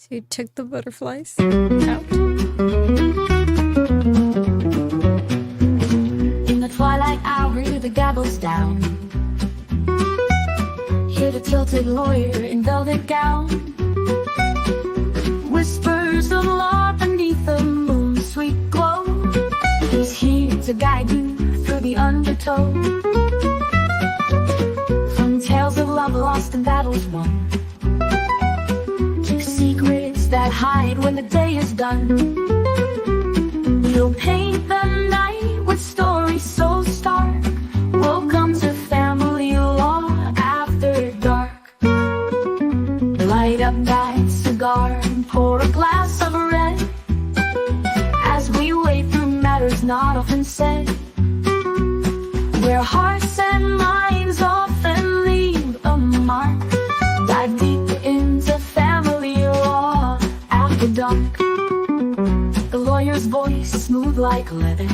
So you took the butterflies out. In the twilight hour, the gavel's down. Hear the tilted lawyer in velvet gown. Whispers of law beneath the moon's sweet glow. He's here to guide you through the undertow. From tales of love lost and battles won, to secrets that hide when the day is done. He'll paint the night with stories so stark. Welcome to Family Law After Dark. Light up that cigar and pour a glass of red, as we wade through matters not often said, where hearts and minds often leave a mark. Dive deep into family law after dark. The lawyer's voice smooth like leather,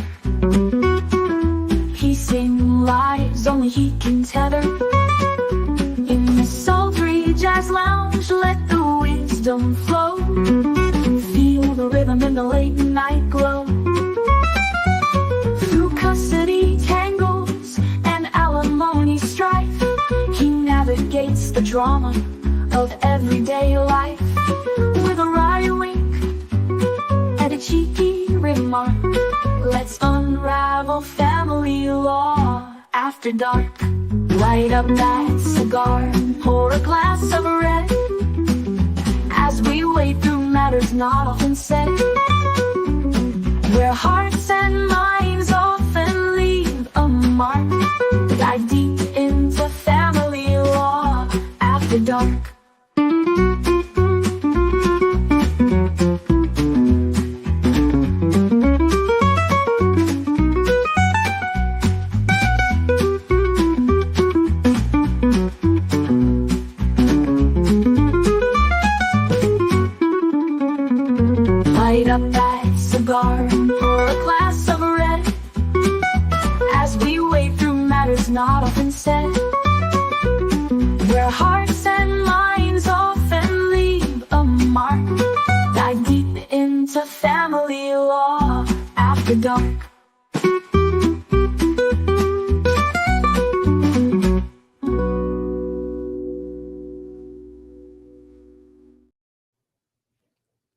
piecing lives only he can tether. In the sultry jazz lounge, let the wisdom flow. Feel the rhythm in the late night glow. Through custody tangles and alimony strife, he navigates the drama of everyday life. With a wry wink and a cheeky remark, let's unravel family law after dark. Light up that cigar and pour a glass of red, as we wade through matters not often said, where hearts and minds often leave a mark. Dive deep into family law after dark. Light up that cigar and pour a glass of red, as we wade through matters not often said, where hearts and minds often leave a mark. Dive deep into family law after dark.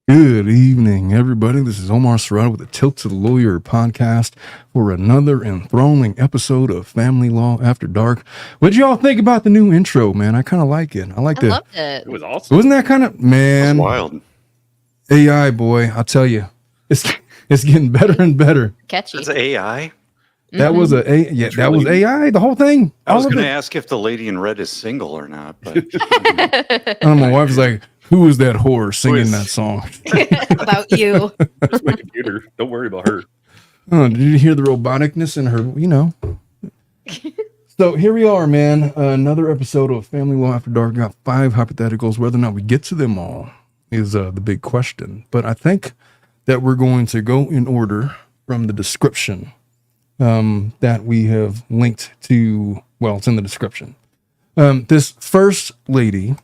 Good evening, everybody. This is Omar Serrata with the Tilt to the Lawyer podcast for another enthralling episode of Family Law After Dark. What did y'all think about the new intro, man? I kind of like it. I loved it. It was awesome. Wasn't that kind of, man? That's wild. AI, boy, I'll tell you, it's getting better and better. Catchy. It's AI. That was that was AI. The whole thing. I was all of going to it. ask if the lady in red is single or not, but My wife was like, "Who is that whore singing that song?" About you. That's my computer. Don't worry about her. Oh, did you hear the roboticness in her? So here we are, man. Another episode of Family Law After Dark. Got 5 hypotheticals. Whether or not we get to them all is the big question. But I think that we're going to go in order from the description that we have linked to. Well, it's in the description. This first lady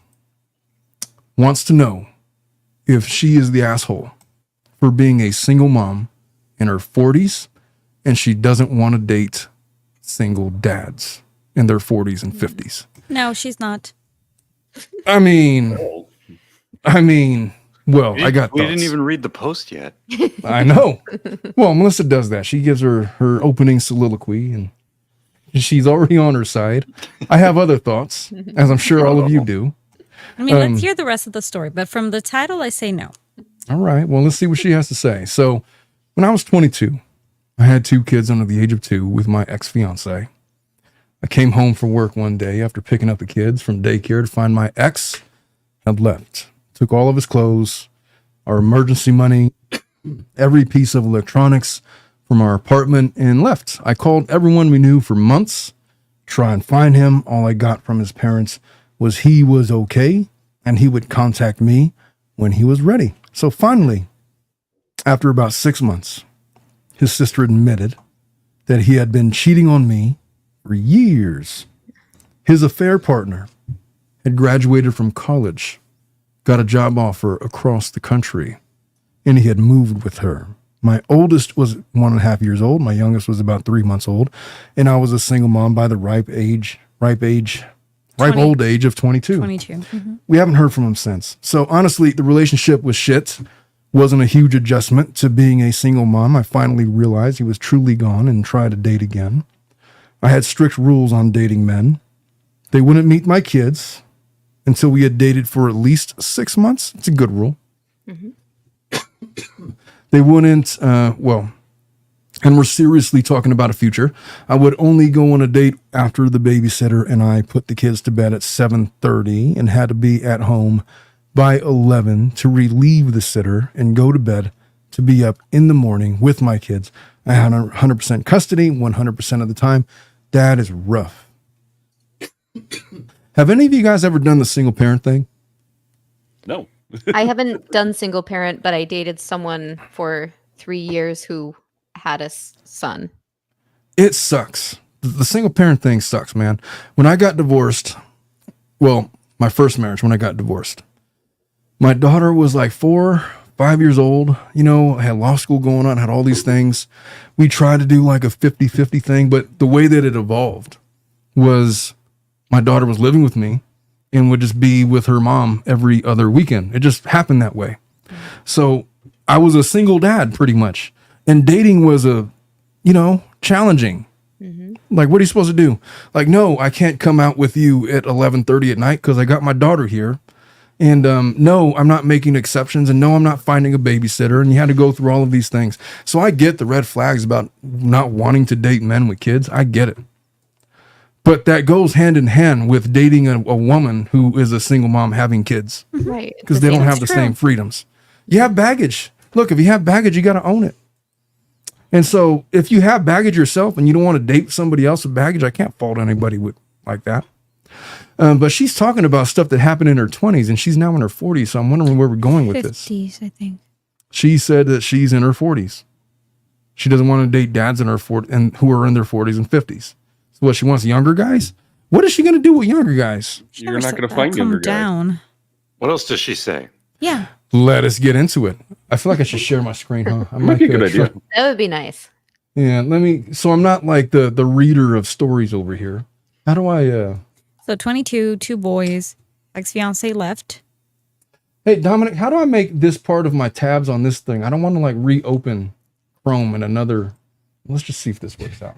wants to know if she is the asshole for being a single mom in her 40s and she doesn't want to date single dads in their 40s and 50s. No, she's not. I mean, well, I got we thoughts. didn't even read the post yet. I know. Well, Melissa does that. She gives her opening soliloquy and she's already on her side. I have other thoughts, as I'm sure all of you do. I mean, let's hear the rest of the story. But from the title, I say no. All right. Well, let's see what she has to say. So when I was 22, I had 2 kids under the age of 2 with my ex-fiance. I came home from work one day after picking up the kids from daycare to find my ex had left. Took all of his clothes, our emergency money, every piece of electronics from our apartment and left. I called everyone we knew for months, try and find him. All I got from his parents was he was okay and he would contact me when he was ready. So finally, after about 6 months, his sister admitted that he had been cheating on me for years. His affair partner had graduated from college, got a job offer across the country, and he had moved with her. My oldest was 1.5 years old. My youngest was about 3 months old. And I was a single mom by the ripe old age of 22. 22. Mm-hmm. We haven't heard from him since. So honestly, the relationship was shit. Wasn't a huge adjustment to being a single mom. I finally realized he was truly gone and tried to date again. I had strict rules on dating men. They wouldn't meet my kids until we had dated for at least 6 months. It's a good rule. Mm-hmm. They wouldn't, and we're seriously talking about a future. I would only go on a date after the babysitter and I put the kids to bed at 7:30 and had to be at home by 11 to relieve the sitter and go to bed to be up in the morning with my kids. I had 100% custody 100% of the time. That is rough. Have any of you guys ever done the single parent thing? No. I haven't done single parent, but I dated someone for 3 years who had a son. It sucks. The single parent thing sucks, man. When I got divorced, my first marriage, when I got divorced, my daughter was like 4-5 years old, I had law school going on, had all these things. We tried to do like a 50-50 thing, but the way that it evolved was my daughter was living with me and would just be with her mom every other weekend. It just happened that way. So I was a single dad pretty much. And dating was challenging. Mm-hmm. Like, what are you supposed to do? Like, no, I can't come out with you at 11:30 at night because I got my daughter here. And no, I'm not making exceptions. And no, I'm not finding a babysitter. And you had to go through all of these things. So I get the red flags about not wanting to date men with kids. I get it. But that goes hand in hand with dating a woman who is a single mom having kids. Right. Because they don't have the same freedoms. You have baggage. Look, if you have baggage, you got to own it. And so if you have baggage yourself and you don't want to date somebody else with baggage, I can't fault anybody with like that. But she's talking about stuff that happened in her 20s and she's now in her 40s. So I'm wondering where we're going with this. 50s, I think. She said that she's in her 40s. She doesn't want to date dads in her 40s and who are in their 40s and 50s. So what, she wants younger guys? What is she going to do with younger guys? You're not going to find younger guys. What else does she say? Yeah. Let us get into it. I feel like I should share my screen, huh? I Might be a good idea. That would be nice. Yeah, so I'm not like the reader of stories over here. How do I, So 22, 2 boys, ex-fiance left. Hey, Dominic, how do I make this part of my tabs on this thing? I don't want to like reopen Chrome in another, let's just see if this works out.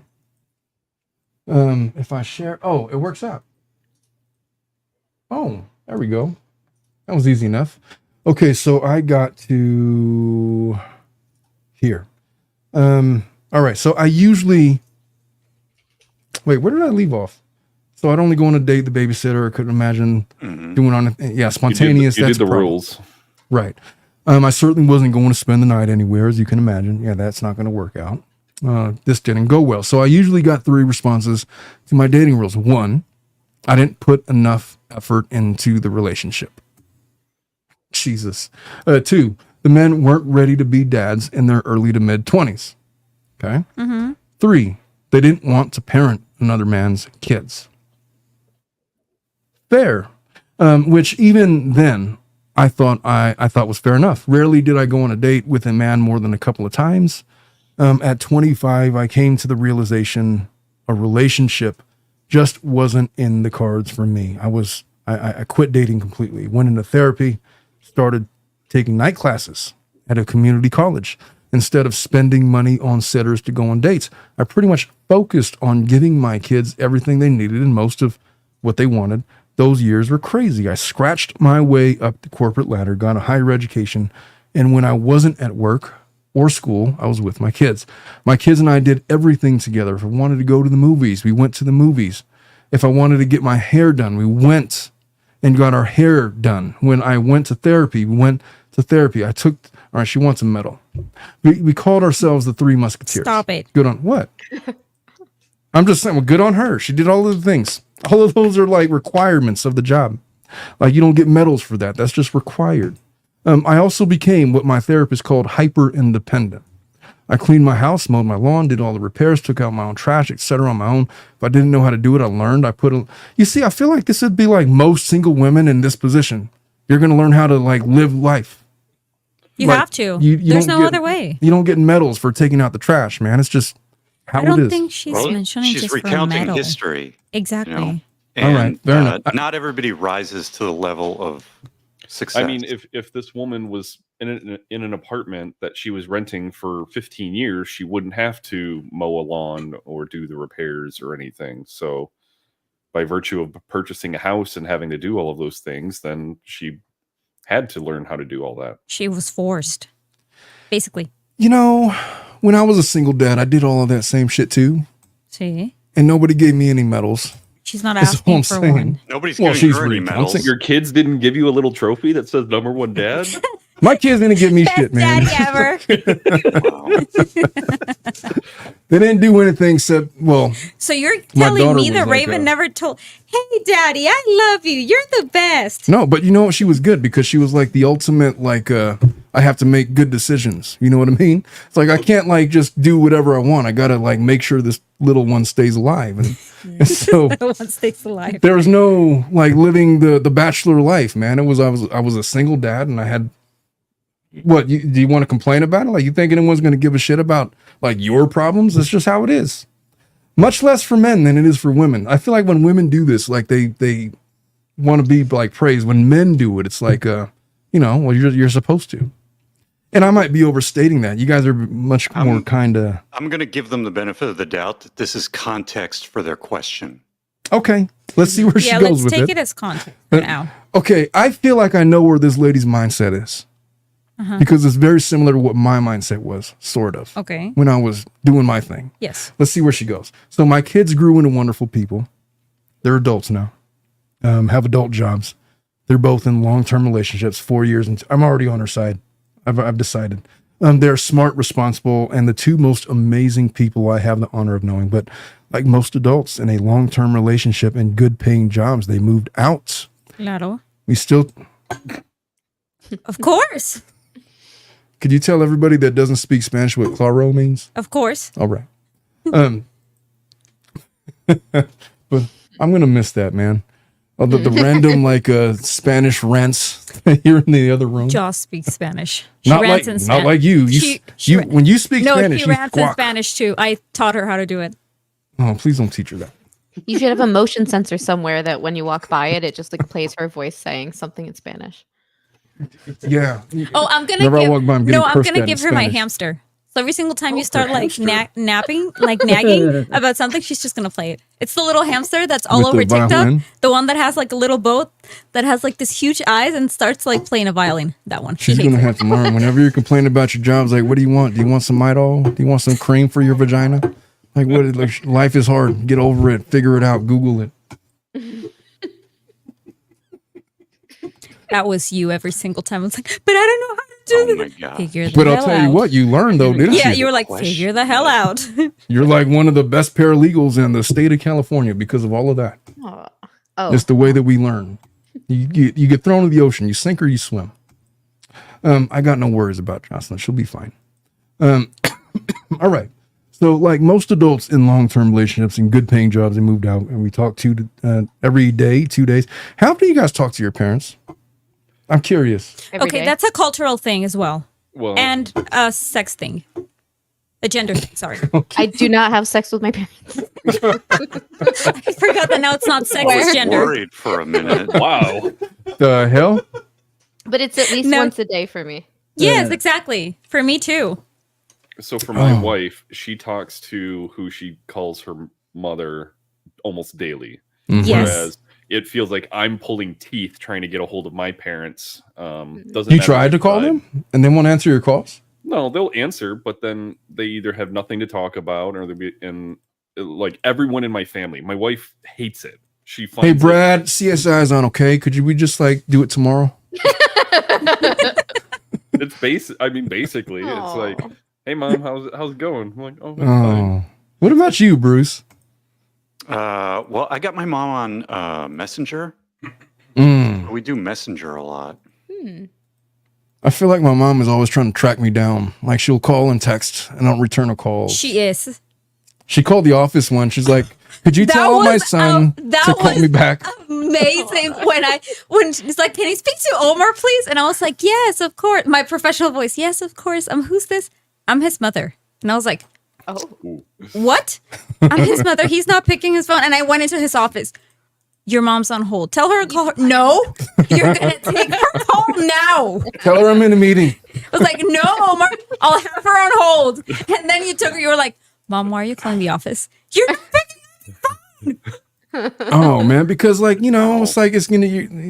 If I share, it works out. Oh, there we go. That was easy enough. Okay, so I got to here. All right, so I usually, wait, where did I leave off? So I'd only go on a date, the babysitter. I couldn't imagine doing spontaneous. You did the rules. Right. I certainly wasn't going to spend the night anywhere, as you can imagine. Yeah, that's not going to work out. This didn't go well. So I usually got 3 responses to my dating rules. 1, I didn't put enough effort into the relationship. Jesus. 2, the men weren't ready to be dads in their early to mid 20s. Okay. Mm-hmm. 3, they didn't want to parent another man's kids. Fair. Which even then I thought was fair enough. Rarely did I go on a date with a man more than a couple of times. At 25, I came to the realization a relationship just wasn't in the cards for me. I quit dating completely, went into therapy, started taking night classes at a community college. Instead of spending money on sitters to go on dates, I pretty much focused on giving my kids everything they needed and most of what they wanted. Those years were crazy. I scratched my way up the corporate ladder, got a higher education, and when I wasn't at work or school, I was with my kids. My kids and I did everything together. If I wanted to go to the movies, we went to the movies. If I wanted to get my hair done, we went and got our hair done. When I went to therapy, we went to therapy. All right, she wants a medal. We called ourselves the 3 Musketeers. Stop it. Good on what? I'm just saying, well, good on her. She did all of the things. All of those are like requirements of the job. Like you don't get medals for that. That's just required. I also became what my therapist called hyper independent. I cleaned my house, mowed my lawn, did all the repairs, took out my own trash, etc. on my own. If I didn't know how to do it, I learned. You see, I feel like this would be like most single women in this position. You're going to learn how to like live life. You Like, have to. you There's don't no get- other way. You don't get medals for taking out the trash, man. It's just how I it don't is. think she's mentioning she's just for a recounting medal. history. Exactly. You know? All right, And fair enough. not everybody rises to the level of success. I mean, if this woman was in an apartment that she was renting for 15 years, she wouldn't have to mow a lawn or do the repairs or anything. So by virtue of purchasing a house and having to do all of those things, then she had to learn how to do all that. She was forced, basically. You know, when I was a single dad, I did all of that same shit too. See? And nobody gave me any medals. She's not That's all asking I'm for saying. one. nobody's Well, giving she's her any recounting. medals. Your kids didn't give you a little trophy that says #1 dad? My kids didn't give me shit, man. Daddy ever. Wow. They didn't do anything except, well, So you're My telling daughter me was that like Raven a- never told, hey, Daddy, I love you. You're the best. no, but you know what? She was good because she was like the ultimate, like, I have to make good decisions. You know what I mean? It's like, I can't like just do whatever I want. I got to like make sure this little one stays alive. And so The one stays alive. there was no like living the bachelor life, man. I was a single dad and I had, what, do you want to complain about it? Like, you think anyone's going to give a shit about like your problems? That's just how it is. Much less for men than it is for women. I feel like when women do this, like they want to be like praised. When men do it, it's like, well, you're supposed to. And I might be overstating that. You guys are much more kind of, I'm going to give them the benefit of the doubt that this is context for their question. okay, let's see where she Yeah, goes let's with take it. it as content for now. Okay, I feel like I know where this lady's mindset is. Because it's very similar to what my mindset was, sort of. Okay. When I was doing my thing. Yes. Let's see where she goes. So my kids grew into wonderful people. They're adults now. Have adult jobs. They're both in long-term relationships, 4 years. And I'm already on her side. I've decided. They're smart, responsible, and the two most amazing people I have the honor of knowing. But like most adults in a long-term relationship and good-paying jobs, they moved out. Claro. We still... Of course. Could you tell everybody that doesn't speak Spanish what claro means? Of course. All right. But I'm going to miss that, man. The random like Spanish rants here in the other room. Joss speaks Spanish. She Not rants like, in Spanish. not like you. You when you speak No, Spanish, she you rants in squawk. Spanish too. I taught her how to do it. Oh, please don't teach her that. You should have a motion sensor somewhere that when you walk by it, it just like plays her voice saying something in Spanish. Yeah. Oh, I'm gonna Whenever I give. walk by, I'm getting No, I'm cursed gonna at give in her my Spanish. hamster. So every single time you start her like hamster. napping, like nagging about something, she's just gonna play it. It's the little hamster that's all With over the TikTok. violin? The one that has like a little boat that has like this huge eyes and starts like playing a violin. That one. She She's hates going to it. have to learn. Whenever you're complaining about your jobs, like, what do you want? Do you want some Midol? Do you want some cream for your vagina? Like, what? Like, life is hard. Get over it. Figure it out. Google it. That was you every single time. I was like, but I don't know how to do Oh this. my God. Figure the But hell I'll tell you out. what, you learned though, didn't Yeah, you? you were like, figure the hell out. You're like one of the best paralegals in the state of California because of all of that. Oh, It's the way that we learn. You get thrown in the ocean. You sink or you swim. I got no worries about Jocelyn. She'll be fine. All right. So like most adults in long-term relationships and good paying jobs, they moved out and we talk to every day, 2 days. How do you guys talk to your parents? I'm curious. every Okay, day. that's a cultural thing as well. Well, And a sex thing. A gender thing, sorry. I do not have sex with my parents. I forgot that now it's not sex, I it's was gender. worried for a minute. wow. The hell? But it's at least No. once a day for me. Yes, exactly. For me too. So for my Oh. wife, she talks to who she calls her mother almost daily. Mhm. Yes. Whereas it feels like I'm pulling teeth trying to get a hold of my parents. Doesn't You matter tried to which call side. them and they won't answer your calls? No, they'll answer, but then they either have nothing to talk about or like everyone in my family. My wife hates it. She finds Hey, it- Brad, CSI's on, okay? We just like do it tomorrow? it's basically, it's like, hey mom, how's it going? I'm like, oh, it's Oh. fine. What about you, Bruce? Well, I got my mom on Messenger. Mm. We do Messenger a lot. I feel like my mom is always trying to track me down. Like she'll call and text and I don't return a call. She is. She called the office once. She's like, Could you That tell my was, son that to call was me back? amazing when she's like, can you speak to Omar, please? And I was like, yes, of course. My professional voice, yes, of course. Who's this? I'm his mother. And I was like, Oh, what? I'm his mother. He's not picking his phone. And I went into his office. Your mom's on hold. Tell her to call her. No, you're going to take her call now. Tell her I'm in a meeting. I was like, no, Omar, I'll have her on hold. And then you took her. You were like, Mom, why are you calling the office? You're not picking up the phone. Oh man, because like, it's like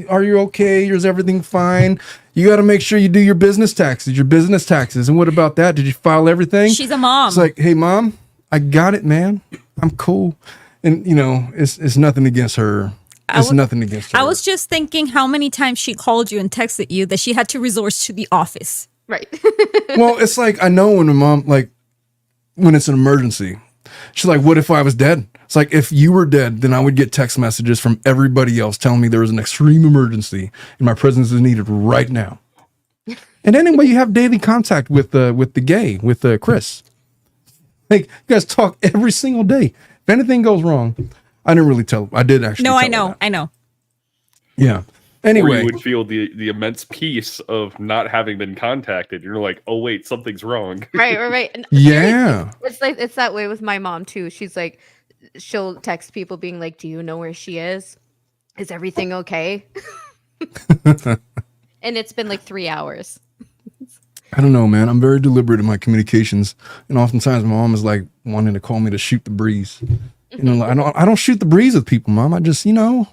are you okay? Is everything fine? You got to make sure you do your business taxes. And what about that? Did you file everything? She's a mom. It's like, hey mom, I got it, man. I'm cool. And it's nothing against her. Nothing against her. I was just thinking how many times she called you and texted you that she had to resort to the office. right. Well, it's like, I know when my mom, like, when it's an emergency, she's like, what if I was dead? It's like, if you were dead, then I would get text messages from everybody else telling me there was an extreme emergency and my presence is needed right now. And anyway, you have daily contact with Chris. Like, you guys talk every single day. If anything goes wrong, I didn't really tell. I did actually. No, tell I her know. that. I know. Yeah. Or Anyway, you would feel the immense peace of not having been contacted. You're like, oh wait, something's wrong. Right. And yeah. it's that way with my mom too. She's like, she'll text people being like, do you know where she is? Is everything okay? And it's been like 3 hours. I don't know, man. I'm very deliberate in my communications, and oftentimes my mom is like wanting to call me to shoot the breeze. Like, I don't shoot the breeze with people, Mom. I just, I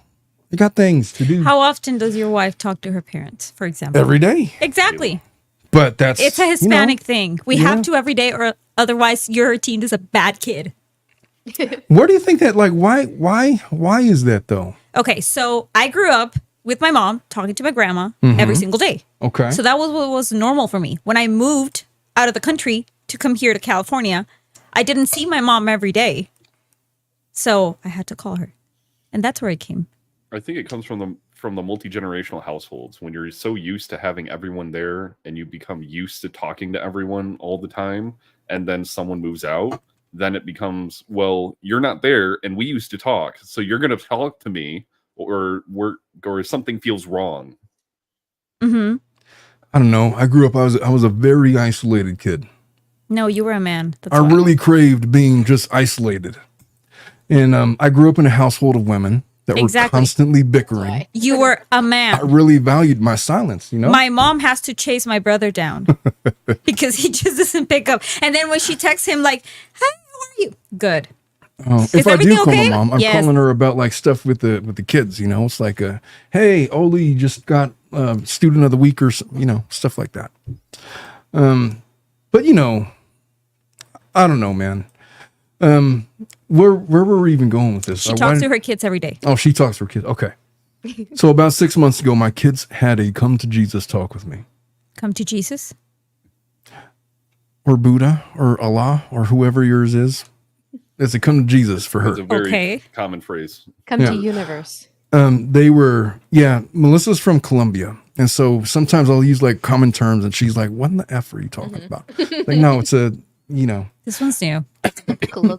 got things to do. How often does your wife talk to her parents, for example? Every day. Exactly. But that's It's a Hispanic thing. We Yeah. have to every day, or otherwise your teen is a bad kid. Where do you think that, like, why is that though? Okay, so I grew up with my mom talking to my grandma every single day. Okay. So that was what was normal for me. When I moved out of the country to come here to California, I didn't see my mom every day. So I had to call her. And that's where it came. I think it comes from the multi-generational households when you're so used to having everyone there and you become used to talking to everyone all the time, and then someone moves out, then it becomes, well, you're not there and we used to talk, so you're going to talk to me or something feels wrong. Mm-hmm. I don't know. I grew up. I was a very isolated kid. No, you were a man. That's I why. really craved being just isolated, and I grew up in a household of women that Exactly. were constantly bickering. You were a I man. really valued my silence. My mom has to chase my brother down because he just doesn't pick up. And then when she texts him like, "Hi, how are you?" Good. If Is I do everything call okay? my mom, I'm Yes. calling her about like stuff with the kids. It's like, hey, Oli just got student of the week or stuff like that. But I don't know, man. Where were we even going with this? She talks to her kids every day. Oh, she talks to her kids. Okay. So about 6 months ago, my kids had a come to Jesus talk with me, Come to Jesus. or Buddha, or Allah, or whoever yours is. It's a come to Jesus for her. It's a very Okay. common phrase. Come Yeah. to universe. They were, Melissa's from Colombia. And so sometimes I'll use like common terms and she's like, what in the F are you talking about? Like, no, it's This one's new.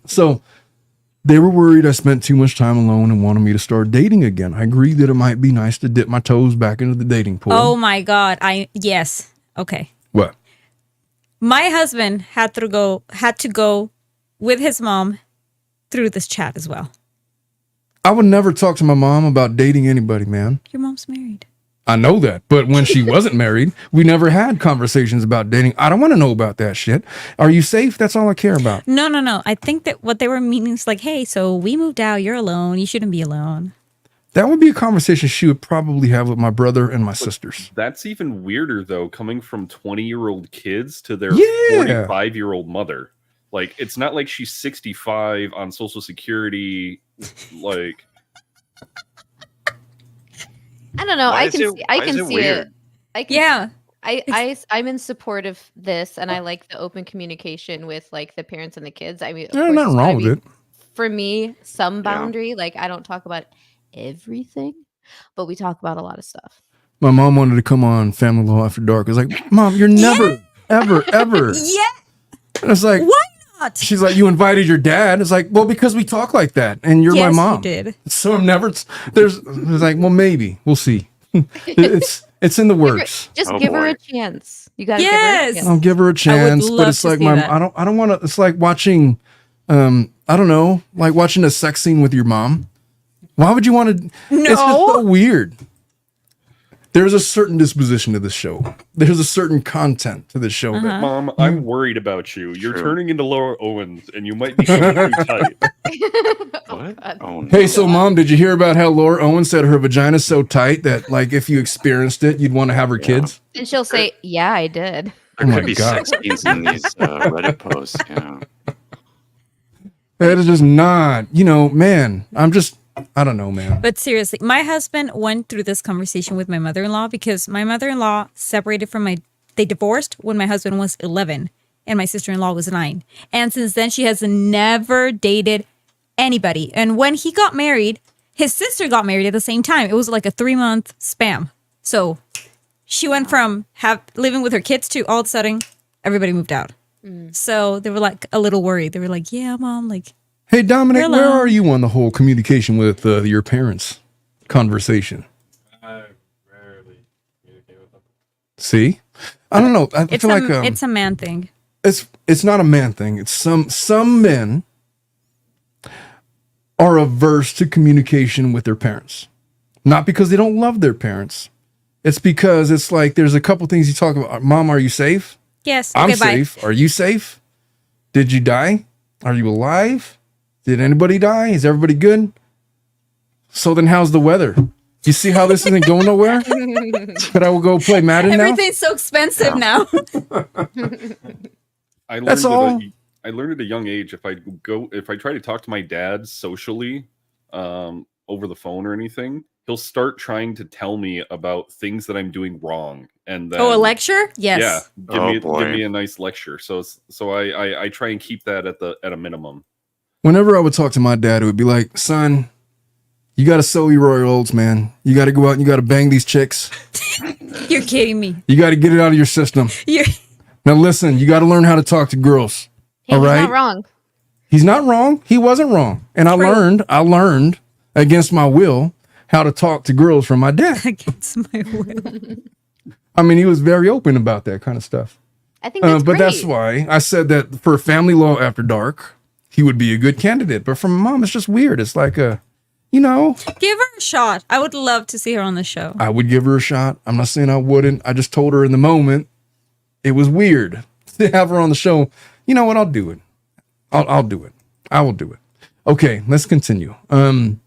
so they were worried I spent too much time alone and wanted me to start dating again. I agreed that it might be nice to dip my toes back into the dating pool. Oh my God. Yes. Okay. What? My husband had to go with his mom through this chat as well. I would never talk to my mom about dating anybody, man. Your mom's married. I know that. But when she wasn't married, we never had conversations about dating. I don't want to know about that shit. Are you safe? That's all I care about. No. I think that what they were meaning is like, hey, so we moved out. You're alone. You shouldn't be alone. That would be a conversation she would probably have with my brother and my sisters. That's even weirder though, coming from 20-year-old kids to their Yeah. 45-year-old mother. Like, it's not like she's 65 on Social Security. Like, I don't know. Why I is can it- see. I why is can it see weird? it. I can, Yeah. I'm in support of this, and I like the open communication with like the parents and the kids. I mean, of There's course, nothing it's wrong gotta with be- it. For me, some Yeah. boundary. Like, I don't talk about everything, but we talk about a lot of stuff. My mom wanted to come on Family Law After Dark. I was like, Mom, you're never, ever, ever. Yeah. And it's like, Why not. She's like, you invited your dad. It's like, well, because we talk like that, and you're my Yes, mom. you did. So I'm never. There's like, well, maybe we'll see. It's in the works. Just Oh, give her boy. a chance. You gotta Yes. give her a I'll chance. give her a chance, love but it's to like see that. I don't want to. It's like watching, I don't know, like watching a sex scene with your mom. Why would you want to? It's just so weird. There's a certain disposition to this show. There's a certain content to this show. That, Mom, I'm worried about you. You're True. turning into Laura Owens, and you might be getting too tight. What? Oh, no. hey, so Mom, did you hear about how Laura Owens said her vagina's so tight that, like, if you experienced it, you'd want to have her kids? And she'll say, "Yeah, I did." Oh There my could be God. sex scenes in these Reddit posts. Yeah. That is just not, man. I don't know, man. But seriously, my husband went through this conversation with my mother-in-law because my mother-in-law separated from they divorced when my husband was 11 and my sister-in-law was 9. And since then, she has never dated anybody. And when he got married, his sister got married at the same time. It was like a 3-month span. So she went from living with her kids to all of a sudden, everybody moved out. So they were like a little worried. They were like, yeah, Mom, like, Hey, Dominic, Hello. where are you on the whole communication with your parents conversation? I rarely communicate with them. See? I don't know. I it's feel like it's a man thing. it's not a man thing. It's some men are averse to communication with their parents. Not because they don't love their parents. It's because it's like there's a couple things you talk about. Mom, are you safe? Yes. I'm Okay, bye. safe. Are you safe? Did you die? Are you alive? Did anybody die? Is everybody good? So then how's the weather? You see how this isn't going nowhere? Could I go play Madden now? Everything's so expensive now. I That's all. I learned at a young age if I try to talk to my dad socially, over the phone or anything, he'll start trying to tell me about things that I'm doing wrong, and then Oh, a lecture? Yes. yeah, Oh, give boy. me a nice lecture. So I try and keep that at a minimum. Whenever I would talk to my dad, it would be like, son, you got to sell your royals, man. You got to go out and you got to bang these chicks. You're kidding me. You got to get it out of your system. You're Now, listen, you got to learn how to talk to girls. Hey, all he's right? not wrong. He's not wrong. He wasn't wrong. And I learned against my will how to talk to girls from my dad. against my will. I mean, he was very open about that kind of stuff. I think that's But great. that's why I said that for Family Law After Dark, he would be a good candidate. But from Mom, it's just weird. It's like Give her a shot. I would love to see her on the show. I would give her a shot. I'm not saying I wouldn't. I just told her in the moment it was weird to have her on the show. You know what? I'll do it. I'll do it. I will do it. Okay, let's continue. The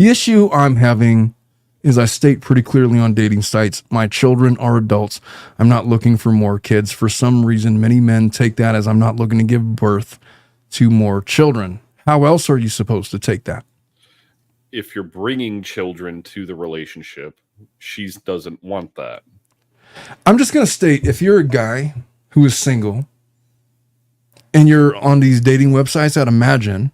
issue I'm having is I state pretty clearly on dating sites, my children are adults. I'm not looking for more kids. For some reason, many men take that as I'm not looking to give birth to more children. How else are you supposed to take that? If you're bringing children to the relationship, she doesn't want that. I'm just going to state, if you're a guy who is single and you're on these dating websites, I'd imagine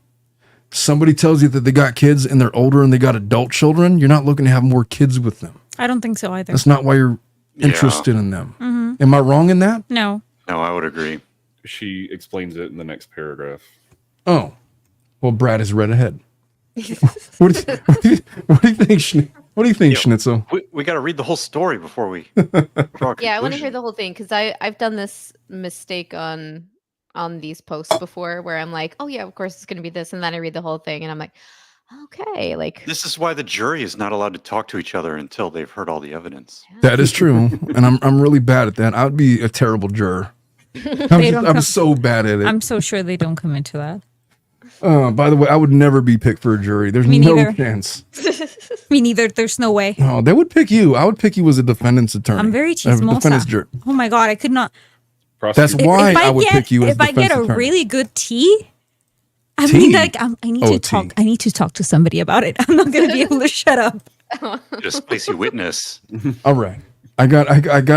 somebody tells you that they got kids and they're older and they got adult children, you're not looking to have more kids with them. I don't think so either. That's not why you're interested in them. Am I wrong in that? No. No, I would agree. She explains it in the next paragraph. Oh, well, Brad has read ahead. What do you think, What do you think, Schnitzel? We got to read the whole story before we draw a Yeah, I want to hear conclusion. the whole thing because I've done this mistake on these posts before where I'm like, oh yeah, of course it's gonna be this, and then I read the whole thing and I'm like, okay, like This is why the jury is not allowed to talk to each other until they've heard all the evidence. That is true, and I'm really bad at that. I would be a terrible juror. I'm so bad at it. I'm so sure they don't come into that. By the way, I would never be picked for a jury. There's Me no neither. chance. Me neither. There's no way. Oh, they would pick you. I would pick you as a defendant's attorney. I'm very A defendant's chismosa. jury. Oh my God, I could not. That's why I would pick you as if I get defense a attorney. really good tea, I Tea? mean, like I need Oh, to tea. talk. I need to talk to somebody about it. I'm not gonna be able to shut up. Just place you witness. All right. I got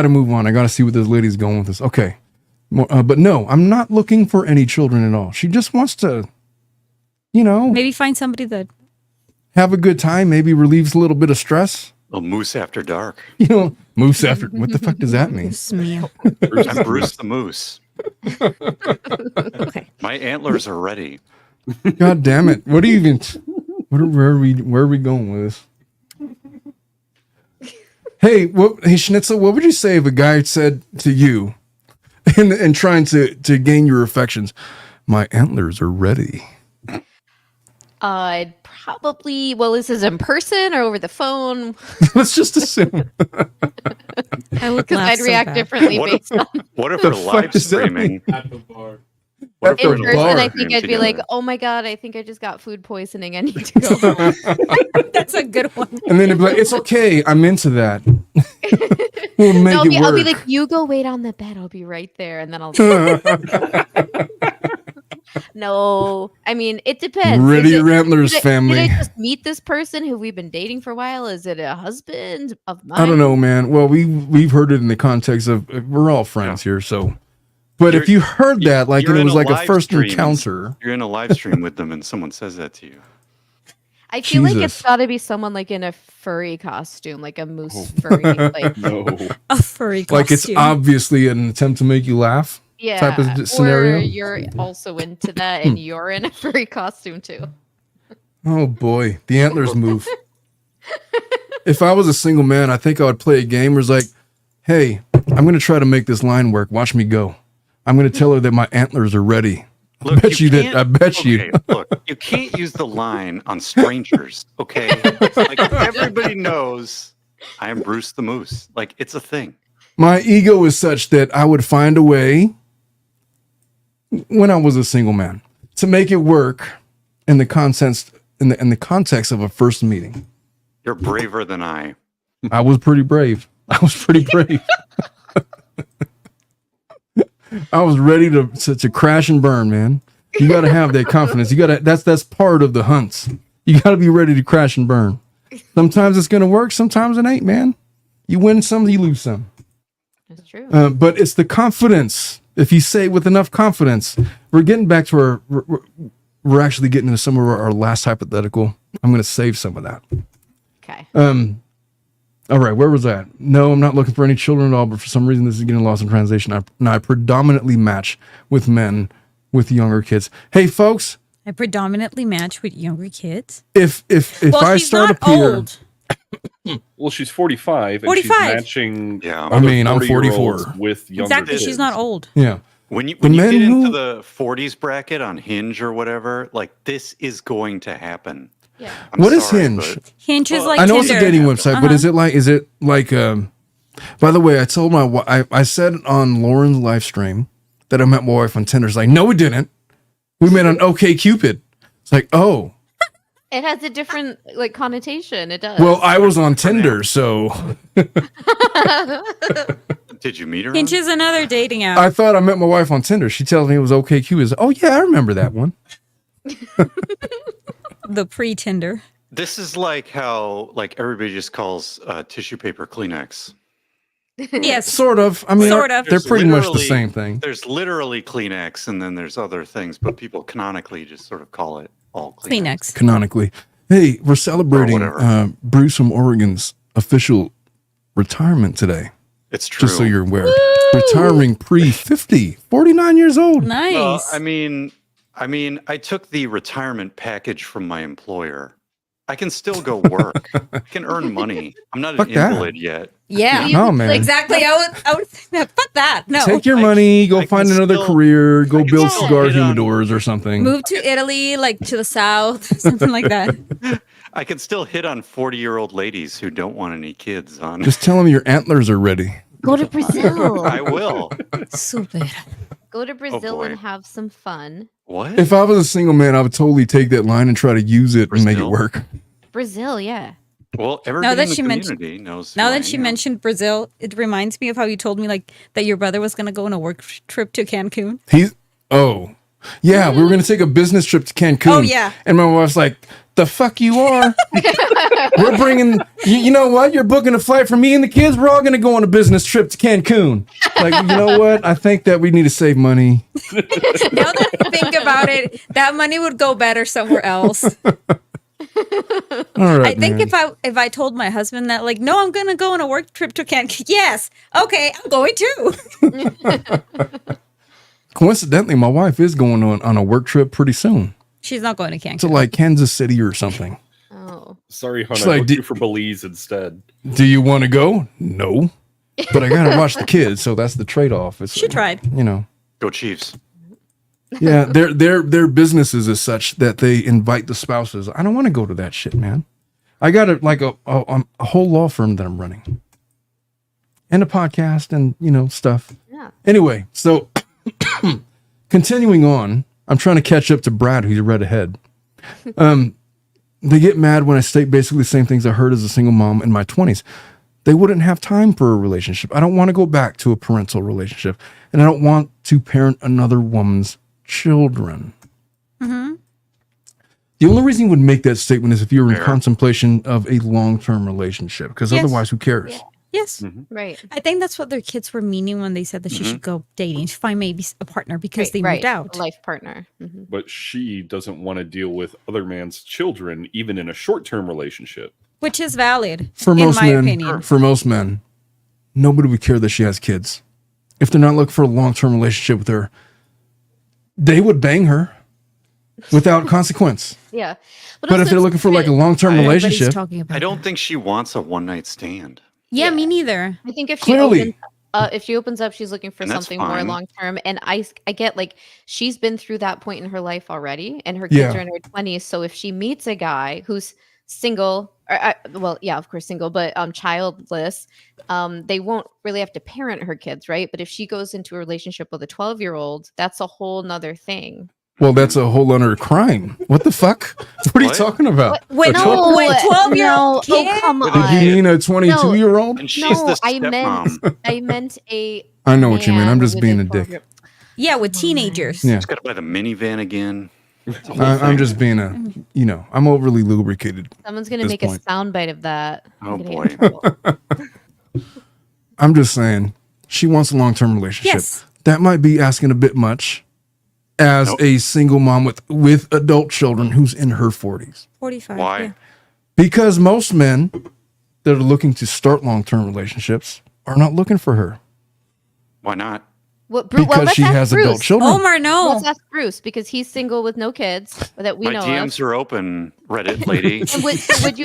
to move on. I got to see what this lady's going with this. Okay. But no, I'm not looking for any children at all. She just wants to, Maybe find somebody that. have a good time, maybe relieves a little bit of stress. A moose after dark. Moose after. What the fuck does that mean? Smell. I'm Bruce the Moose. Okay. My antlers are ready. God damn it! What do you even? Where are we going with this? Hey, Schnitzel, what would you say if a guy said to you, and trying to gain your affections, my antlers are ready? I'd probably, well, this is in person or over the phone? Let's just assume. I would Because laugh I'd so react bad. differently What based on What if The we're fuck live does that mean? streaming? At the bar. What if At we're the in person. bar. I think I'd be like, together? oh my God, I think I just got food poisoning. I need to go home. That's a good one. And then it'd be like, it's okay. I'm into that. We'll make No, it work. I'll be like, you go wait on the bed. I'll be right there. And then I'll. No, I mean, it depends. Ready Is it- your antlers, did family. I just meet this person who we've been dating for a while? Is it a husband of mine? I don't know, man. Well, we've heard it in the context of we're all friends here, so. But if You're- you heard that, like, you're and it in was a like a live first stream. encounter, You're in a live stream with them and someone says that to you. I feel like Jesus. it's got to be someone like in a furry costume, like a moose furry. Like, No. A furry costume. like it's obviously an attempt to make you laugh. yeah, Type of scenario? Or you're also into that and you're in a furry costume too. Oh boy, the antlers move. If I was a single man, I think I would play a game where it's like, hey, I'm going to try to make this line work. Watch me go. I'm going to tell her that my antlers are ready. Look, bet you that. can't- I bet you. okay, look, you can't use the line on strangers, okay? Like everybody knows I am Bruce the Moose. Like it's a thing. My ego is such that I would find a way when I was a single man to make it work in the context in the context of a first meeting. You're braver than I. I was pretty brave. I was pretty brave. I was ready to crash and burn, man. You got to have that confidence. You got to. That's part of the hunts. You got to be ready to crash and burn. Sometimes it's gonna work. Sometimes it ain't, man. You win some, you lose some. That's true. But it's the confidence. If you say it with enough confidence, we're getting back to our. We're actually getting into some of our last hypothetical. I'm going to save some of that. Okay. All right, where was that? No, I'm not looking for any children at all, but for some reason this is getting lost in translation. I predominantly match with men with younger kids. Hey, folks, I predominantly match with younger kids. if Well, I she's start not a peer, old. Well, she's 45. And 45. she's matching. Yeah. I mean, I'm 40-year-olds 44. with younger Exactly. kids. She's not old. yeah, When you The men get into who- the 40s bracket on Hinge or whatever, like this is going to happen. Yeah. I'm What is sorry, Hinge? but- Hinge is Well, like I know Tinder. it's a dating website, but Uh-huh. is it like by the way, I told I said on Lauren's live stream that I met my wife on Tinder. It's like, no, we didn't. We met on OkCupid. It's like, oh, It has a different like connotation. It does. well, I was on Tinder, so Did you meet her? Hinge on- is another dating app. I thought I met my wife on Tinder. She tells me it was OkCupid. Oh yeah, I remember that one. The pre-Tinder. This is like how like everybody just calls tissue paper Kleenex. Yes. Sort of. I mean, Sort of. they're There's pretty much the literally- same thing. There's literally Kleenex, and then there's other things, but people canonically just sort of call it all Kleenex. Kleenex. Canonically, hey, we're celebrating whatever. Bruce from Oregon's official retirement today. It's true. Just so you're aware, retiring pre-50, 49 years old. Nice. Well, I mean, I took the retirement package from my employer. I can still go work. I can earn money. I'm not Fuck an that. invalid yet. yeah. No, man. Exactly. I would think that. Fuck that. No. Take your I- money, go I can find another still- career, go I can build still cigar hit on- humidors or something. Move to Italy, like to the south, something like that. I can still hit on 40-year-old ladies who don't want any kids on. Just tell them your antlers are ready. Go to Brazil. I will. Super. Go to Brazil boy. and have some fun. What? If I was a single man, I would totally take that line and try to use it and make it Brazil? work. Brazil, yeah. Well, everybody that in the she mentioned- community knows. Now who I that she am. mentioned Brazil, it reminds me of how you told me like that your brother was gonna go on a work trip to Cancun. Yeah, we were going to take a business trip to Cancun. Oh, yeah. And my wife's like, the fuck you are? We're bringing, you know what? You're booking a flight for me and the kids. We're all going to go on a business trip to Cancun. Like, you know what? I think that we need to save money. Now that I think about it, that money would go better somewhere else. All right, I think man. if I told my husband that like, no, I'm gonna go on a work trip to Cancun. Yes, okay, I'm going too. coincidentally, my wife is going on a work trip pretty soon She's not going to Cancun. to like Kansas City or something. Oh. Sorry, hon. She's I like, booked "Did- you for Belize instead. Do you want to go? No, but I gotta watch the kids, so that's the trade-off. It's, She tried. you know. Go Chiefs. Yeah, their businesses is such that they invite the spouses. I don't want to go to that shit, man. I got a whole law firm that I'm running, and a podcast, and stuff. Yeah. Anyway, so continuing on, I'm trying to catch up to Brad, who's read ahead. They get mad when I state basically the same things I heard as a single mom in my 20s. They wouldn't have time for a relationship. I don't want to go back to a parental relationship, and I don't want to parent another woman's children. Mm-hmm. The only reason you would make that statement is if you were in Fair. contemplation of a long-term relationship, because Yes. otherwise, who cares? Yeah. Yes. Right. I think that's what their kids were meaning when they said that she should go dating, find maybe a partner because they moved out. A life partner. Mhm. But she doesn't want to deal with other man's children, even in a short-term relationship. Which is valid, For in most my men, opinion. for most men, nobody would care that she has kids. If they're not looking for a long-term relationship with her, they would bang her without consequence. Yeah. But also if they're it's looking for like a different. long-term Everybody's relationship, talking about I don't that. think she wants a one-night stand. Yeah, Yeah. me neither. I think if she Clearly. opens up, she's looking for And that's something more fine. long term. And I get like she's been through that point in her life already, and her kids Yeah. are in her 20s. So if she meets a guy who's single, well, yeah, of course, single, but childless, they won't really have to parent her kids, right? But if she goes into a relationship with a 12-year-old, that's a whole nother thing. well, that's a whole other crime. What the fuck? What are you What? talking about? Wait, A no, 12 wait, 12-year-old no, kid? oh come Did Did on. you mean a 22-year-old? And she's No, the I meant stepmom. I meant a. I know what you mean. I'm man just with being a 12 dick. Yeah, with teenagers. Yeah. She's got to buy the minivan again. It's a whole I'm thing. just being I'm overly lubricated. Someone's gonna This make point. a soundbite of that. Oh, I'm gonna boy. get in trouble. I'm just saying she wants a long-term relationship. Yes. That might be asking a bit much as Nope. a single mom with adult children who's in her 40s. 45. Why? Yeah. Because most men that are looking to start long-term relationships are not looking for her Why not? What, because let's she ask has Bruce. adult children. Omar, no. Let's ask Bruce because he's single with no kids that we My know DMs of. are open, Reddit lady. And would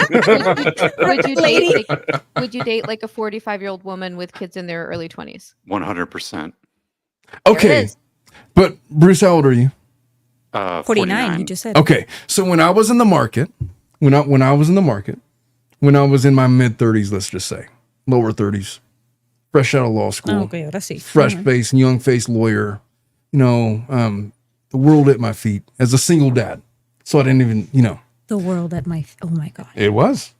you date like a 45-year-old woman with kids in their early 20s? 100%. Okay, is. but Bruce, how old are you? 49, you just said. Okay, so when I was in the market, when I was in the market, when I was in my mid 30s, let's just say lower 30s, fresh out of law school, Okay, let's see. fresh faced, young faced lawyer, the world at my feet as a single dad. So I didn't even, The world at my, oh my God. it was.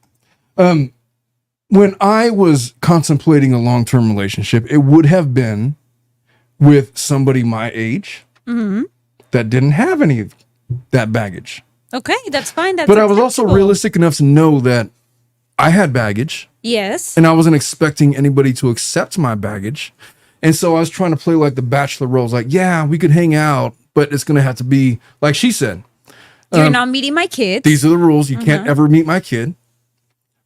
When I was contemplating a long term relationship, it would have been with somebody my age that didn't have any of that baggage. Okay, that's fine. That's But I was also acceptable. realistic enough to know that I had baggage Yes. and I wasn't expecting anybody to accept my baggage. And so I was trying to play like the bachelor roles, like, yeah, we could hang out, but it's going to have to be like she said. You're not meeting my kids. These are the rules. You can't ever meet my kid.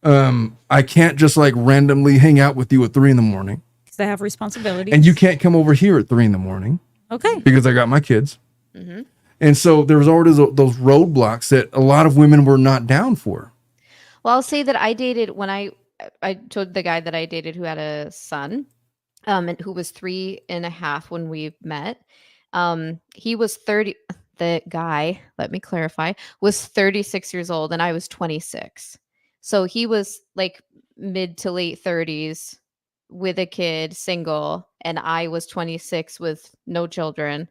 I can't just like randomly hang out with you at 3 a.m. Because I have responsibilities. And you can't come over here at 3 a.m. Okay. because I got my kids. And so there was already those roadblocks that a lot of women were not down for. Well, I'll say that I dated when I told the guy that I dated who had a son, and who was 3.5 when we met. He was 30. The guy, let me clarify, was 36 years old, and I was 26. So he was like mid to late 30s with a kid, single, and I was 26 with no children.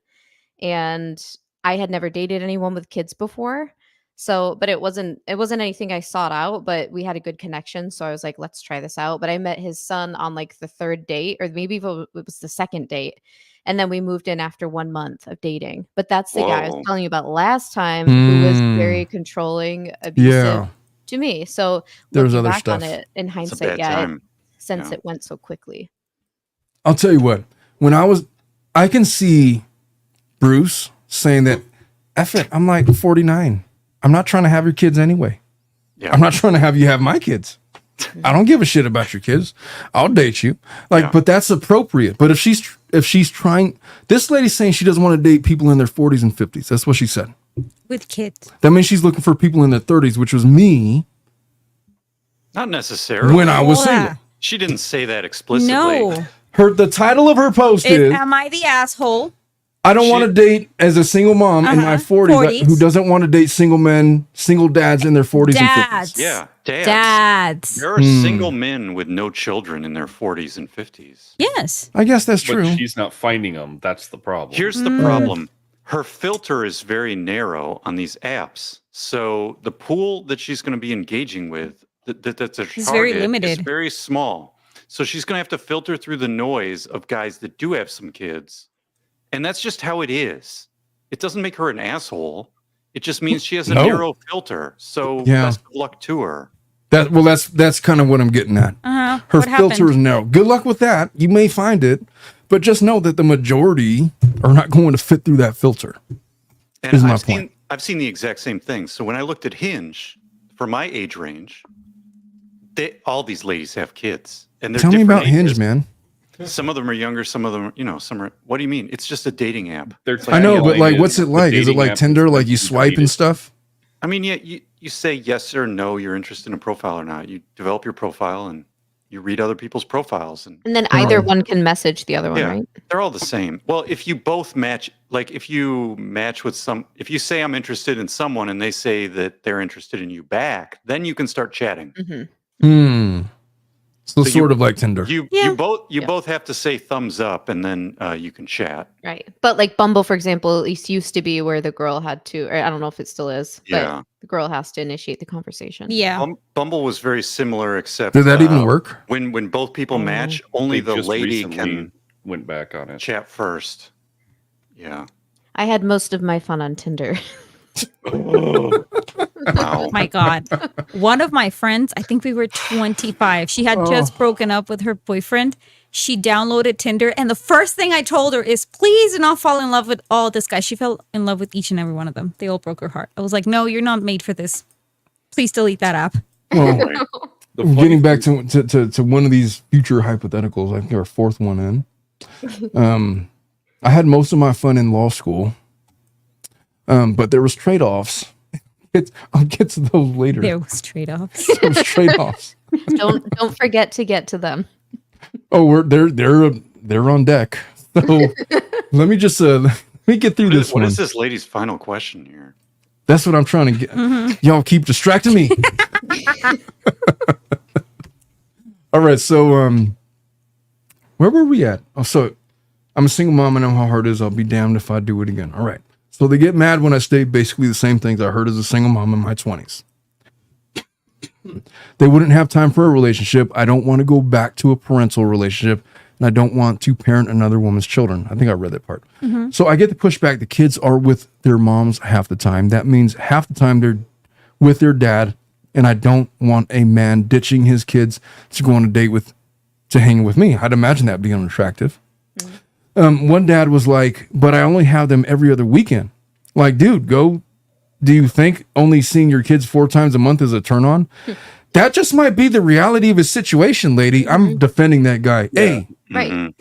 And I had never dated anyone with kids before. So, but it wasn't anything I sought out, but we had a good connection. So I was like, let's try this out. But I met his son on like the 3rd date, or maybe it was the 2nd date. And then we moved in after 1 month of dating. But that's the guy I was Whoa. telling you about last time who was very controlling, abusive to me. So There's looking other back on stuff. it in It's a hindsight, bad yeah, time. since Yeah. it went so quickly. I'll tell you what, I can see Bruce saying that, F it, I'm like 49. I'm not trying to have your kids anyway. Yeah. I'm not trying to have you have my kids. I don't give a shit about your kids. I'll date you. Like, Yeah. but that's appropriate. But if she's trying, this lady's saying she doesn't want to date people in their 40s and 50s. That's what she said. With kids. That means she's looking for people in their 30s, which was me Not necessarily. when I was Yeah. single. She didn't say that explicitly. No. The title of her post is Am I the asshole? I don't want to date as a single mom in my 40s, who doesn't want to date single men, single dads in their 40s and 50s. Dads. Yeah, Dads. There are single men with no children in their 40s and 50s. Yes. I guess that's But true. she's not finding them. That's the problem. Here's the problem. Her filter is very narrow on these apps. So the pool that she's going to be engaging with, that's a It's very target, limited. is very small. So she's going to have to filter through the noise of guys that do have some kids. And that's just how it is. It doesn't make her an asshole. It just means she has a narrow filter. So best of luck to her. That's kind of what I'm getting at. Uh-huh. Her What filter happened? is narrow. Good luck with that. You may find it, but just know that the majority are not going to fit through that filter. And Is my point. I've seen the exact same thing. So when I looked at Hinge, for my age range, all these ladies have kids. And they're Tell me different about Hinge, ages. man. Some of them are younger, some of them, some are. What do you mean? It's just a dating app. I know, but like, what's it like? Is it like Tinder? Like you swipe and stuff? I mean, yeah, you say yes or no, you're interested in a profile or not. You develop your profile and you read other people's profiles. And then either one can message the other one, yeah, right? they're all the same. Well, if you both match, like if you match with if you say I'm interested in someone and they say that they're interested in you back, then you can start chatting. So sort of like Tinder. You both have to say thumbs up and then you can chat. Right. But like Bumble, for example, at least used to be where the girl had to, or I don't know if it still is, Yeah. but the girl has to initiate the conversation. Yeah. Bumble was very similar, except Did that even work? When both people match, only They the just lady recently can went back on it. chat first. Yeah. I had most of my fun on Tinder. Wow. My God. One of my friends, I think we were 25. She had just broken up with her boyfriend. She downloaded Tinder. And the first thing I told her is, please do not fall in love with all this guy. She fell in love with each and every one of them. They all broke her heart. I was like, no, you're not made for this. Please delete that app. Well, getting back to one of these future hypotheticals, I think our fourth one in. I had most of my fun in law school, but there was trade-offs. I'll get to those later. There was trade-offs. There was trade-offs. Don't forget to get to them. Oh, they're on deck. So let me just let me get through this What one. is this lady's final question here? That's what I'm trying to get. Y'all keep distracting me. All right, so where were we at? Oh, so I'm a single mom. I know how hard it is. I'll be damned if I do it again. All right. So they get mad when I say basically the same things I heard as a single mom in my 20s. They wouldn't have time for a relationship. I don't want to go back to a parental relationship, and I don't want to parent another woman's children. I think I read that part. So I get the pushback. The kids are with their moms half the time. That means half the time they're with their dad, and I don't want a man ditching his kids to go on a date to hang with me. I'd imagine that being unattractive. One dad was like, but I only have them every other weekend. Like, dude, do you think only seeing your kids 4 times a month is a turn on? That just might be the reality of his situation, lady. I'm defending that guy. Yeah. Hey, Right.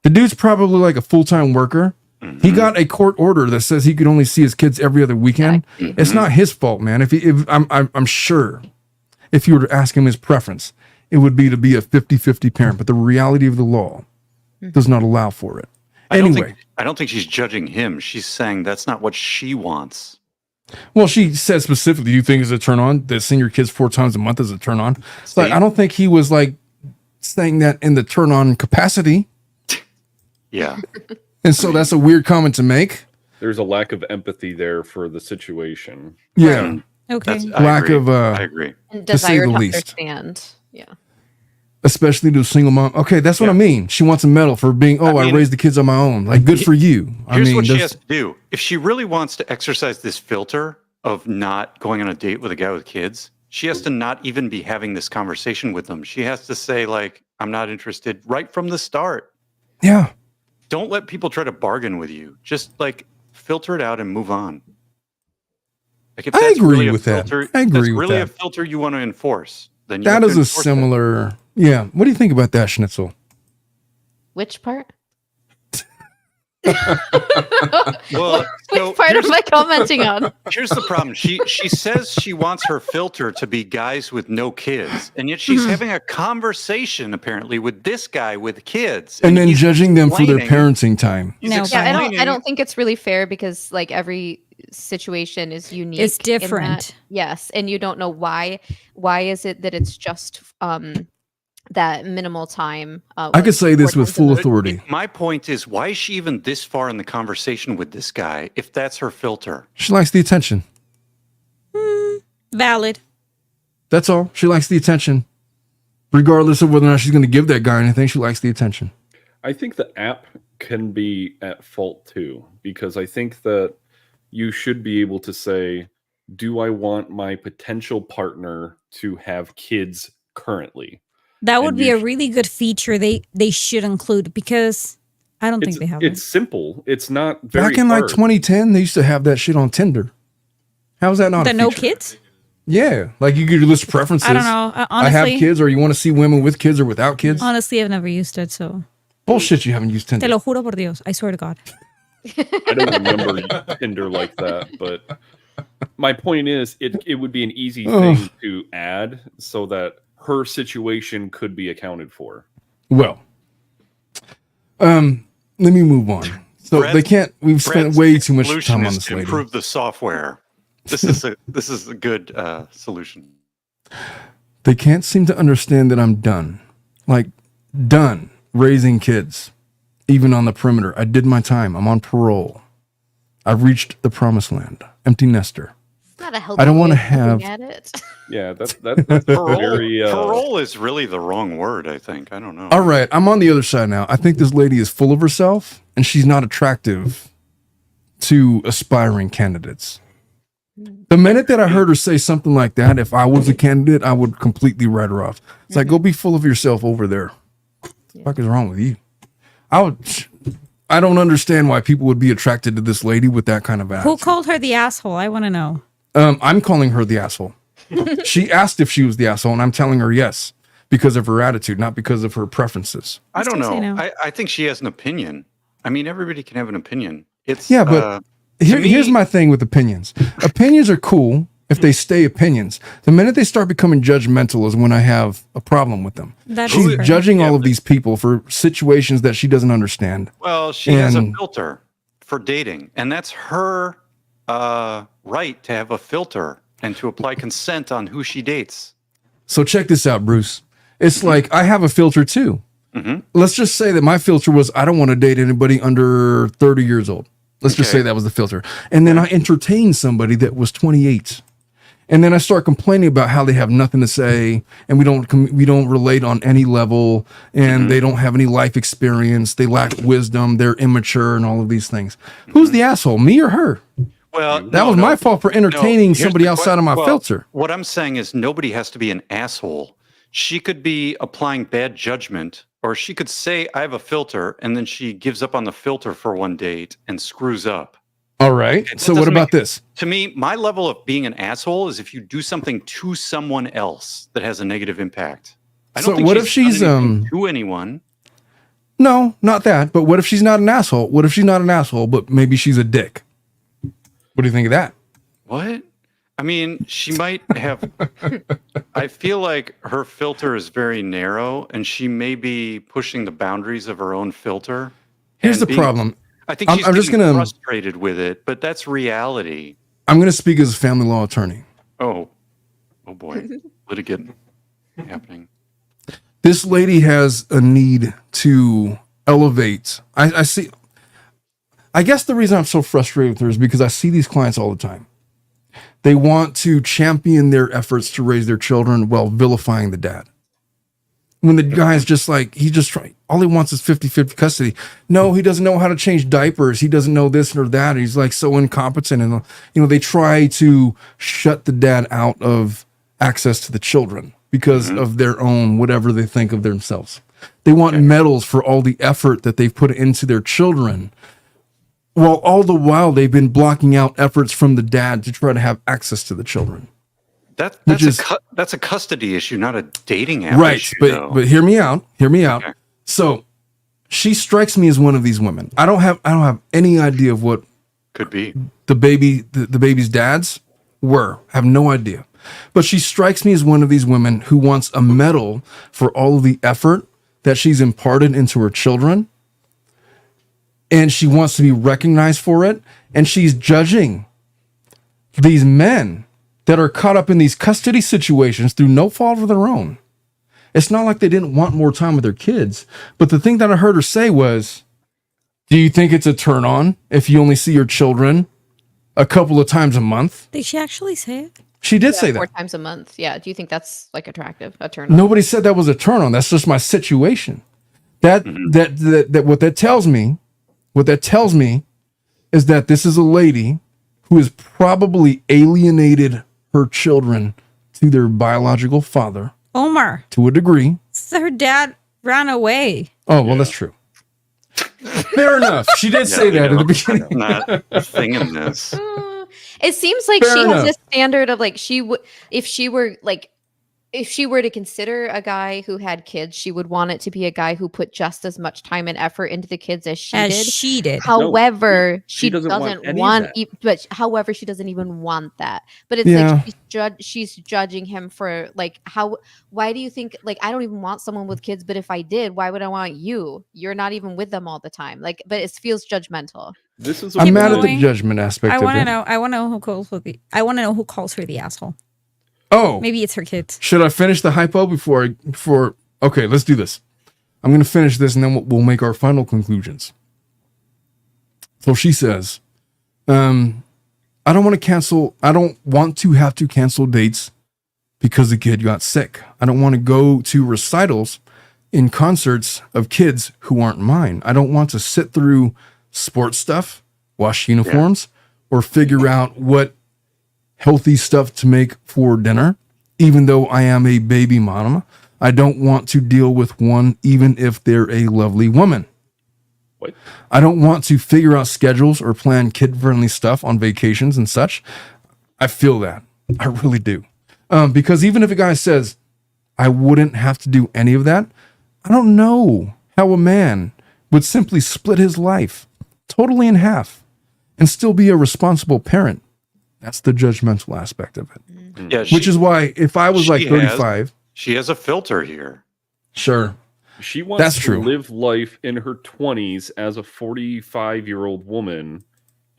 the dude's probably like a full-time worker. He got a court order that says he could only see his kids every other weekend. It's not his fault, man. If I'm sure if you were to ask him his preference, it would be to be a 50-50 parent, but the reality of the law does not allow for it. I Anyway, don't think she's judging him. She's saying that's not what she wants. well, she said specifically, do you think is a turn on that seeing your kids 4 times a month is a turn on? Like, I don't think he was like saying that in the turn on capacity. Yeah. And so that's a weird comment to make. There's a lack of empathy there for the situation. Yeah. Okay. Lack of I agree. And to say desire the to least. understand. Yeah. Especially to a single mom. Okay, that's what I mean. She wants a medal for being, I mean, raised the kids on my own. Like, good for you. Here's what she has to do. If she really wants to exercise this filter of not going on a date with a guy with kids, she has to not even be having this conversation with them. She has to say, like, I'm not interested right from the start. Yeah. Don't let people try to bargain with you. Just like filter it out and move on. Like if I that's agree really a with that. filter, I agree that's with really a that. filter you want to enforce, then you That have to is a enforce it. similar. Yeah. What do you think about that, Schnitzel? Which part? Well, so Which part here's- am I commenting on? Here's the problem. She says she wants her filter to be guys with no kids, and yet she's having a conversation apparently with this guy with kids, And then he's judging them for their explaining- parenting time. he's No. Yeah, I explaining- don't think it's really fair because like every situation is unique. It's in that. different. Yes, and you don't know why. Why is it that it's just that minimal time? I could say this with full But authority. My point is, why is she even this far in the conversation with this guy if that's her filter? She likes the attention. Valid. That's all. She likes the attention. Regardless of whether or not she's going to give that guy anything, she likes the attention. I think the app can be at fault too, because I think that you should be able to say, do I want my potential partner to have kids currently? That would And be you a really good feature they should include because I don't think they have It's it. simple. It's not very Back in like hard. 2010, they used to have that shit on Tinder. How's that not The a no feature? kids? Yeah. Like you could list preferences. I don't know. I have Honestly, kids, or you want to see women with kids or without kids? honestly, I've never used it, so Bullshit, you haven't used te Tinder. lo juro por Dios. I swear to God. I don't remember Tinder like that, but my point is, it would be an easy thing to add so that her situation could be accounted for. Well, let me move on. So Brad's- they can't. We've spent Brad's way too much solution time on is this to lady. improve the software. This is a good solution. They can't seem to understand that I'm done. Like, done raising kids, even on the perimeter. I did my time. I'm on parole. I've reached the promised land. Empty nester. It's not a healthy I don't want to way of looking have. at it. Yeah, that's Parole, very. parole is really the wrong word, I think. I don't know. All right, I'm on the other side now. I think this lady is full of herself, and she's not attractive to aspiring candidates. The minute that I heard her say something like that, if I was a candidate, I would completely write her off. It's like, go be full of yourself over there. What the fuck is wrong with you? I don't understand why people would be attracted to this lady with that kind of Who attitude. called her the asshole? I want to know. I'm calling her the asshole. She asked if she was the asshole, and I'm telling her yes because of her attitude, not because of her preferences. I don't still say know. no. I think she has an opinion. I mean, everybody can have an opinion. It's Yeah, but here's my thing with opinions. Opinions are cool if they stay opinions. The minute they start becoming judgmental is when I have a problem with them. That's She's fair. judging Yeah, all of but- these people for situations that she doesn't understand. well, she has a and- filter for dating, and that's her right to have a filter and to apply consent on who she dates. So check this out, Bruce. It's like I have a filter too. Mm-hmm. Let's just say that my filter was I don't want to date anybody under 30 years old. Let's just Okay. say that was the filter. And then I entertained somebody that was 28. And then I start complaining about how they have nothing to say and we don't relate on any level and they don't have any life experience. They lack wisdom. They're immature and all of these things. Who's the asshole, me or her? Well, That was my fault for entertaining here's somebody the outside of my well, filter. What I'm saying is nobody has to be an asshole. She could be applying bad judgment, or she could say, I have a filter, and then she gives up on the filter for one date and screws up. All right. That So what doesn't about make- this? To me, my level of being an asshole is if you do something to someone else that has a negative impact. I don't So think what if she's, done anything to anyone. No, not that. But what if she's not an asshole? What if she's not an asshole, but maybe she's a dick? What do you think of that? What? I mean, she might have. I feel like her filter is very narrow, and she may be pushing the boundaries of her own filter. Here's and the being- problem. I think she's I'm just getting gonna- frustrated with it, but that's reality. I'm going to speak as a family law attorney. Oh boy, litigant happening. This lady has a need to elevate. I see. I guess the reason I'm so frustrated with her is because I see these clients all the time. They want to champion their efforts to raise their children while vilifying the dad. When the guy's just like, he just try, all he wants is 50-50 custody. No, he doesn't know how to change diapers. He doesn't know this or that. He's like so incompetent. And, they try to shut the dad out of access to the children because of their own, whatever they think of themselves. They want medals for all the effort that they've put into their children. Well, all the while they've been blocking out efforts from the dad to try to have access to the children. That's a custody issue, not a dating app Right, issue. but hear me out. Okay. So she strikes me as one of these women. I don't have any idea of what Could be. the baby's dads were. I have no idea. But she strikes me as one of these women who wants a medal for all of the effort that she's imparted into her children. And she wants to be recognized for it. And she's judging these men that are caught up in these custody situations through no fault of their own. It's not like they didn't want more time with their kids. But the thing that I heard her say was, do you think it's a turn on if you only see your children a couple of times a month? Did she actually say it? She did say 4 that. times a month. Yeah. Do you think that's like attractive? A turn on? Nobody said that was a turn on. That's just my situation. That what that tells me is that this is a lady who has probably alienated her children to their biological father Omar, to a degree. her dad ran away. Oh, well, that's true. Fair enough. She did say that at the beginning. Not a thing in this. It seems like Fair she enough. has this standard of like she would if she were to consider a guy who had kids, she would want it to be a guy who put just as much time and effort into the kids as she did. However, she doesn't want however, she doesn't even want that. But it's like she's judging him for like why do you think like I don't even want someone with kids, but if I did, why would I want you? You're not even with them all the time. Like, but it feels judgmental. This is I'm mad at going. the judgment aspect I of want to it. know. I want to know who calls her the asshole. Oh, Maybe it's her kids. should I finish the hypo before? Okay, let's do this. I'm going to finish this and then we'll make our final conclusions. So she says, I don't want to have to cancel dates because the kid got sick. I don't want to go to recitals in concerts of kids who aren't mine. I don't want to sit through sports stuff, wash uniforms, or figure out what healthy stuff to make for dinner. Even though I am a baby mama, I don't want to deal with one, even if they're a lovely woman. What? I don't want to figure out schedules or plan kid-friendly stuff on vacations and such. I feel that. I really do. Because even if a guy says, I wouldn't have to do any of that, I don't know how a man would simply split his life totally in half and still be a responsible parent. That's the judgmental aspect of it. Yeah, Which is why if I was like 35... she has a filter here. Sure. She wants That's to true. live life in her 20s as a 45-year-old woman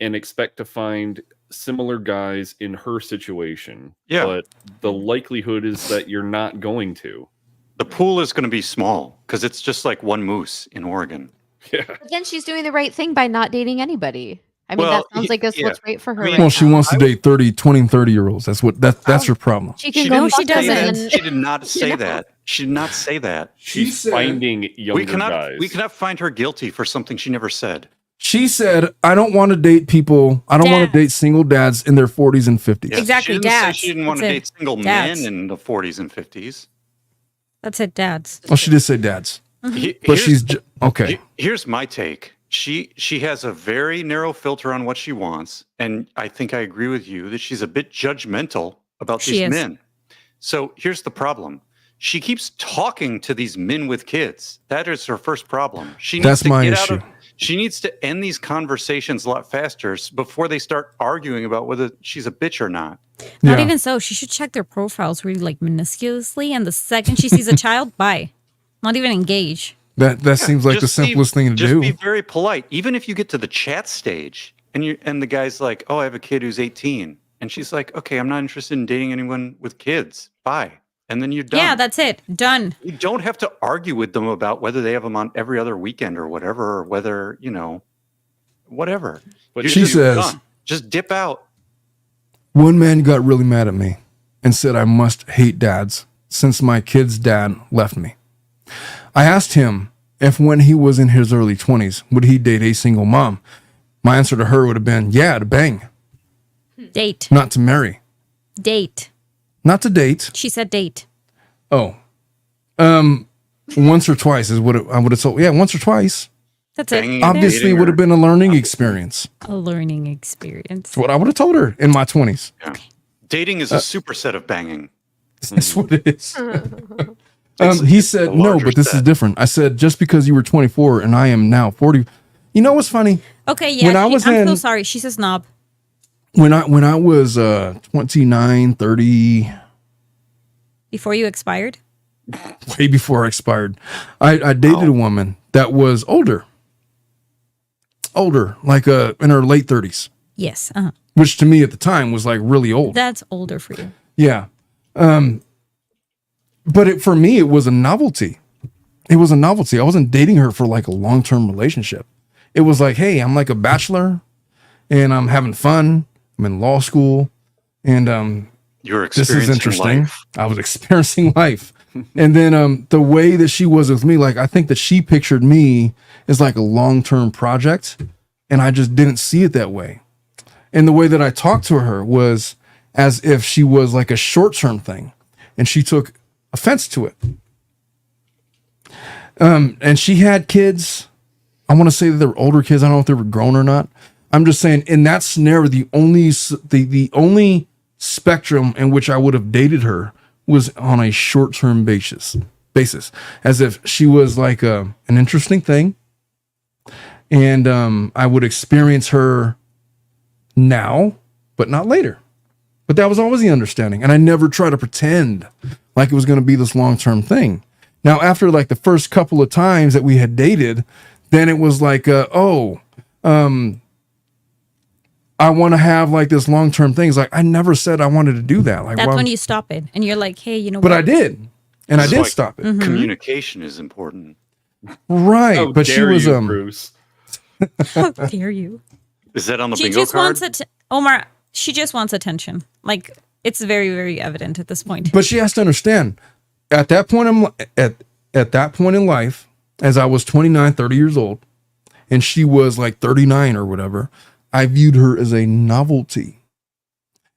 and expect to find similar guys in her situation. Yeah. But the likelihood is that you're not going to. The pool is going to be small because it's just like one moose in Oregon. Yeah. But then she's doing the right thing by not dating anybody. I mean, Well, that sounds like that's what's right for her. I mean, right Well, she now. wants to date 20 and 30-year-olds. That's her problem. She can She go. didn't She say doesn't. that. and- She did not say that. She did not say that. She's finding younger guys. We cannot find her guilty for something she never said. She said, I don't want to date people. I don't want to date single dads in their 40s and 50s. Yes, Exactly, She didn't say dads. she didn't want to That's date it. single Dads. men in the 40s and 50s. That's it, dads. Oh, she did say dads. But okay. Here's my take. She has a very narrow filter on what she wants, and I think I agree with you that she's a bit judgmental about She these is. men. So here's the problem. She keeps talking to these men with kids. That is her first problem. She needs That's to my get issue. she needs to end these conversations a lot faster before they start arguing about whether she's a bitch or not. Not Yeah. even so. She should check their profiles really like minusculously, and the second she sees a child, bye. Not even engage. That seems like the Just be- simplest thing to just do. be very polite. Even if you get to the chat stage and the guy's like, "Oh, I have a kid who's 18," and she's like, "Okay, I'm not interested in dating anyone with kids. Bye." And then you're done. Yeah, that's it. Done. You don't have to argue with them about whether they have them on every other weekend or whatever, or whether, whatever. But You're she just says- done. Just dip out. One man got really mad at me and said I must hate dads since my kid's dad left me. I asked him if when he was in his early 20s, would he date a single mom? My answer to her would have been, yeah, to bang, Date. not to marry. Date. Not to date. She said date. Oh. Once or twice is what I would have told. Yeah, once or twice. That's Banging it. and Obviously, dating it would her. have been a learning experience. A learning experience. That's what I would have told her in my 20s. Yeah. Dating is a superset of banging. That's what it is. It's He a said, no, larger but this is set. different. I said, just because you were 24 and I am now 40. You know what's funny? Okay, yeah. When I was I'm so in- sorry. She's a snob. When I was 29, 30, Before you expired? way before I expired, I dated a woman that was older, like in her late 30s, Yes. which to me at the time was like really old. That's older for you. Yeah. But for me, it was a novelty. It was a novelty. I wasn't dating her for like a long-term relationship. It was like, hey, I'm like a bachelor and I'm having fun. I'm in law school and You're this experiencing is interesting. life. I was experiencing life. And then the way that she was with me, like I think that she pictured me as like a long-term project and I just didn't see it that way. And the way that I talked to her was as if she was like a short-term thing and she took offense to it. And she had kids. I want to say that they were older kids. I don't know if they were grown or not. I'm just saying in that scenario, the only spectrum in which I would have dated her was on a short-term basis, as if she was like an interesting thing. And I would experience her now, but not later. But that was always the understanding. And I never tried to pretend like it was going to be this long-term thing. Now, after like the first couple of times that we had dated, then it was like, I want to have like this long-term thing. It's like, I never said I wanted to do that. Like, That's why- when you stop it. And you're like, hey, you know but what? I did. And I This is did like- stop it. Communication is important. Right. How But she dare was, you, Bruce? How dare you? Is that on the She bingo just card? wants Omar, she just wants attention. Like, it's very, very evident at this point. but she has to understand at that point at that point in life, as I was 29, 30 years old, and she was like 39 or whatever, I viewed her as a novelty.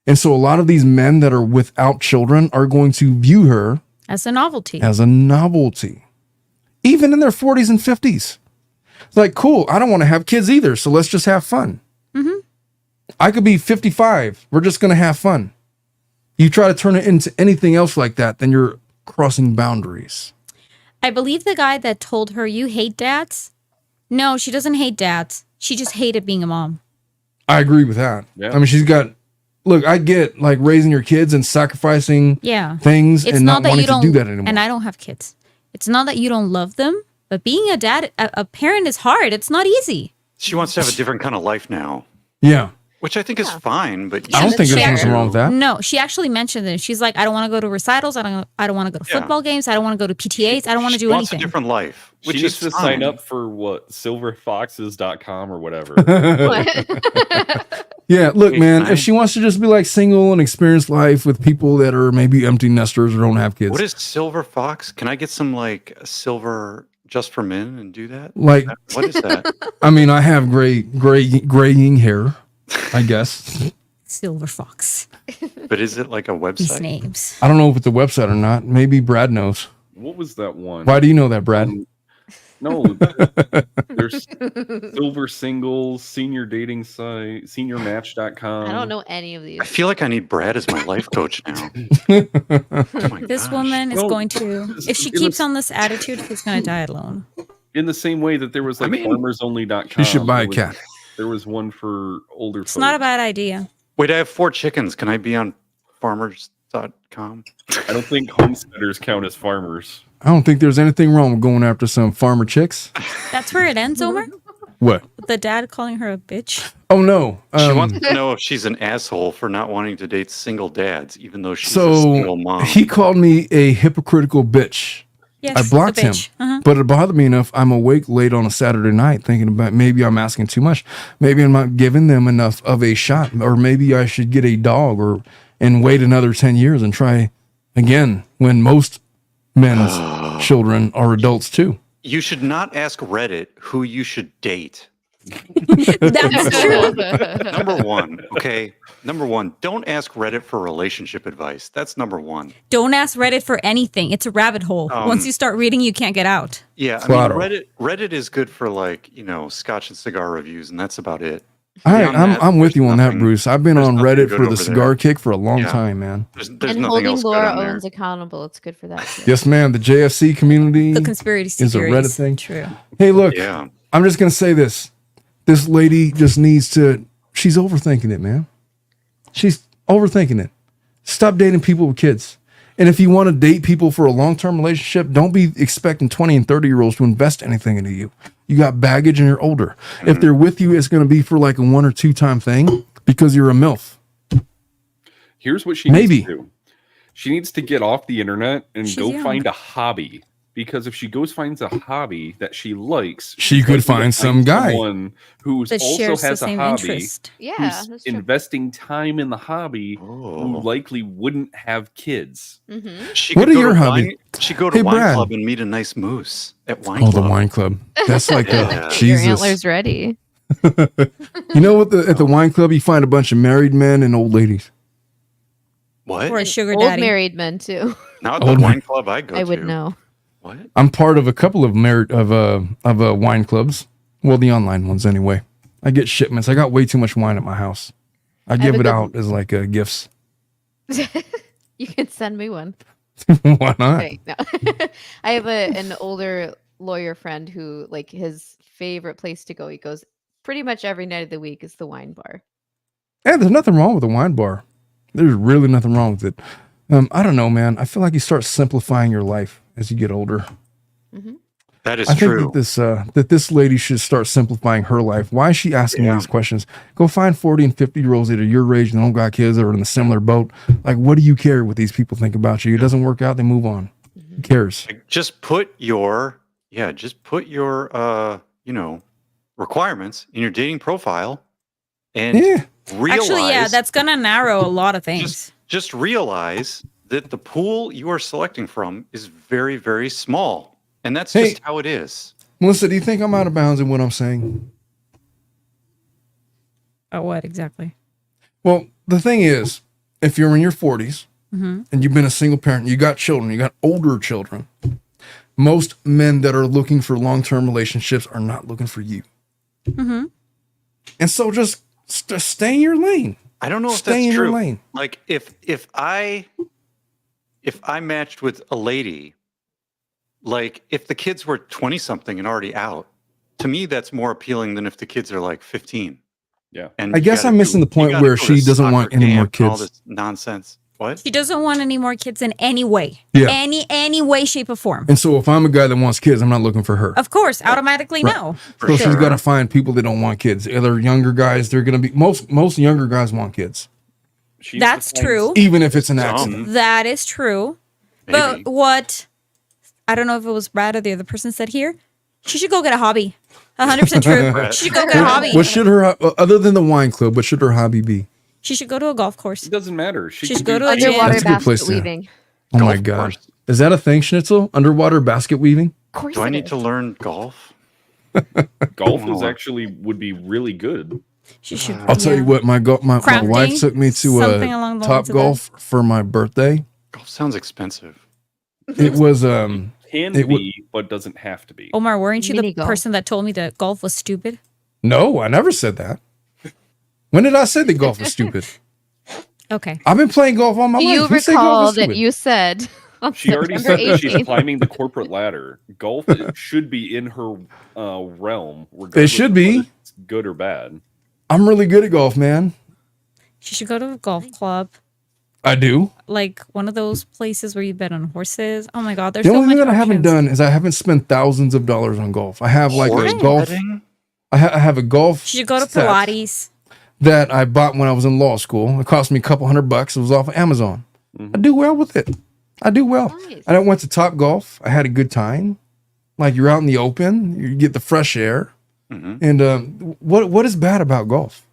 And so a lot of these men that are without children are going to view her As a novelty. as a novelty, even in their 40s and 50s. It's like, cool, I don't want to have kids either, so let's just have fun. I could be 55. We're just going to have fun. You try to turn it into anything else like that, then you're crossing boundaries. I believe the guy that told her, you hate dads. No, she doesn't hate dads. She just hated being a mom. I agree with that. Yeah. I mean, she's got, look, I get like raising your kids and sacrificing Yeah. things It's and not not that you wanting to don't, do that anymore. and I don't have kids. It's not that you don't love them, but being a dad, a parent is hard. It's not easy. She wants to have a different kind of life now, Yeah. which I think is fine. But I don't think there's fair. anything wrong with that. No, she actually mentioned it. She's like, I don't want to go to recitals. I don't want to go to Yeah. football games. I don't want to go to PTAs. I don't want to She do wants anything. a different life, She which needs is to fine. sign up for what silverfoxes.com or whatever. Yeah, look, Hey, man, can I- if she wants to just be like single and experience life with people that are maybe empty nesters or don't have kids, What is Silver Fox? Can I get some like silver just for men and do that? like, What is that? I mean, I have graying hair, I guess. Silver Fox. But is it like a These website? names. I don't know if it's a website or not. Maybe Brad knows. What was that one? Why do you know that, Brad? No, there's silver singles, senior dating site, seniormatch.com. I don't know any of these. I feel like I need Brad as my life coach now. Oh my This gosh. woman is No, going to, if she it keeps was- on this attitude, she's going to die alone. In the same way that there was like I mean- farmersonly.com. You should buy a there was- cat. There was one for older It's folks. not a bad idea. Wait, I have 4 chickens. Can I be on farmers.com? I don't think homesteaders count as farmers. I don't think there's anything wrong with going after some farmer chicks. That's where it ends, Omar? What? With the dad calling her a bitch. Oh, no. She wants to know if she's an asshole for not wanting to date single dads, even though she's a So single mom. he called me a hypocritical bitch. Yes, I blocked the him, bitch. Uh-huh. but it bothered me enough. I'm awake late on a Saturday night thinking about maybe I'm asking too much. Maybe I'm not giving them enough of a shot, or maybe I should get a dog and wait another 10 years and try again when most men's children are adults too. You should not ask Reddit who you should date. That's true. Number one, okay? Number one, don't ask Reddit for relationship advice. That's number one. Don't ask Reddit for anything. It's a rabbit hole. Once you start reading, you can't get out. Yeah, I Claro. mean, Reddit is good for like, you know, scotch and cigar reviews, and that's about it. I'm Beyond that, I'm with there's you on that, nothing- Bruce. I've been there's on nothing Reddit good for the over cigar there. kick for a long Yeah. time, man. There's And nothing holding else good Laura on there. Owens accountable. It's good for that. Too. Yes, ma'am. The JFC community The conspiracy is a theories. Reddit thing. True. Hey, look, Yeah. I'm just gonna say this. This lady just needs to. She's overthinking it, man. She's overthinking it. Stop dating people with kids. And if you want to date people for a long-term relationship, don't be expecting 20 and 30-year-olds to invest anything into you. You got baggage and you're older. If they're with you, it's going to be for like a 1 or 2 time thing because you're a MILF. Here's what she Maybe. needs to do. She needs to get off the internet and She's go young. find a hobby. Because if she finds a hobby that she likes, She could find some guy. someone who That also shares the has a same hobby, interest. Yeah, who's that's true. investing time in the hobby, who Oh. likely wouldn't have kids. Mm-hmm. She What could are go your to hobby? wine- She go to Hey, wine Brad. club and meet a nice moose at wine Oh, club. the wine club. That's like Yeah. a Get your Jesus. antlers ready. You know what? At the wine club, you find a bunch of married men and old ladies. What? Or a sugar Old daddy. married men too. Not the Old wine club I go to. I would know. What? I'm part of a couple of wine clubs. Well, the online ones anyway. I get shipments. I got way too much wine at my house. I give have a it good- out as like gifts. You can send me one. Why not? Right, no. I have an older lawyer friend who, like, his favorite place to go, he goes pretty much every night of the week, is the wine bar. Yeah, there's nothing wrong with a wine bar. There's really nothing wrong with it. I don't know, man. I feel like you start simplifying your life as you get older. That is I think true. that this lady should start simplifying her life. Why is she asking Yeah. these questions? Go find 40 and 50-year-olds that are your age and don't got kids that are in a similar boat. Like, what do you care what these people think about you? It doesn't work out, they move on. Who cares? Like, just put your requirements in your dating profile and Yeah. realize Actually, yeah, that's gonna narrow a lot of things. just realize that the pool you are selecting from is very, very small. And that's Hey. just how it is. Melissa, do you think I'm out of bounds in what I'm saying? Oh, what exactly? Well, the thing is, if you're in your 40s Mm-hmm. and you've been a single parent, you got children, you got older children, most men that are looking for long-term relationships are not looking for you. Mm-hmm. And so just stay in your lane. I don't know if Stay that's in your true. lane. Like if I matched with a lady, like if the kids were 20 something and already out, to me that's more appealing than if the kids are like 15. Yeah. And I you guess gotta I'm missing the you point gotta where go she to doesn't want soccer any more camp and all kids. this nonsense. What? She doesn't want any more kids in any way. Yeah. Any way, shape, or form. And so if I'm a guy that wants kids, I'm not looking for her. Of course, automatically Right. no. So she's sure. got to find people that don't want kids. Other younger guys, they're going to be most younger guys want kids, She's That's the kind- true. even if it's an accident. Some, That is true. maybe. But what I don't know if it was Brad or the other person said here, she should go get a hobby. 100% true. Brad. She should go get a hobby. What should her other than the wine club? What should her hobby be? She should go to a golf course. It doesn't matter. She She's can go do to a gym. Underwater That's a good place basket to- weaving. Oh my Golf god, course. is that a thing, Schnitzel? Underwater basket weaving? Of course Do I it need is. to learn golf? golf is Oh. actually would be really good. She should. I'll tell you what, my Crafting, wife took me to something along the Top lines of that. Golf for my birthday. Golf sounds expensive. It was Can It would- be, but doesn't have to be. Omar, weren't you the Mini golf. person that told me that golf was stupid? no, I never said that. When did I say that golf was stupid? Okay. I've been playing golf all my Do life. you Who said golf recall was that stupid? you said on She already September said that she's 18th? climbing the corporate ladder. Golf should be in her realm. regardless should of be. whether it's good or bad. I'm really good at golf, man. She should go to a golf club, I do. like one of those places where you bet on horses. Oh my God, there's The so only many thing that I haven't options. done is I haven't spent thousands of dollars on golf. I have like Horse a golf. betting? I have a golf. She should go to set Pilates. that I bought when I was in law school. It cost me a couple $100. It was off of Amazon. I do well with it. I do well. Nice. And I went to Top Golf. I had a good time. Like you're out in the open, you get the fresh air. Mhm. And what is bad about golf?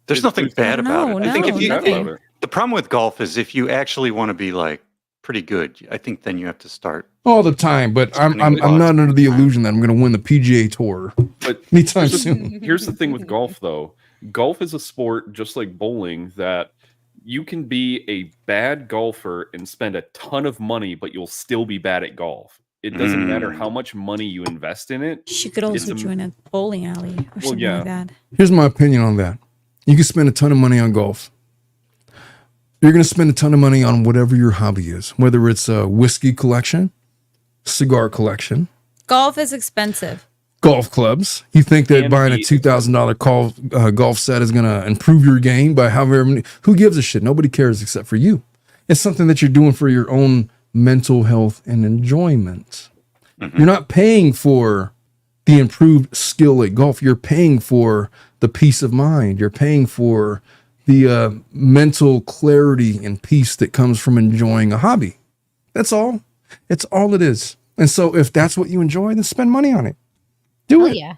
There's nothing bad about No, it. I think if no, you nothing. the problem with golf is if you actually want to be like pretty good, I think then you have to start. All the time, but I'm Spending not lots under the of time. illusion that I'm going to win the PGA Tour But anytime here's the- soon. Here's the thing with golf, though. Golf is a sport just like bowling that you can be a bad golfer and spend a ton of money, but you'll still be bad at golf. it doesn't matter how much money you invest in it. She could also join a bowling alley or something like that. Here's my opinion on that. You can spend a ton of money on golf. You're going to spend a ton of money on whatever your hobby is, whether it's a whiskey collection, cigar collection, Golf is expensive. golf clubs. You think that And buying a the- $2,000 golf set is going to improve your game by however many? Who gives a shit? Nobody cares except for you. It's something that you're doing for your own mental health and enjoyment. You're not paying for the improved skill at golf. You're paying for the peace of mind. You're paying for the mental clarity and peace that comes from enjoying a hobby. That's all. It's all it is. And so if that's what you enjoy, then spend money on it. Do Oh it. yeah.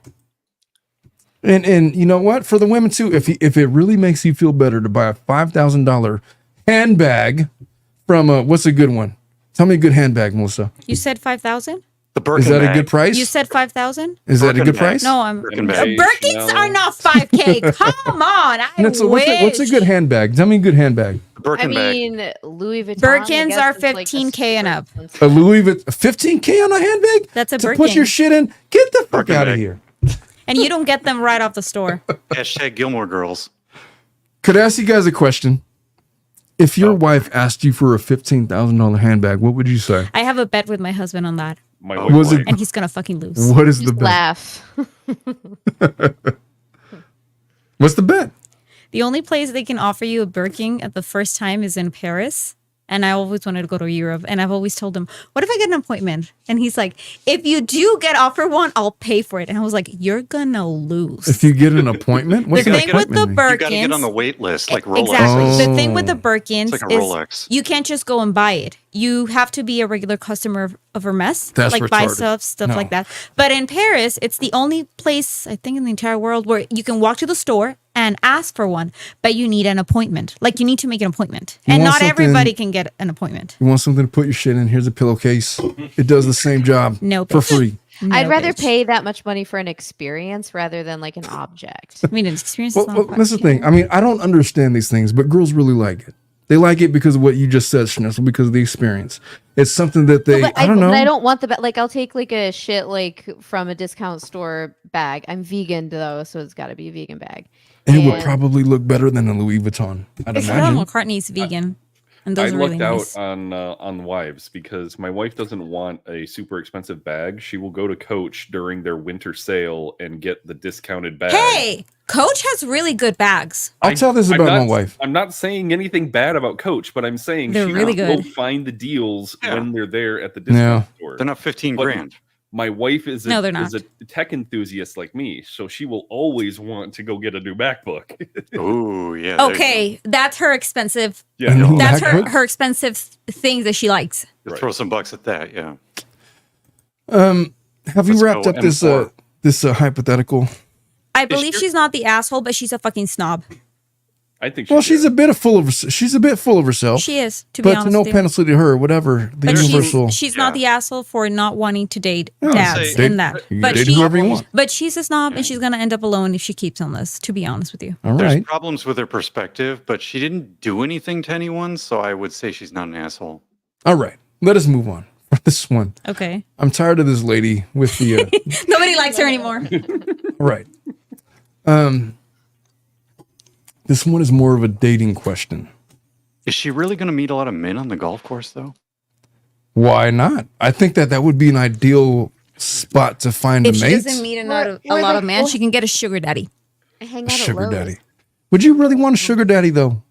And you know what? For the women too, if it really makes you feel better to buy a $5,000 handbag from what's a good one? Tell me a good handbag, Melissa. You said 5,000? The Birkin Is that bag. a good price? You said 5,000? Is that a Birkin good bag. price? No, I'm. Birkin bag. Birkins are not 5K. Come on, I What's wish. a good handbag? Tell me a good handbag. The Birkin I bag. mean, Louis Vuitton. Birkins I are guess, is like 15K and super up. expensive. A Louis Vuitton, 15K on a handbag? That's a to Birkin. put your shit in? Get the fuck Birkin out of bag. here. And you don't get them right off the store. Hashtag Gilmore Girls. Could I ask you guys a question? If your wife asked you for a $15,000 handbag, what would you say? I have a bet with my husband on that, My Oh, wife, Was it- and he's gonna fucking lose. What is the Just bet? laugh. What's the bet? The only place they can offer you a Birkin at the first time is in Paris. And I always wanted to go to Europe. And I've always told him, what if I get an appointment? And he's like, if you do get offered one, I'll pay for it. And I was like, you're gonna lose. If you get an appointment? What's the an thing with the appointment mean? You got to get on the Birkins, wait list like Rolex. exactly. The thing Oh. with the Birkins It's like a is Rolex. you can't just go and buy it. You have to be a regular customer of Hermes, That's like buy retarded. stuff No. like that. But in Paris, it's the only place I think in the entire world where you can walk to the store and ask for one, but you need an appointment. Like you need to make an appointment, You and want not something- everybody can get an appointment. You want something to put your shit in? Here's a pillowcase. It does the same job No, for bitch. free. I'd No, rather bitch. pay that much money for an experience rather than like an object. I mean, an experience. Well, is not that's the fucking- thing. I mean, I don't understand these things, but girls really like it. They like it because of what you just said, Schnitzel, because of the experience. It's something that they, But I don't know. But I don't want the like. I'll take like a shit like from a discount store bag. I'm vegan though, so it's got to be a vegan bag. It would And- probably look better than a Louis Vuitton, I'd Stella imagine. McCartney's vegan, and I those are lucked really nice. out on wives because my wife doesn't want a super expensive bag. She will go to Coach during their winter sale and get the discounted bag. Hey, Coach has really good bags. I'll tell this I'm about not- my wife. I'm not saying anything bad about Coach, but I'm saying They're she really will good. find the deals Yeah. when they're there at the discount store. They're not 15 But- grand. My wife is No, they're is a tech enthusiast like me, so she will always want to go get a new MacBook. Oh, yeah. there you Okay, that's her expensive. yeah, A new That's her MacBook? her expensive thing that she likes. go. Throw some bucks at that, yeah. Have you Let's wrapped go up this M4. this hypothetical? I believe your- she's not the asshole, but she's a fucking snob. I think. Well, she she's a bit full of herself. She is, to be But honest. no with you. penalty to her, whatever. The But universal. she's not the asshole for not wanting to date No, dads say- in that. You can But date she, whoever you want. but she's a snob, and she's gonna end up alone if she keeps on this. To be honest with you, All There's right. problems with her perspective, but she didn't do anything to anyone, so I would say she's not an asshole. All right. Let us move on. This one. okay. I'm tired of this lady with the Nobody likes her anymore. right. This one is more of a dating question. Is she really going to meet a lot of men on the golf course, though? Why not? I think that would be an ideal spot to find If a she mate. doesn't meet a What- lot of what- men, she can get a sugar daddy. Hang A out sugar at Lowe's. daddy. Would you really want a sugar daddy though?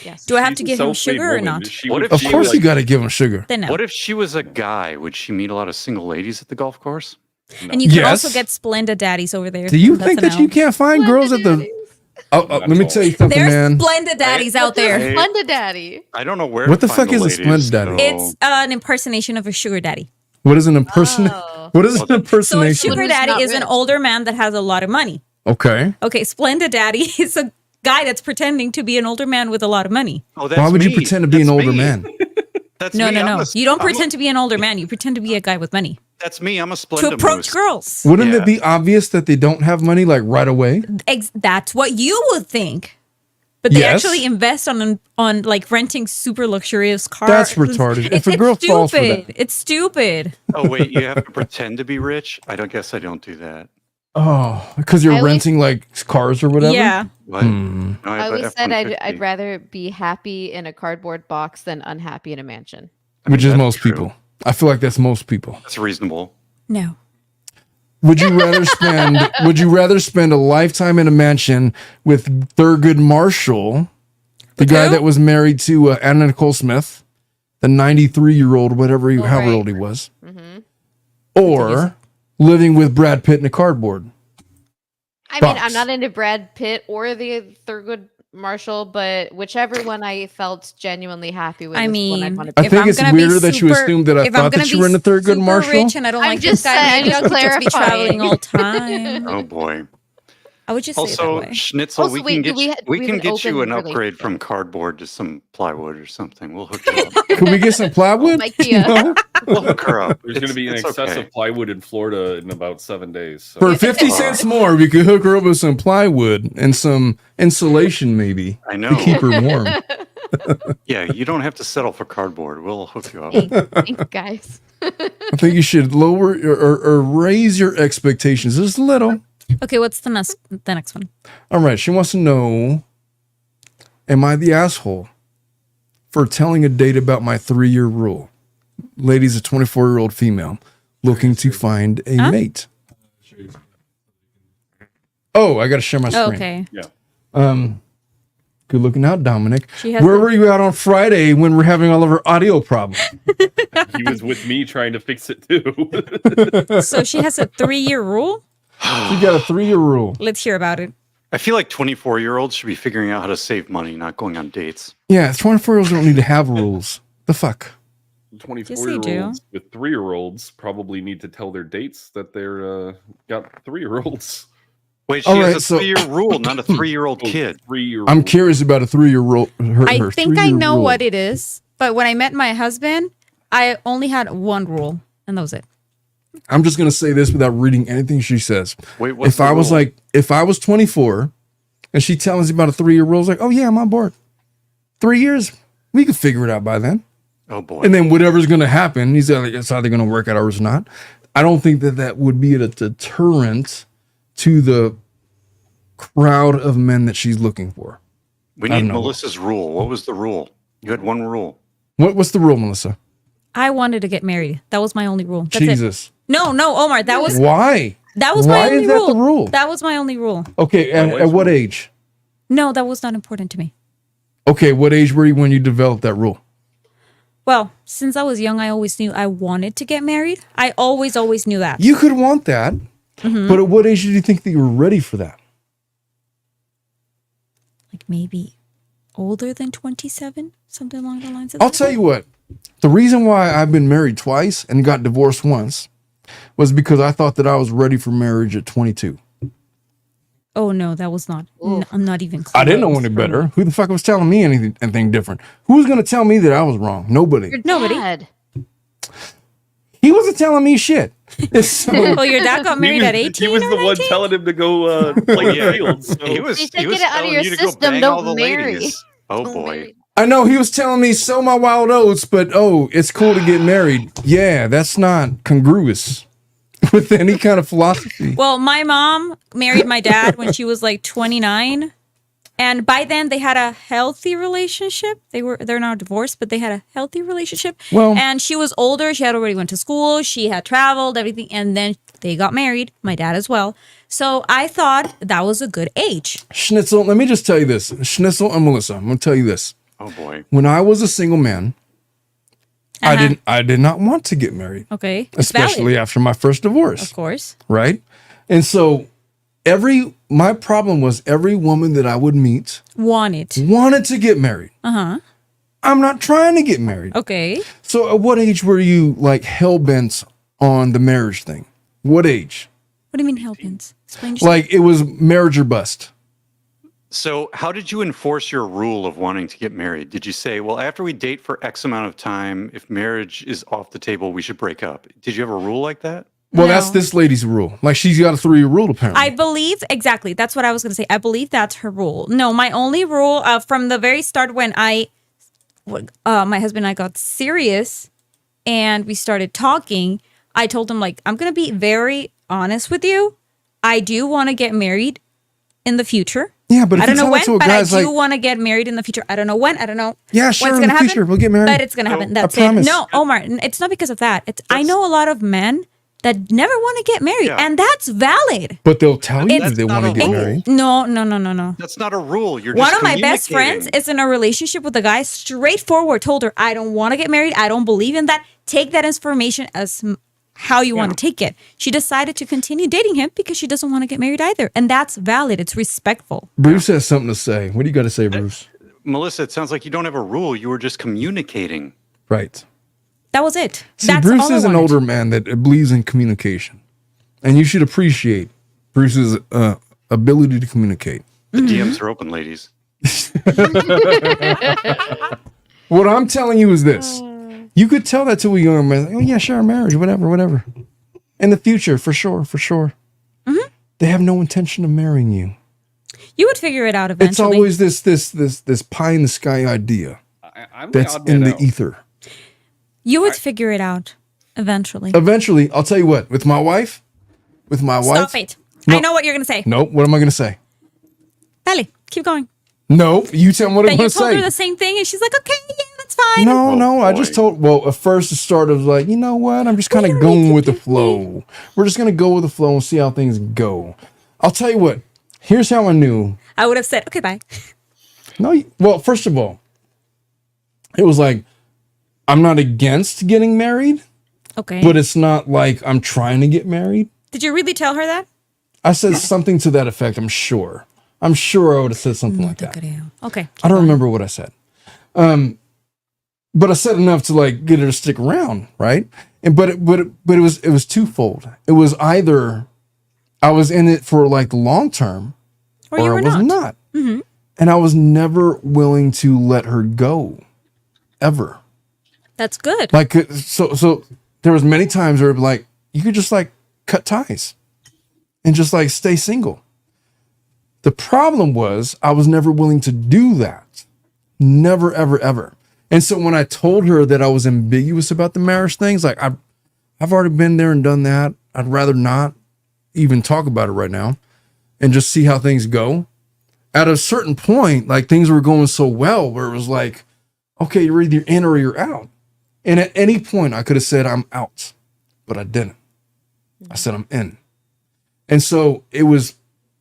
Yes. Do I have She's to a give him self-made sugar or woman. not? She What would if Of she feel course was- you got to give him sugar. Then no. What if she was a guy? Would she meet a lot of single ladies at the golf course? And you can Yes. also get Splenda daddies over there. Do you That's think an that you L. can't find girls at the? Oh, let me tell you something, There's man. Splenda daddies out there. Hey. Splenda Daddy. I don't know where. What to the find fuck is a ladies, sponge daddy? so- It's an impersonation of a sugar daddy. What is an impersonation? Oh. What is an So a impersonation? sugar Who's daddy not is an rich. older man that has a lot of money. Okay. Okay, Splenda daddy is a guy that's pretending to be an older man with a lot of money. Oh, that's Why would you me. pretend to be an That's older me. man? That's No, me. no, I'm no. a- You don't I'm a- pretend to be an older man. You pretend to be a guy with money That's me. I'm a to Splenda approach moose. girls. Wouldn't Yeah. it be obvious that they don't have money like right away? That's what you would think. But they Yes. actually invest on like renting super luxurious cars. That's retarded. If a girl it's falls for stupid. that. It's stupid. Oh wait, you have to pretend to be rich? I guess I don't do that. Oh, because you're I always- renting like cars or whatever. Yeah. What? Hmm. No, I have a always said I'd F-150. rather be happy in a cardboard box than unhappy in a mansion. Which is that's most true. people. I feel like that's most people. That's reasonable. No. Would you rather spend a lifetime in a mansion with Thurgood Marshall, the guy who? that was married to Anna Nicole Smith, the 93-year-old, however right. old he was, Mm-hmm. or living with Brad Pitt in a cardboard? I mean, Box. I'm not into Brad Pitt or the Thurgood Marshall, but whichever one I felt genuinely happy with. I is one mean, I'd want to I be. think I'm it's gonna be weirder that you super- assumed that I if I'm thought gonna that you be were in a Thurgood super Marshall. rich and I don't I'm like just this guy, saying, maybe I just would just be clarifying. traveling all time. Oh boy. I would just say it Also, that way. Schnitzel, Also, we wait, can do get we you, ha- we we can have an get you an open upgrade from relationship? cardboard to some plywood or something. We'll hook you up. Can we get some plywood? IKEA. No? We'll hook her up. There's going to be an It's excess okay. of plywood in Florida in about 7 days. So. For 50 cents more, we could hook her up with some plywood and some insulation, maybe, I to know. keep her warm. Yeah, you don't have to settle for cardboard. We'll hook you up. Thanks, guys. I think you should lower or raise your expectations just a little. Okay, what's the next one? All right, she wants to know, am I the asshole for telling a date about my 3-year rule? Lady's a 24-year-old female looking to find a mate. Oh, I got to share my screen. Oh, okay. Good looking out, Dominic. She has Where a- were you at on Friday when we're having all of our audio problems? He was with me trying to fix it too. So she has a 3-year rule? You got a 3-year rule. Let's hear about it. I feel like 24-year-olds should be figuring out how to save money, not going on dates. Yeah, 24-year-olds don't need to have rules. The fuck? 24-year-olds with 3-year-olds probably need to tell their dates that they're got 3-year-olds. Wait, she All has right, a so- 3-year rule, not a 3-year-old kid. 3-year. I'm curious about a 3-year rule. I think I know what it is, but when I met my husband, I only had one rule, and that was it. I'm just gonna say this without reading anything she says. Wait, what's If the I was rule? like, if I was 24, and she tells me about a 3-year rule, I was like, oh yeah, I'm on board. 3 years, we could figure it out by then. Oh boy. And then whatever's gonna happen, he's like, it's either gonna work out or it's not. I don't think that would be a deterrent to the crowd of men that she's looking for. We I need don't know. Melissa's rule. What was the rule? You had one rule. What's the rule, Melissa? I wanted to get married. That was my only rule. That's it. Jesus. No, Omar. That was Why? my Why only is that rule. the rule? That was my only rule. Okay, My at wife's what rule. age? No, that was not important to me. Okay, what age were you when you developed that rule? Well, since I was young, I always knew I wanted to get married. I always knew that. You could want that, but at what age did you think that you were ready for that? Like maybe older than 27, something along the lines of I'll that. tell you what. The reason why I've been married twice and got divorced once was because I thought that I was ready for marriage at 22. Oh no, that was not. I'm not even close. I didn't know any better. Who the fuck was telling me anything different? Who was going to tell me that I was wrong? Nobody. Nobody. Dad. He wasn't telling me shit. So, Oh, your dad got married at 18. He was or the one 19? telling him to go play Yeah. the field. So. He was, He said, he was "Get it out of telling your you to go system, bang don't all the marry." ladies. Oh boy. Married. I know he was telling me sow my wild oats, but it's cool to get married. Yeah, that's not congruous with any kind of philosophy. Well, my mom married my dad when she was like 29, and by then they had a healthy relationship. They're now divorced, but they had a healthy relationship. Well- and she was older. She had already went to school. She had traveled, everything, and then they got married. My dad as well. So I thought that was a good age. Schnitzel, let me just tell you this. Schnitzel and Melissa, I'm going to tell you this. Oh boy. When I was a single man, I did not want to get married, Okay, it's especially valid, after my first divorce, of course. right? And so my problem was every woman that I would meet Wanted. wanted to get married. I'm not trying to get married. Okay. So at what age were you like hell-bent on the marriage thing? What age? What do you mean hell-bent? Explain yourself. Like it was marriage or bust. So how did you enforce your rule of wanting to get married? Did you say, well, after we date for X amount of time, if marriage is off the table, we should break up? Did you have a rule like that? Well, that's No. this lady's rule. Like she's got a 3-year rule apparently. I believe exactly. That's what I was going to say. I believe that's her rule. No, my only rule from the very start when my husband and I got serious and we started talking, I told him like, I'm going to be very honest with you. I do want to get married in the future. Yeah, but if I don't you know tell when, it to a but I guy's do like, want to get married in the future. I don't know when. I don't know. yeah, sure, what's in gonna the happen, future we'll get married. but it's gonna happen. That's it. promise. No, Omar, it's not because of that. I know a lot of men that never want to get married, Yeah. and that's valid. But they'll tell you It's that they not want to a get rule. married. No. That's not a rule. You're One just of my best friends communicating. is in a relationship with a guy. Straightforward, told her, "I don't want to get married. I don't believe in that. Take that information as how you want to take it." She decided to continue dating him because she doesn't want to get married either, and that's valid. It's respectful. Bruce has something to say. What do you got to say, Bruce? Melissa, it sounds like you don't have a rule. You were just communicating. Right. That was it. See, That's Bruce all I is an wanted. older man that believes in communication. And you should appreciate Bruce's ability to communicate. The DMs are open, ladies. What I'm telling you is this. You could tell that to a young man. Oh, yeah, sure, marriage, whatever. In the future, for sure. They have no intention of marrying you. You would figure it out eventually. It's always this pie in the sky idea I'm the that's odd in man the out. ether. You would figure it out eventually. Eventually, I'll tell you what, with my wife. Stop it. No. I know what you're going to say. Nope, what am I going to say? Dale, keep going. No, you tell me what I'm Then going you to told say. her the same thing, and she's like, okay, yeah, that's fine. No, I just boy. told. Well, at first, the start of like, you know what? I'm just kind of going with the flow. We're just gonna go with the flow and see how things go. I'll tell you what. Here's how I knew. I would have said, okay, bye. No, well, first of all, it was like I'm not against getting married, Okay. but it's not like I'm trying to get married. Did you really tell her that? I said something to that effect. I'm sure I would have said something like that. Okay. I don't remember what I said. But I said enough to like get her to stick around, right? And but it was twofold. It was either I was in it for like the long term, Or you I were was not. not. And I was never willing to let her go, ever. That's good. Like so there was many times where it'd be like you could just like cut ties and just like stay single. The problem was I was never willing to do that. Never, ever. And so when I told her that I was ambiguous about the marriage things, like I've already been there and done that. I'd rather not even talk about it right now and just see how things go. At a certain point, like things were going so well where it was like, okay, you're either in or you're out. And at any point I could have said I'm out, but I didn't. I said I'm in. And so it was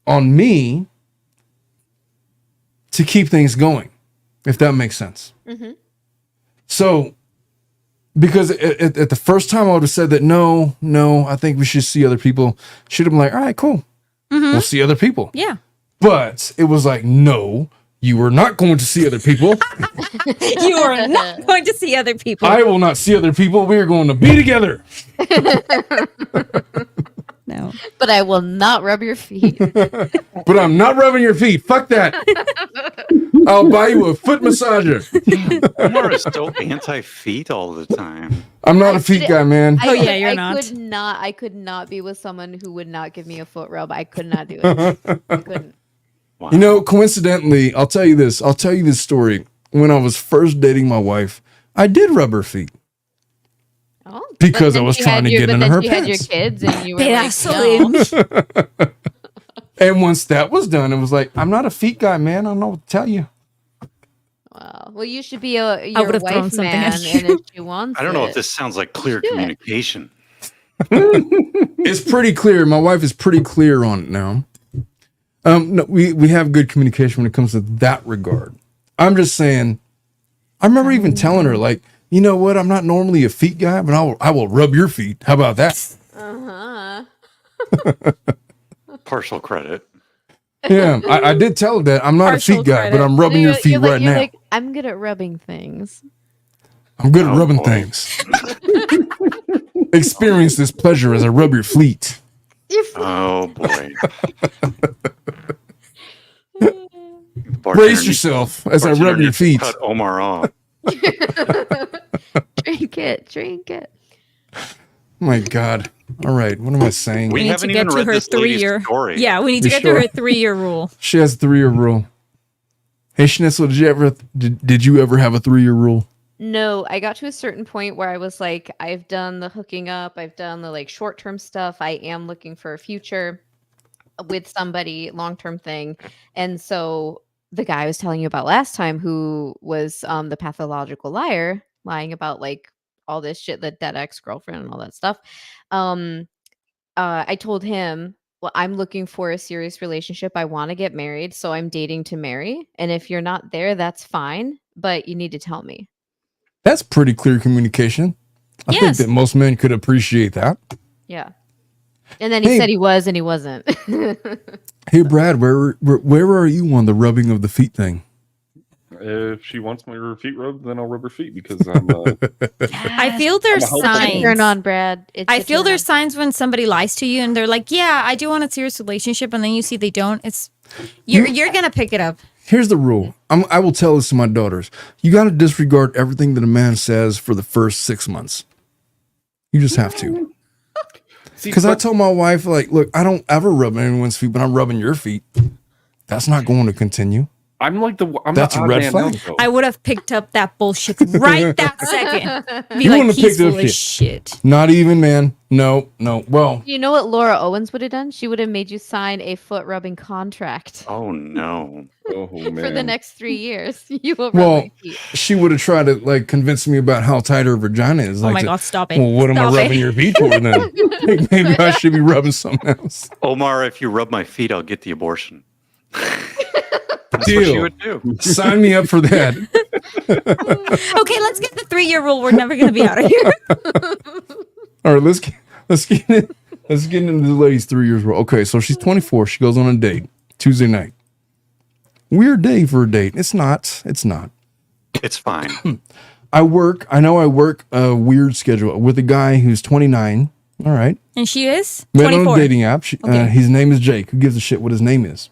on me to keep things going, if that makes sense. So, because at the first time I would have said that, no, I think we should see other people. She'd have been like, all right, cool. We'll see other people. Yeah. But it was like, no, you are not going to see other people. You are not going to see other people. I will not see other people. We are going to be together. No. But I will not rub your feet. But I'm not rubbing your feet. Fuck that. I'll buy you a foot massager. Omar is so anti-feet all the time. I'm not a feet guy, man. Oh, yeah, you're I not. I could not be with someone who would not give me a foot rub. I could not do it. I couldn't. Wow. You know, coincidentally, I'll tell you this story. When I was first dating my wife, I did rub her feet. Oh, Because but I was then trying to you get had into but her then you had your pants. kids and you were Pedazos like, no. And once that was done, it was like, I'm not a feet guy, man. I don't know what to tell you. Wow. Well, you should be your would've thrown wife something man, at and you. if she wants I don't know it- if this sounds like clear Yeah. communication. It's pretty clear. My wife is pretty clear on it now. No, we have good communication when it comes to that regard. I'm just saying, I remember even telling her, like, you know what? I'm not normally a feet guy, but I will rub your feet. How about that? Partial credit. Yeah, I did tell her that I'm not Partial a feet guy, but credit. I'm rubbing your feet right you're now. like, I'm good at rubbing things. I'm good at Oh, rubbing boy. things. Experience this pleasure as I rub your feet. Oh boy. Brace yourself as I rub your feet. Cut Omar off. Drink it. My God. All right. What am I saying? We We need to haven't get even to read her this lady's 3-year. story. Yeah, we need to You get sure? to her 3-year rule. She has a 3-year rule. Hey, Schnitzel, did you ever have a 3-year rule? No, I got to a certain point where I was like, I've done the hooking up, I've done the like short-term stuff. I am looking for a future with somebody, long-term thing. And so the guy I was telling you about last time, who was the pathological liar, lying about like all this shit, the dead ex-girlfriend and all that stuff. I told him, well, I'm looking for a serious relationship. I want to get married, so I'm dating to marry. And if you're not there, that's fine, but you need to tell me. That's pretty clear communication. I think Yes. that most men could appreciate that. Yeah. And then he Hey. said he was, and he wasn't. Hey, Brad, where are you on the rubbing of the feet thing? If she wants my feet rubbed, then I'll rub her feet because I'm. I feel there's I'm a help signs. Turn on, Brad. It's I a feel turn there's on. signs when somebody lies to you and they're like, "Yeah, I do want a serious relationship," and then you see they don't. You're gonna pick it up. Here's the rule. I will tell this to my daughters. You got to disregard everything that a man says for the first 6 months. You just have to. See, Because I but- told my wife, like, look, I don't ever rub anyone's feet, but I'm rubbing your feet. That's not going to continue. I'm like I'm That's the a odd red man flag. out, though. I would have picked up that bullshit right that second. Be You like, wouldn't have he's picked it up full of shit. Not even, man. No. Well, You know what Laura Owens would have done? She would have made you sign a foot rubbing contract Oh no. Oh man. for the next 3 years. You will rub well, my feet. she would have tried to like convince me about how tight her vagina is. Oh Like my to- god, stop it. Well, what am I Stop rubbing it. your feet for then? Like, maybe I should be rubbing something else. Omar, if you rub my feet, I'll get the abortion. That's what she Deal. would do. Sign me up for that. Okay, let's get the 3-year rule. We're never gonna be out of here. All right, let's get into the lady's 3 years rule. Okay, so she's 24. She goes on a date Tuesday night. Weird day for a date. It's not. It's fine. I work a weird schedule with a guy who's 29. All right. And she is Met on a 24. dating app. Okay. His name is Jake. Who gives a shit what his name is?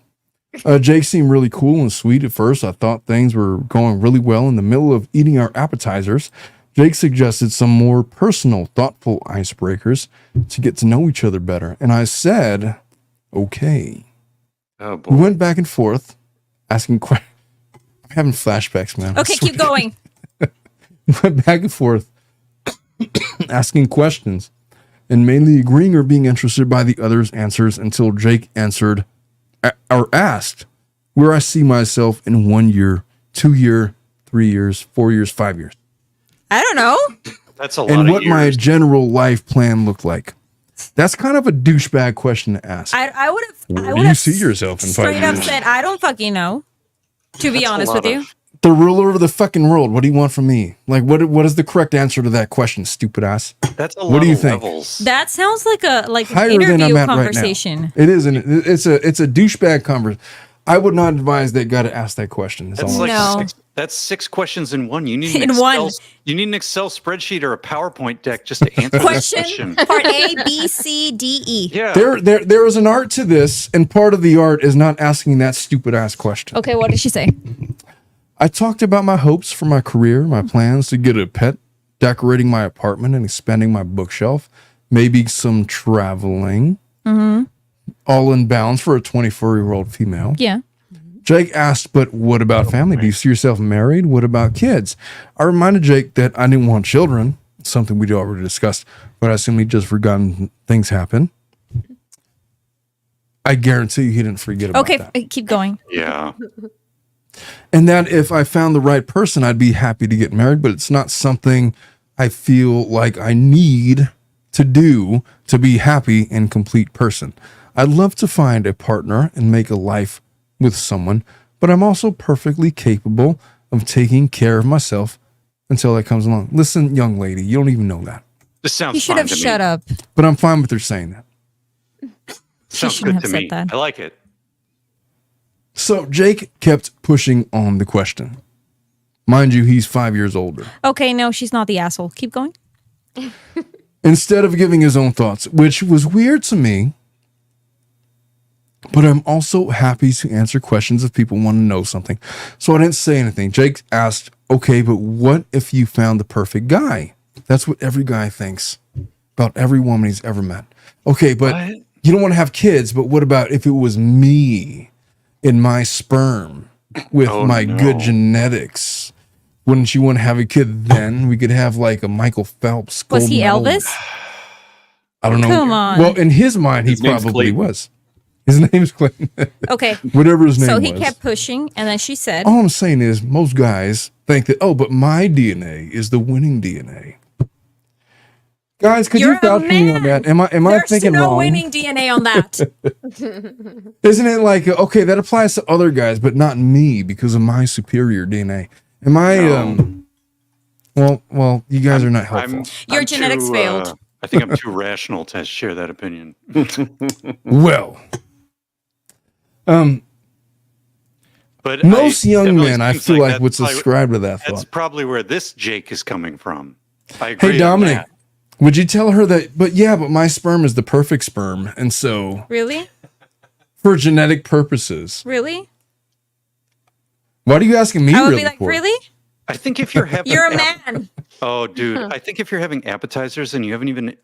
Jake seemed really cool and sweet at first. I thought things were going really well. In the middle of eating our appetizers, Jake suggested some more personal, thoughtful icebreakers to get to know each other better. And I said, okay. Oh We boy. went back and forth, asking questions. I'm having flashbacks, man. I Okay, swear. keep going. We went back and forth, asking questions, and mainly agreeing or being interested by the other's answers until Jake answered or asked where I see myself in 1 year, 2 year, 3 years, 4 years, 5 years, I don't know. That's a lot and of what years. my general life plan looked like. That's kind of a douchebag question to ask. I would have. Where do you see yourself in 5 straight up years? said, I don't fucking know. To be That's a honest lot with you. of- The ruler of the fucking world. What do you want from me? Like, what is the correct answer to that question, stupid ass? That's a lot What do you of think? levels. That sounds like an Higher than interview I'm at conversation. right now. It isn't. It's a douchebag conversation. I would not advise that guy to ask that question. That's That's all. like No. that's 6 questions in one. You need an In Excel, one. You need an Excel spreadsheet or a PowerPoint deck just to answer this Question question. part A, B, C, D, E. Yeah. There is an art to this, and part of the art is not asking that stupid ass question. Okay, what did she say? I talked about my hopes for my career, my plans to get a pet, decorating my apartment, and expanding my bookshelf, maybe some traveling. All in bounds for a 24-year-old female. Yeah. Jake asked, but what about family? Do you see yourself married? What about kids? I reminded Jake that I didn't want children, something we'd already discussed, but I assume he'd just forgotten things happen. I guarantee you he didn't forget about Okay, that. keep going. Yeah. And that if I found the right person, I'd be happy to get married, but it's not something I feel like I need to do to be happy and complete person. I'd love to find a partner and make a life with someone, but I'm also perfectly capable of taking care of myself until that comes along. Listen, young lady, you don't even know that, This sounds You should fine have to me. shut up. but I'm fine with her saying that. Sounds shouldn't good to have said me. that. I like it. So Jake kept pushing on the question. Mind you, he's 5 years older. Okay, no, she's not the asshole. Keep going. Instead of giving his own thoughts, which was weird to me. But I'm also happy to answer questions if people want to know something. So I didn't say anything. Jake asked, okay, but what if you found the perfect guy? That's what every guy thinks. about every woman he's ever met. Okay, but What? you don't want to have kids, but what about if it was me in my sperm with Oh, my no. good genetics? Wouldn't you want to have a kid then? We could have like a Michael Phelps. Was gold he medal. Elvis? I don't know. Come on. Well, in his mind, His he name's probably Clayton. was. His name's Clayton. Okay. Whatever his name So was. he kept pushing, and then she said, All I'm saying is most guys think that, oh, but my DNA is the winning DNA. Guys, could You're you a vouch for me on man. that? Am I "There's thinking no wrong? winning DNA on that." Isn't it like, okay, that applies to other guys, but not me because of my superior DNA? Am I well, you guys are not helpful. Your genetics failed. I think I'm too rational to share that opinion. Well, But most it young definitely men, I seems feel like, that's would probably- subscribe to that That's thought. probably where this Jake is coming from. I agree. Hey, on Dominic, that. would you tell her that, but my sperm is the perfect sperm. And so Really? for genetic purposes, Really? what are you asking me I would really be like, for? "Really? I think if you're having You're a man." Oh, dude, I think if you're having appetizers and you haven't even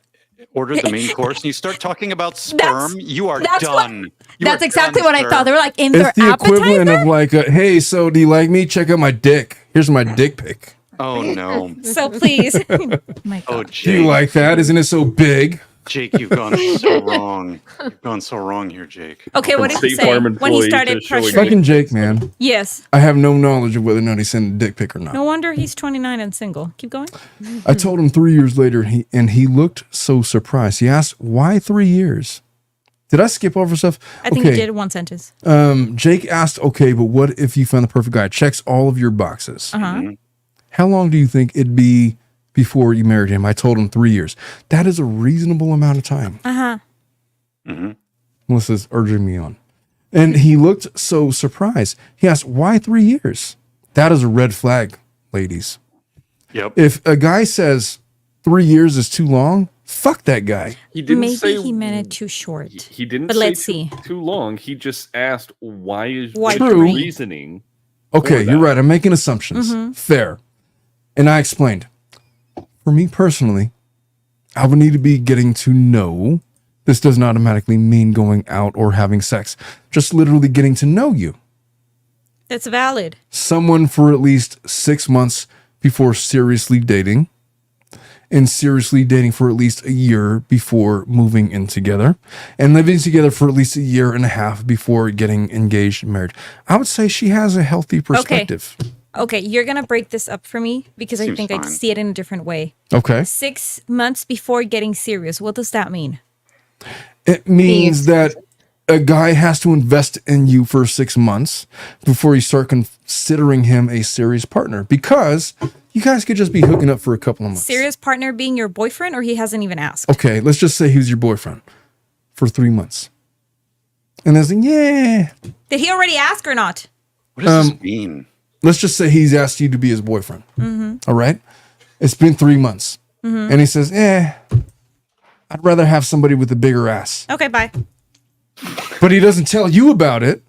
ordered the main course and you start talking about sperm, you are that's what- done. You That's are exactly done, what I sir. thought. They were like in their It's the equivalent appetizer. of like, hey, so do you like me? Check out my dick. Here's my dick pic. Oh no. So please. My God. Oh, Do you Jake. like that? Isn't it so big? Jake, you've gone so wrong. You've gone so wrong here, Jake. Okay, what did he State say Farm when he employee started just showing pressuring? Fucking Jake, man. Yes. I have no knowledge of whether or not he sent a dick pic or not. No wonder he's 29 and single. Keep going. I told him 3 years later, and he looked so surprised. He asked, "Why 3 years?" Did I skip over stuff? I think you did one sentence. Jake asked, "Okay, but what if you found the perfect guy? Checks all of your boxes. Uh-huh. How long do you think it'd be before you married him?" I told him 3 years. That is a reasonable amount of time. Uh-huh. Melissa's urging me on. And he looked so surprised. He asked, "Why 3 years?" That is a red flag, ladies. Yep. If a guy says 3 years is too long, fuck that guy. He didn't Maybe say he meant it too short. He didn't But say let's see. too long. He just asked why is Why your three? reasoning. Okay, for you're that. right. I'm making assumptions. Fair. And I explained. For me personally, I would need to be getting to know. This doesn't automatically mean going out or having sex. Just literally getting to know you. That's valid. Someone for at least 6 months before seriously dating. And seriously dating for at least a year before moving in together. And living together for at least a year and a half before getting engaged and married. I would say she has a healthy perspective. Okay, you're going to break this up for me because I Seems think I fine. see it in a different way. Okay. 6 months before getting serious. What does that mean? It means that a guy has to invest in you for 6 months before you start considering him a serious partner, because you guys could just be hooking up for a couple of months. Serious partner being your boyfriend, or he hasn't even asked? Okay, let's just say he's your boyfriend for 3 months. And there's yeah. Did he already ask or not? What does this mean? Let's just say he's asked you to be his boyfriend. All right? It's been 3 months. And he says, I'd rather have somebody with a bigger ass. Okay, bye. But he doesn't tell you about it.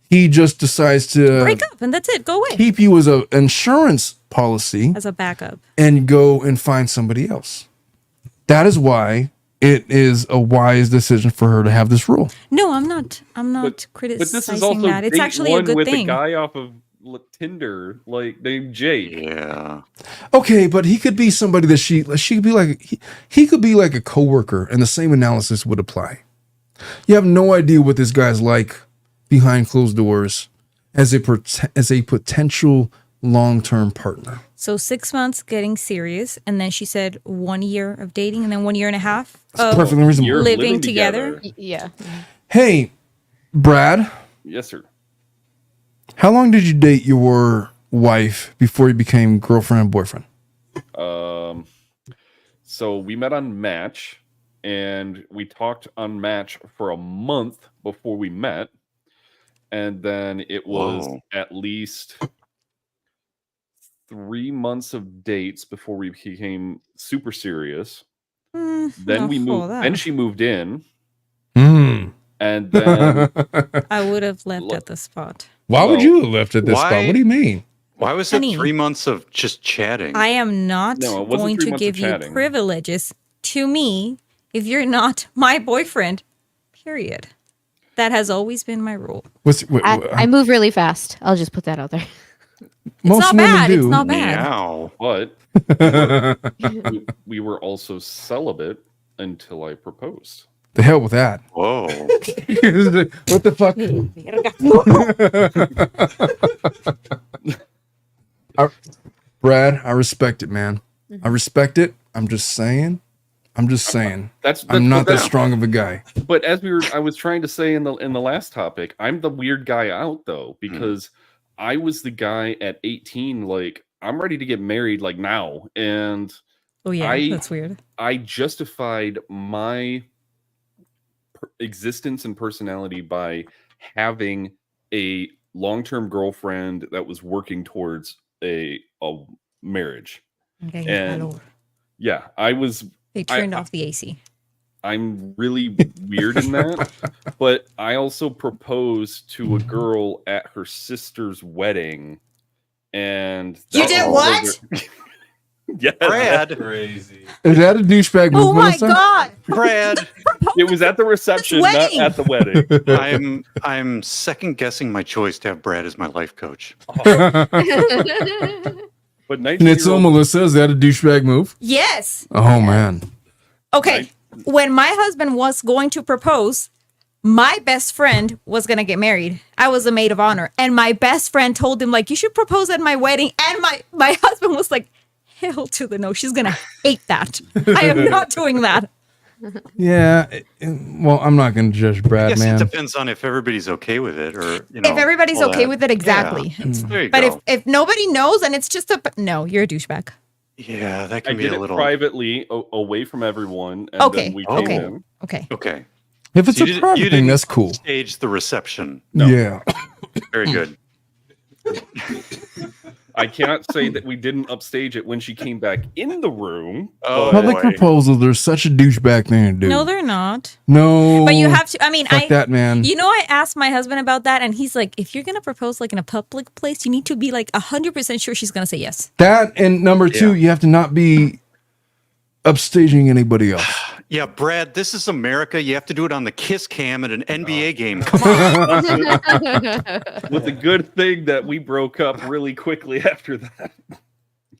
He just decides to Break up and that's it. Go away. keep you as an insurance policy As a backup. and go and find somebody else. That is why it is a wise decision for her to have this rule. No, I'm not. I'm not But criticizing this is also that. It's date actually a one good with thing. a guy off of Tinder, like named Jake. Yeah. Okay, but he could be somebody that she could be like he could be like a coworker, and the same analysis would apply. You have no idea what this guy's like behind closed doors as a potential long-term partner. So 6 months getting serious, and then she said 1 year of dating, and then 1 year and a half It's of perfectly reasonable. You're living together. Yeah. Hey, Brad, Yes, sir. how long did you date your wife before you became girlfriend and boyfriend? So we met on Match, and we talked on Match for a month before we met, and then it was Whoa. at least 3 months of dates before we became super serious. Then we moved. Then she moved in, Hmm. and then I would have left at the spot. Why would Well, you have left at this why- spot? What do you mean? Why was it Honey. 3 months of just chatting? I am not No, it wasn't going 3 to months of give you chatting. privileges to me, if you're not my boyfriend, period. That has always been my rule. I move really fast. I'll just put that out there. Most not women bad. do. It's not bad. Meow. But we were also celibate until I proposed. The hell with that. Whoa. What the fuck? Brad, I respect it, man. I respect it. I'm just saying. That's I'm not that that's- strong of a guy. But I was trying to say in the last topic, I'm the weird guy out though, because I was the guy at 18, like I'm ready to get married like now, and Oh yeah, that's weird. I justified my existence and personality by having a long-term girlfriend that was working towards a marriage. Okay, And hello. yeah, They turned off the AC. I'm really weird in that, but I also proposed to a girl at her sister's wedding, and You that did was what? Yes, Brad. Crazy. Is that a douchebag move, Oh my Melissa? god! Brad. it was at the reception, not wedding. at the wedding. I'm second guessing my choice to have Brad as my life coach. But 19 It's Melissa. Is that a douchebag move? Yes. Oh man. Okay. When my husband was going to propose, my best friend was going to get married. I was a maid of honor. And my best friend told him, like, you should propose at my wedding. And my husband was like, hell to the no. She's going to hate that. I am not doing that. Yeah. Well, I'm not going to judge I Brad, guess man. it depends on if everybody's okay with it, or you know. If everybody's all okay that. with it, exactly. Yeah. There you But go. if nobody knows and it's just no, you're a douchebag. Yeah, that I can be did a it little privately, away from everyone, and Okay, then we okay. came in. Okay. Okay. If it's You a didn't- private you thing, didn't that's cool. Stage the reception. Yeah. Very good. I cannot say that we didn't upstage it when she came back in the room. Oh, but- Public boy. proposals, they're such a douchebag thing to do. No, they're not. No. But you have to. I mean, Fuck that, man. You know, I asked my husband about that, and he's like, if you're gonna propose like in a public place, you need to be like 100% sure she's gonna say yes. That and number two, Yeah. you have to not be upstaging anybody else. Yeah, Brad, this is America. You have to do it on the kiss cam at an NBA game. Come on. with the good thing that we broke up really quickly after that.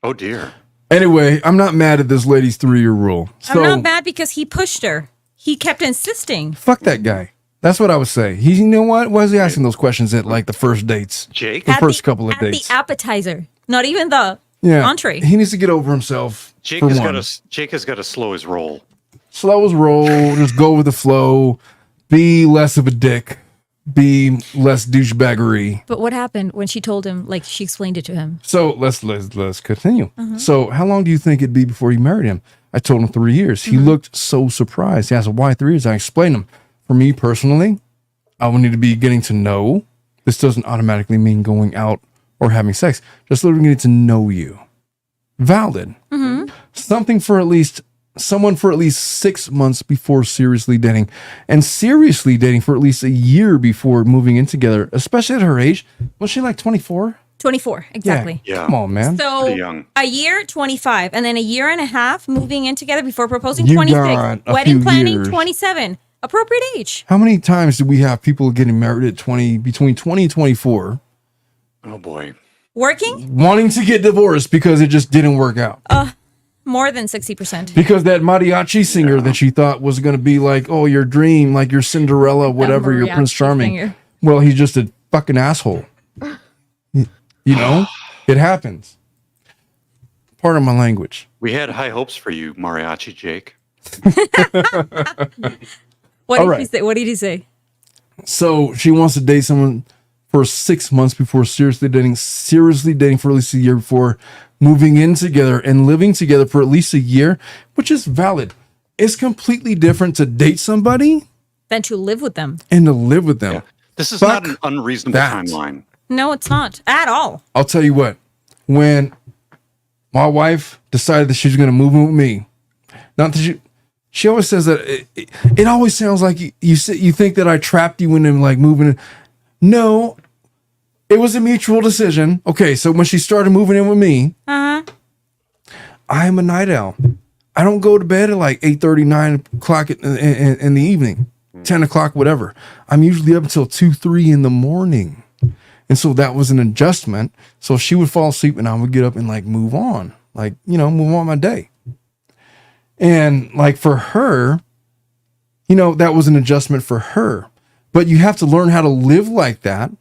Oh dear. Anyway, I'm not mad at this lady's 3-year rule. So I'm not mad because he pushed her. He kept insisting. fuck that guy. That's what I would say. You know what? Why is he asking those questions at like the first dates? Jake? The At first couple of at dates. the appetizer, not even the Yeah. entree. He needs to get over himself. Jake for has one. got to slow his roll. Slow his roll. Just go with the flow. Be less of a dick. Be less douchebaggery. But what happened when she told him? Like she explained it to him. So let's continue. So how long do you think it'd be before you married him? I told him 3 years. He looked so surprised. He asked, why 3 years? I explained him. For me personally, I will need to be getting to know. This doesn't automatically mean going out or having sex. Just literally getting to know you. Valid. Someone for at least 6 months before seriously dating, and seriously dating for at least a year before moving in together, especially at her age. Was she like 24? 24, exactly. Yeah. Come on, man. So Pretty young. a year, 25, and then a year and a half moving in together before proposing, You 26. got a Wedding few planning, years. 27. Appropriate age. How many times do we have people getting married at between 20 and 24, Oh boy. Working? wanting to get divorced because it just didn't work out? More than 60%. Because that mariachi singer that she thought was going to be like, oh, your dream, like your Cinderella, whatever, your Prince mariachi Charming. singer. Well, he's just a fucking asshole. You know, it happens. Part of my language. We had high hopes for you, Mariachi Jake. What All did right. he say? What did he say? So she wants to date someone for 6 months before seriously dating for at least a year before moving in together and living together for at least a year, which is valid. It's completely different to date somebody Than to live with them. and to live with them. Yeah. This is Fuck not an unreasonable that. timeline. No, it's not at all. I'll tell you what, when my wife decided that she was going to move in with me, not that she always says that it always sounds like you think that I trapped you into like moving in. No, it was a mutual decision. Okay, so when she started moving in with me, I'm a night owl. I don't go to bed at like 8:30, 9 o'clock in the evening, 10 o'clock, whatever. I'm usually up until 2, 3 in the morning. And so that was an adjustment. So she would fall asleep and I would get up and like move on, like, move on my day. And like for her, that was an adjustment for her. But you have to learn how to live like that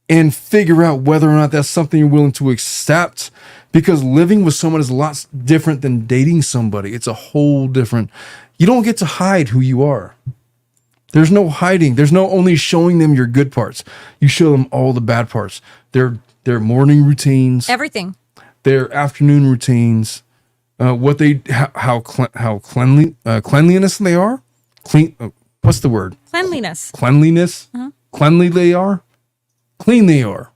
and figure out whether or not that's something you're willing to accept, because living with someone is a lot different than dating somebody. It's a whole different, you don't get to hide who you are. There's no hiding. There's no only showing them your good parts. You show them all the bad parts. Their morning routines, Everything. their afternoon routines, what they how cleanliness they are. What's the word? Cleanliness. Cleanliness. Cleanly they are. Clean they are.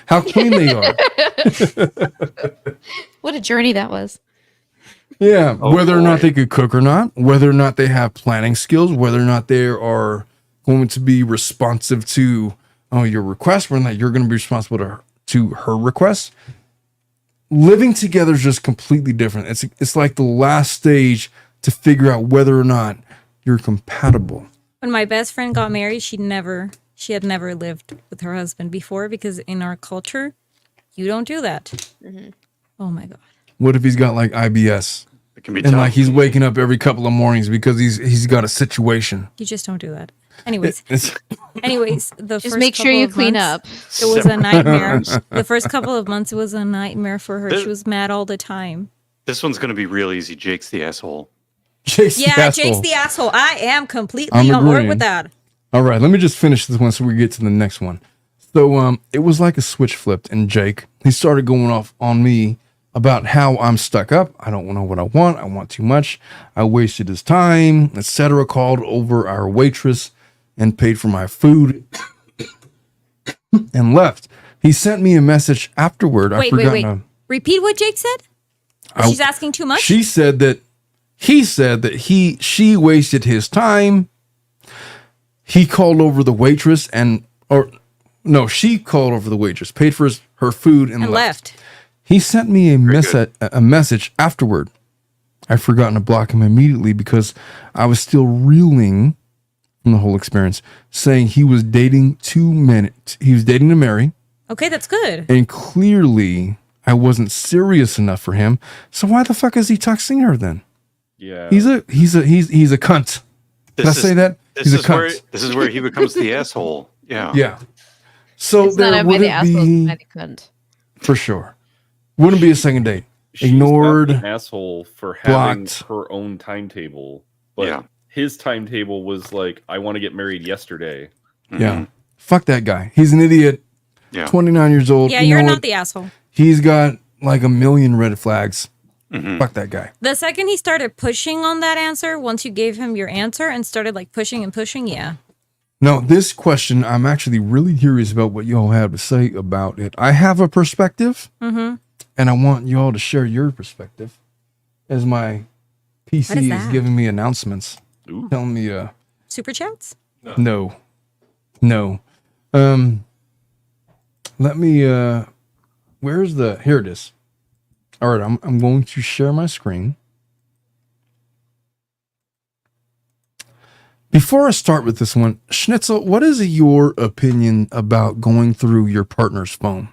How clean they are. What a journey that was. Yeah, Oh, whether or not boy. they could cook or not, whether or not they have planning skills, whether or not they are going to be responsive to your request, whether or not you're going to be responsible to her requests. Living together is just completely different. It's like the last stage to figure out whether or not you're compatible. When my best friend got married, she had never lived with her husband before, because in our culture, you don't do that. Oh my God. What if he's got like IBS It can be and tough. like he's waking up every couple of mornings because he's got a situation? You just don't do that. Anyways, the Just first make sure couple you of clean months, up. It was a nightmare. The first couple of months, it was a nightmare for her. This- She was mad all the time. This one's going to be real easy. Jake's the asshole. Jake's the Yeah, asshole. Jake's the asshole. I am completely I'm on board agreeing. with that. All right, let me just finish this one so we get to the next one. So it was like a switch flipped, and Jake, he started going off on me about how I'm stuck up. I don't know what I want too much. I wasted his time, etc. Called over our waitress and paid for my food and left. He sent me a message afterward. Wait. Repeat what Jake said? She's asking too much? She said that she wasted his time. He called over the waitress she called over the waitress, paid for her food and left. He sent me a message afterward. I'd forgotten to block him immediately because I was still reeling from the whole experience, saying he was dating 2 men. He was dating to marry, Okay, that's good. and clearly I wasn't serious enough for him. So why the fuck is he texting her then? Yeah. He's a cunt. Did I say that? He's a cunt. This is where he becomes the asshole. Yeah. Yeah. So It's not there by the wouldn't asshole, be, by the cunt. for sure, wouldn't be a second date. She's Ignored, not an asshole for having blocked. her own timetable, but Yeah. his timetable was like, I want to get married yesterday. Yeah. Fuck that guy. He's an idiot. Yeah. 29 years old. Yeah, You you're know not what? the asshole. He's got like a million red flags. Fuck that guy. The second he started pushing on that answer, once you gave him your answer and started like pushing, yeah. Now, this question, I'm actually really curious about what y'all have to say about it. I have a perspective, and I want y'all to share your perspective as my What is PC is that? giving me announcements, Ooh. telling me, Super chats? no. Let me, here it is. All right, I'm going to share my screen. Before I start with this one, Schnitzel, what is your opinion about going through your partner's phone?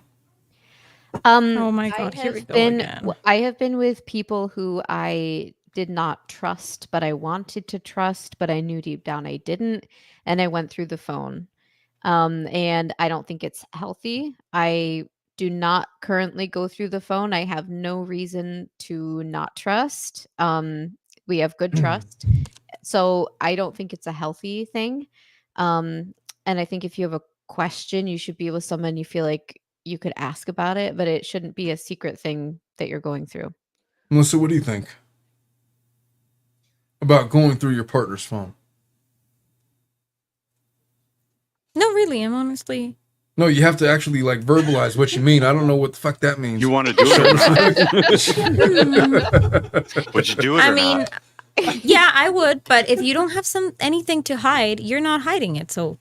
Oh my God, here we go again. I have been with people who I did not trust, but I wanted to trust, but I knew deep down I didn't, and I went through the phone. And I don't think it's healthy. I do not currently go through the phone. I have no reason to not trust. We have good trust. So I don't think it's a healthy thing. And I think if you have a question, you should be with someone you feel like you could ask about it, but it shouldn't be a secret thing that you're going through. Melissa, what do you think about going through your partner's phone? No, really, I'm honestly. No, you have to actually like verbalize what you mean. I don't know what the fuck that means. You want to do it or not? Would you do it I or mean, not? yeah, I would, but if you don't have anything to hide, you're not hiding it. So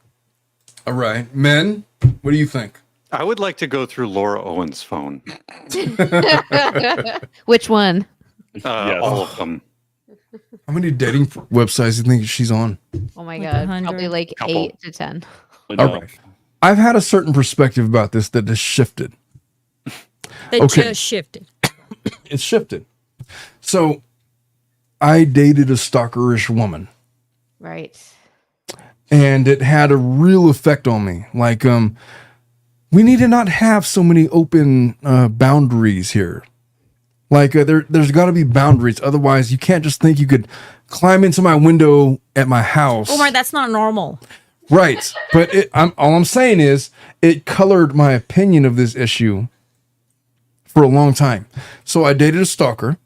All right. Men, what do you think? I would like to go through Laura Owen's phone. Which one? Yes. All of them. How many dating websites do you think she's on? Oh my Like god, 100. probably like Couple. 8 to 10. Enough. Okay. I've had a certain perspective about this that has shifted. That Okay. just shifted. It's shifted. So I dated a stalkerish woman, Right. and it had a real effect on me. Like, we need to not have so many open boundaries here. Like, there's got to be boundaries. Otherwise, you can't just think you could climb into my window at my house. Omar, that's not normal. Right. But all I'm saying is it colored my opinion of this issue for a long time. So I dated a stalker,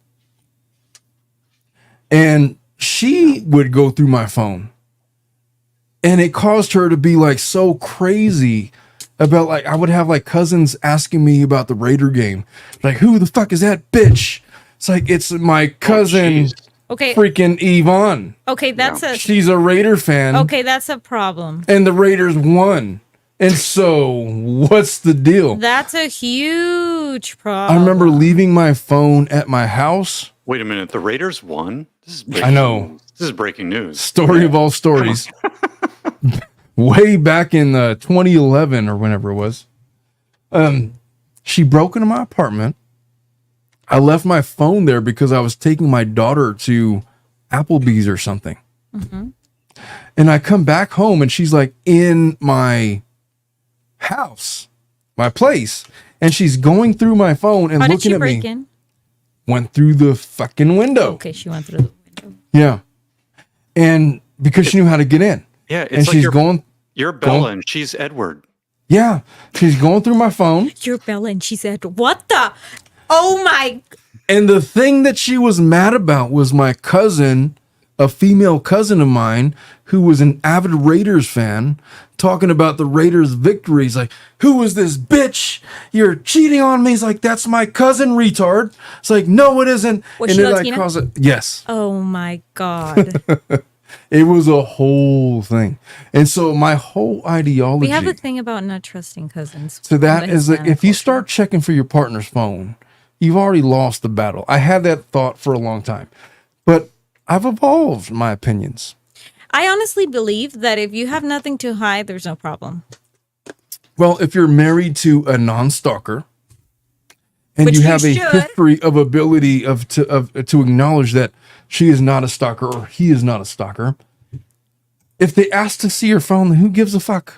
and she would go through my phone, and it caused her to be like so crazy about, like, I would have like cousins asking me about the Raider game. Like, who the fuck is that bitch? It's like, it's my cousin, jeez. Okay. freaking Yvonne. Okay, that's She's a Raider fan. that's a problem. And the Raiders won. And so, what's the deal? That's a huge problem. I remember leaving my phone at my house. Wait a minute. The Raiders won? This is breaking I know. news. This is breaking news. Story of all stories. Way back in 2011 or whenever it was. She broke into my apartment. I left my phone there because I was taking my daughter to Applebee's or something. Mm-hmm. And I come back home, and she's like in my house, my place, and she's going through my phone and How did looking she at break me. in? Went through the fucking window. Okay, she went through the window. Yeah. And because she knew how to get in. Yeah, it's And like she's going, you're Bella and she's Edward. yeah, she's going through my phone. You're Bella, and she said, "What the? Oh my!" And the thing that she was mad about was my cousin, a female cousin of mine, who was an avid Raiders fan, talking about the Raiders' victories. Like, who is this bitch? You're cheating on me. He's like, that's my cousin, retard. It's like, no, it isn't. Was and she it like Latina? caused it. Yes. Oh my God. It was a whole thing. And so my whole ideology We have a thing about not trusting cousins. to that in the is that Hispanic if you culture. start checking for your partner's phone, you've already lost the battle. I had that thought for a long time, but I've evolved my opinions. I honestly believe that if you have nothing to hide, there's no problem. Well, if you're married to a non-stalker and Which you you have a should. history of ability to acknowledge that she is not a stalker or he is not a stalker, if they ask to see your phone, then who gives a fuck?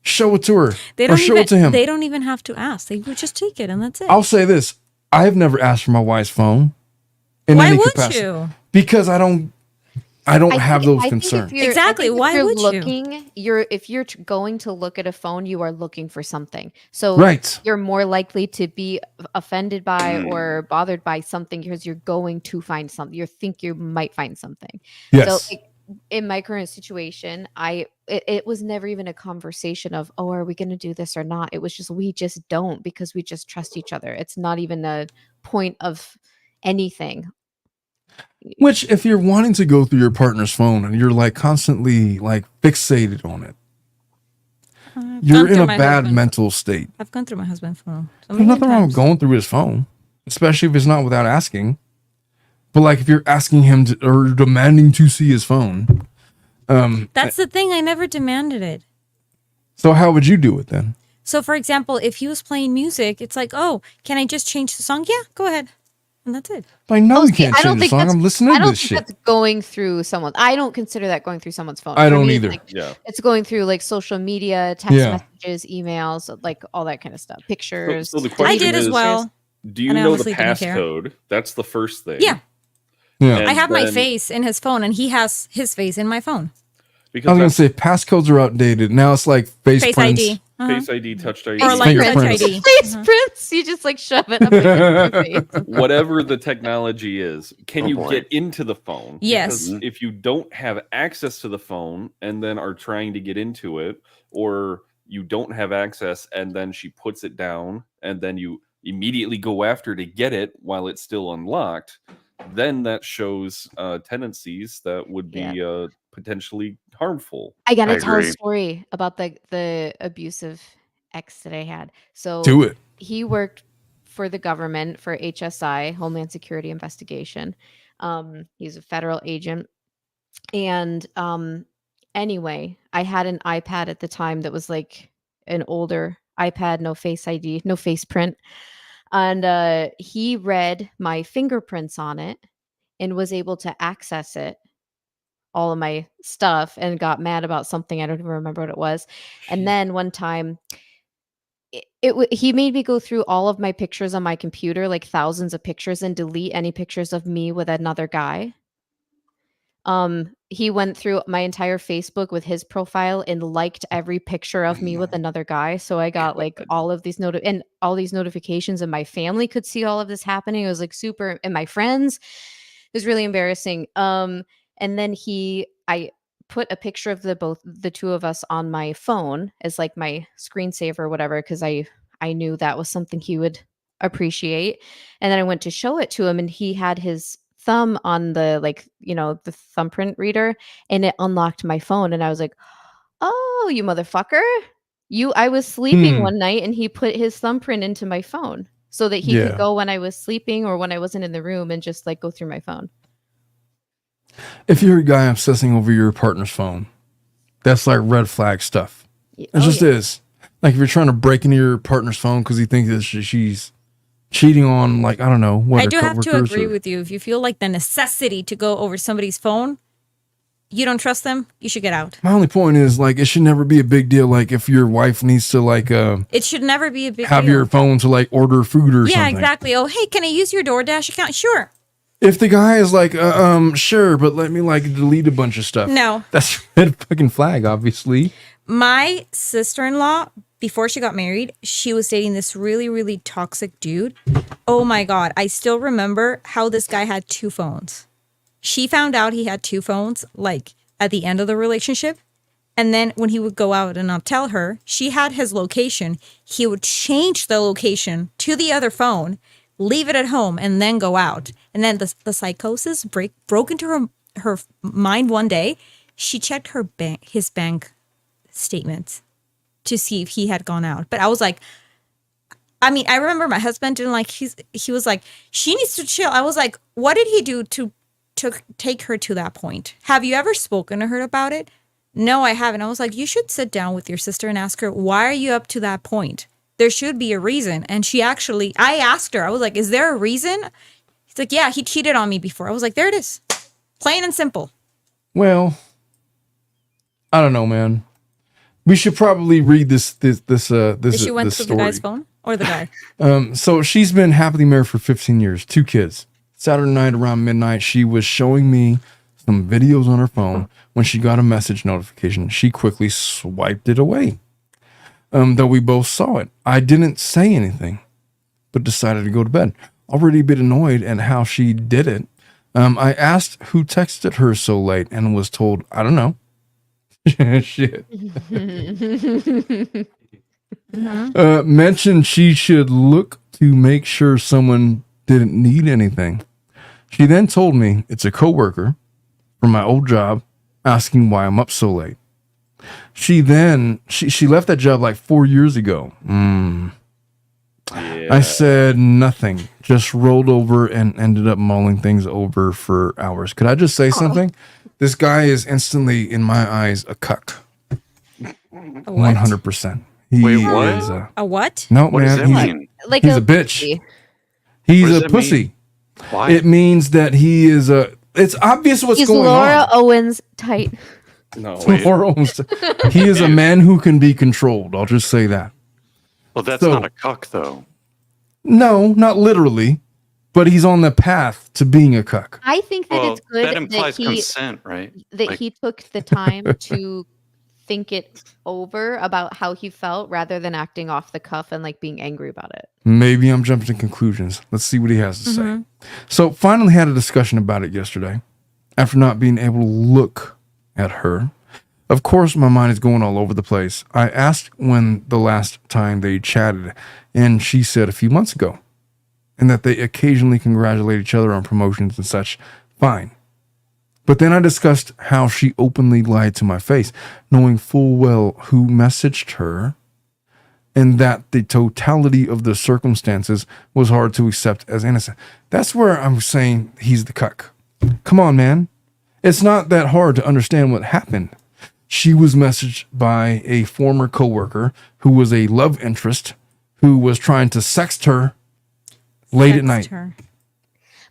Show it to her They or don't show even. it to him. They don't even have to ask. They would just take it, and that's it. I'll say this: I've never asked for my wife's phone in Why any would capacity you? because I don't have those concerns. Exactly, why would you? If you're going to look at a phone, you are looking for something. So Right. you're more likely to be offended by or bothered by something because you're going to find something. You think you might find something. Yes. So like, in my current situation, it was never even a conversation of, oh, are we going to do this or not? It was just, we just don't, because we just trust each other. It's not even a point of anything. Which, if you're wanting to go through your partner's phone and you're like constantly like fixated on it, you're in a bad mental state. I've gone through my husband's phone. So There's many nothing wrong with times. going through his phone, especially if it's not without asking. But like if you're asking him to, or demanding to see his phone, That's the thing. I never demanded it. so how would you do it then? So, for example, if he was playing music, it's like, oh, can I just change the song? Yeah, go ahead. And that's it. Like, no, Oh, you see, can't I don't change the think song. that's- I'm listening I to don't this think shit. that's going through someone. I don't consider that going through someone's phone. I For don't me, it's either. like, Yeah. it's going through like social media, text Yeah. messages, emails, like all that kind of stuff, pictures. So the I question did as is, well. do you And I know the honestly didn't care. passcode? That's the first thing. Yeah. Yeah. And I have my then- face in his phone, and he has his face in my phone. Because I was gonna that's say passcodes are outdated. Now it's like face Face prints. ID. Uh-huh. Face ID, touch ID, Or like touch fingerprints. ID. Face prints, you just like shove it up in your face. whatever the technology is. Can Oh, you boy. get into the phone? Yes. Because if you don't have access to the phone and then are trying to get into it, or you don't have access and then she puts it down and then you immediately go after to get it while it's still unlocked, then that shows tendencies that would be potentially harmful. I gotta I tell a agree. story about the abusive ex that I had. So Do it. he worked for the government for HSI, Homeland Security Investigation. He's a federal agent. And anyway, I had an iPad at the time that was like an older iPad, no Face ID, no face print. And he read my fingerprints on it and was able to access it, all of my stuff, and got mad about something. I don't even remember what it was. And then one time, he made me go through all of my pictures on my computer, like thousands of pictures, and delete any pictures of me with another guy. He went through my entire Facebook with his profile and liked every picture of me with another guy. So I got like all of these notifications, and my family could see all of this happening. It was like super, and my friends. It was really embarrassing. And then I put a picture of the two of us on my phone as like my screensaver or whatever, because I knew that was something he would appreciate. And then I went to show it to him, and he had his thumb on the, like, the thumbprint reader, and it unlocked my phone. And I was like, oh, you motherfucker. I was sleeping one night, and he put his thumbprint into my phone so that he could go when I was sleeping or when I wasn't in the room and just like go through my phone. If you're a guy obsessing over your partner's phone, that's like red flag stuff. It just is. Like if you're trying to break into your partner's phone because you think that she's cheating on, like, I don't know what. I do have to agree with you. If you feel like the necessity to go over somebody's phone, you don't trust them, you should get out. My only point is, like, it should never be a big deal. Like if your wife needs to, like, it should never be a big have deal. your phone to like order food or something. Yeah, exactly. Oh, hey, can I use your DoorDash account? Sure. If the guy is like, sure, but let me like delete a bunch of stuff. No. That's red fucking flag, obviously. My sister-in-law, before she got married, she was dating this really, really toxic dude. Oh my God. I still remember how this guy had 2 phones. She found out he had 2 phones, like at the end of the relationship. And then when he would go out and not tell her, she had his location. He would change the location to the other phone, leave it at home, and then go out. And then the psychosis broke into her mind one day. She checked his bank statements to see if he had gone out. But I was like, I mean, I remember my husband didn't like, he was like, she needs to chill. I was like, what did he do to take her to that point? Have you ever spoken to her about it? No, I haven't. I was like, you should sit down with your sister and ask her, why are you up to that point? There should be a reason. And I asked her, I was like, is there a reason? He's like, yeah, he cheated on me before. I was like, there it is. Plain and simple. Well, I don't know, man. We should probably read this She went this through story. the guy's phone or the guy? So she's been happily married for 15 years, 2 kids. Saturday night around midnight, she was showing me some videos on her phone. When she got a message notification, she quickly swiped it away. Though we both saw it. I didn't say anything, but decided to go to bed. Already a bit annoyed at how she did it. I asked who texted her so late and was told, I don't know. Shit. Mentioned she should look to make sure someone didn't need anything. She then told me it's a coworker from my old job asking why I'm up so late. She left that job like 4 years ago. Yeah. I said nothing, just rolled over and ended up mulling things over for hours. Could I just say something? This guy is instantly, in my eyes, a cuck. 100%. Wait, what? Is A what? no, What does man. that He's, mean? Like he's a bitch. He's What does a that pussy. mean? Why? It means that he is a. It's obvious what's He's going Laura on. Owens tight. No, wait. He is a man who can be controlled. I'll just say that. Well, that's So- not a cuck, though. No, not literally, but he's on the path to being a cuck. I think that Well, it's good that implies he consent, right? Like- he took the time to think it over about how he felt rather than acting off the cuff and like being angry about it. Maybe I'm jumping to conclusions. Let's see what he has to say. So finally had a discussion about it yesterday after not being able to look at her. Of course, my mind is going all over the place. I asked when the last time they chatted, and she said a few months ago, and that they occasionally congratulate each other on promotions and such. Fine. But then I discussed how she openly lied to my face, knowing full well who messaged her, and that the totality of the circumstances was hard to accept as innocent. That's where I'm saying he's the cuck. Come on, man. It's not that hard to understand what happened. She was messaged by a former coworker who was a love interest who was trying to sext her late at night. Her.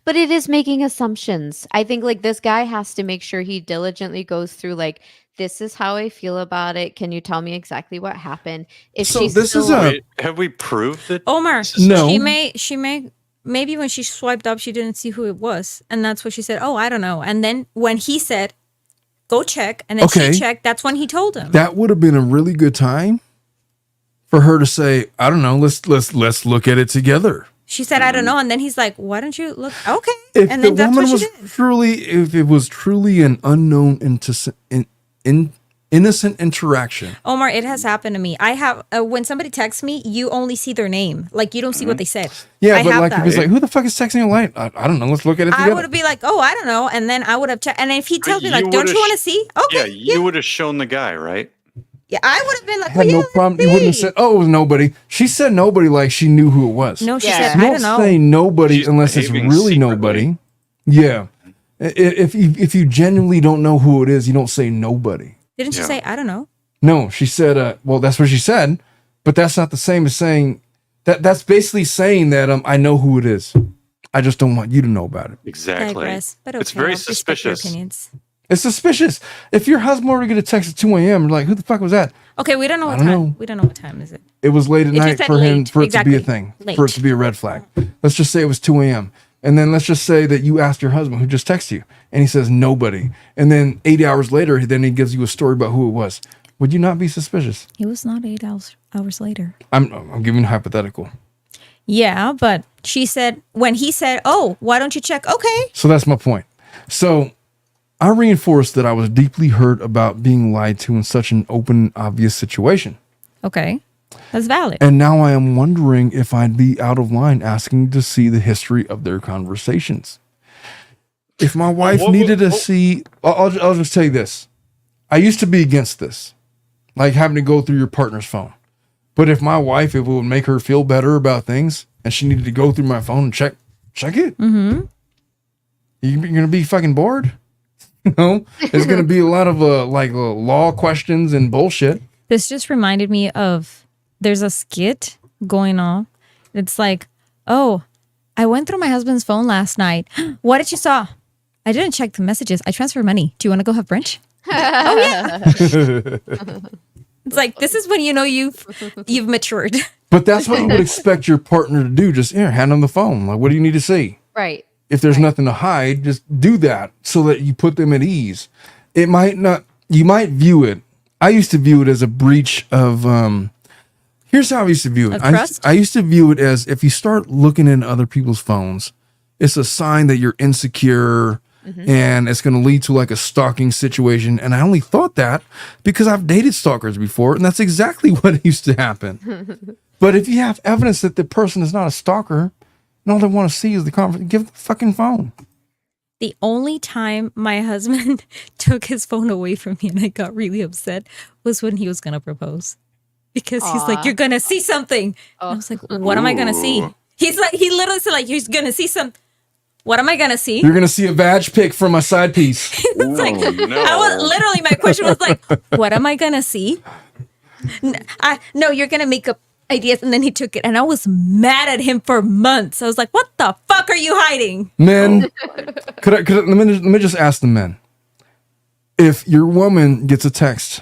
But it is making assumptions. I think like this guy has to make sure he diligently goes through like, this is how I feel about it. Can you tell me exactly what happened? If So she's this still is a- Wait, have we proved that? Omar, this is- No. she may maybe when she swiped up, she didn't see who it was, and that's what she said. Oh, I don't know. And then when he said, "Go check," and then Okay. she checked, that's when he told him. That would have been a really good time for her to say, I don't know, let's look at it together. She said, "I don't know," and then he's like, "Why don't you look?" Okay, If and the then that's woman what she was did. truly, if it was truly an unknown innocent interaction. Omar, it has happened to me. I have when somebody texts me, you only see their name, like you don't see what they said. Yeah, I but have like that. if it's like, who the fuck is texting you late? I don't know. Let's look at it I together. would be like, "Oh, I don't know," and then I would have checked. And if he tells me you like, "Don't would've you want to sh- see?" Yeah, Okay, you would have shown the guy, right? yeah, I would have been like, Had "Well, no yeah, problem. You let's wouldn't have see." said, "Oh, it was nobody." She said nobody like she knew who it was. No, she Yeah. said, You "I don't don't know." say nobody She's unless it's behaving really secretly. nobody. Yeah. If you genuinely don't know who it is, you don't say nobody. Didn't you Yeah. say, "I don't know"? No, she said, well, that's what she said, but that's not the same as saying that's basically saying that I know who it is. I just don't want you to know about it. Exactly. Digress, but okay, It's very I'll respect your suspicious. opinions. It's suspicious. If your husband were to get a text at 2 a.m., you're like, who the fuck was that? Okay, we don't know I what don't time. know. We don't know what time is it. It was late at It just night said for him late. for it to be a Exactly. thing, Late. for it to be a red flag. Let's just say it was 2 a.m. And then let's just say that you asked your husband who just texted you and he says nobody. And then 8 hours later, then he gives you a story about who it was. Would you not be suspicious? It was not 8 hours later. I'm giving a hypothetical. Yeah, but she said when he said, "Oh, why don't you check?" Okay, So that's my point. So I reinforced that I was deeply hurt about being lied to in such an open, obvious situation. okay, that's valid. And now I am wondering if I'd be out of line asking to see the history of their conversations. If my wife needed to see, I'll just tell you this. I used to be against this, like having to go through your partner's phone. But if my wife, if it would make her feel better about things and she needed to go through my phone and check it, you're going to be fucking bored. You know, there's going to be a lot of law questions and bullshit. This just reminded me of there's a skit going on. It's like, "Oh, I went through my husband's phone last night. What did you saw? I didn't check the messages. I transferred money. Do you want to go have brunch?" Oh yeah. It's like this is when you know you've matured. But that's what you would expect your partner to do. Just hand them the phone. Like, what do you need to see? Right. If there's nothing to hide, just do that so that you put them at ease. It might not, you might view it. I used to view it as a breach of, here's how I used to view it. Of trust? I used to view it as if you start looking into other people's phones, it's a sign that you're insecure and it's going to lead to like a stalking situation. And I only thought that because I've dated stalkers before, and that's exactly what used to happen. But if you have evidence that the person is not a stalker, and all they want to see is the conversation, give them the fucking phone. The only time my husband took his phone away from me and I got really upset was when he was going to propose. Because he's like, Aw. "You're going to see something." And I was like, "What am I going to see?" Ooh. He literally said like, "He's going to see some." What am I going to see? You're going to see a vag pic from my side piece. It's like, Oh, no. I was literally, my question was like, "What am I going to see?" No, you're going to make up ideas. And then he took it. And I was mad at him for months. I was like, "What the fuck are you hiding?" Men, let me just ask the men. If your woman gets a text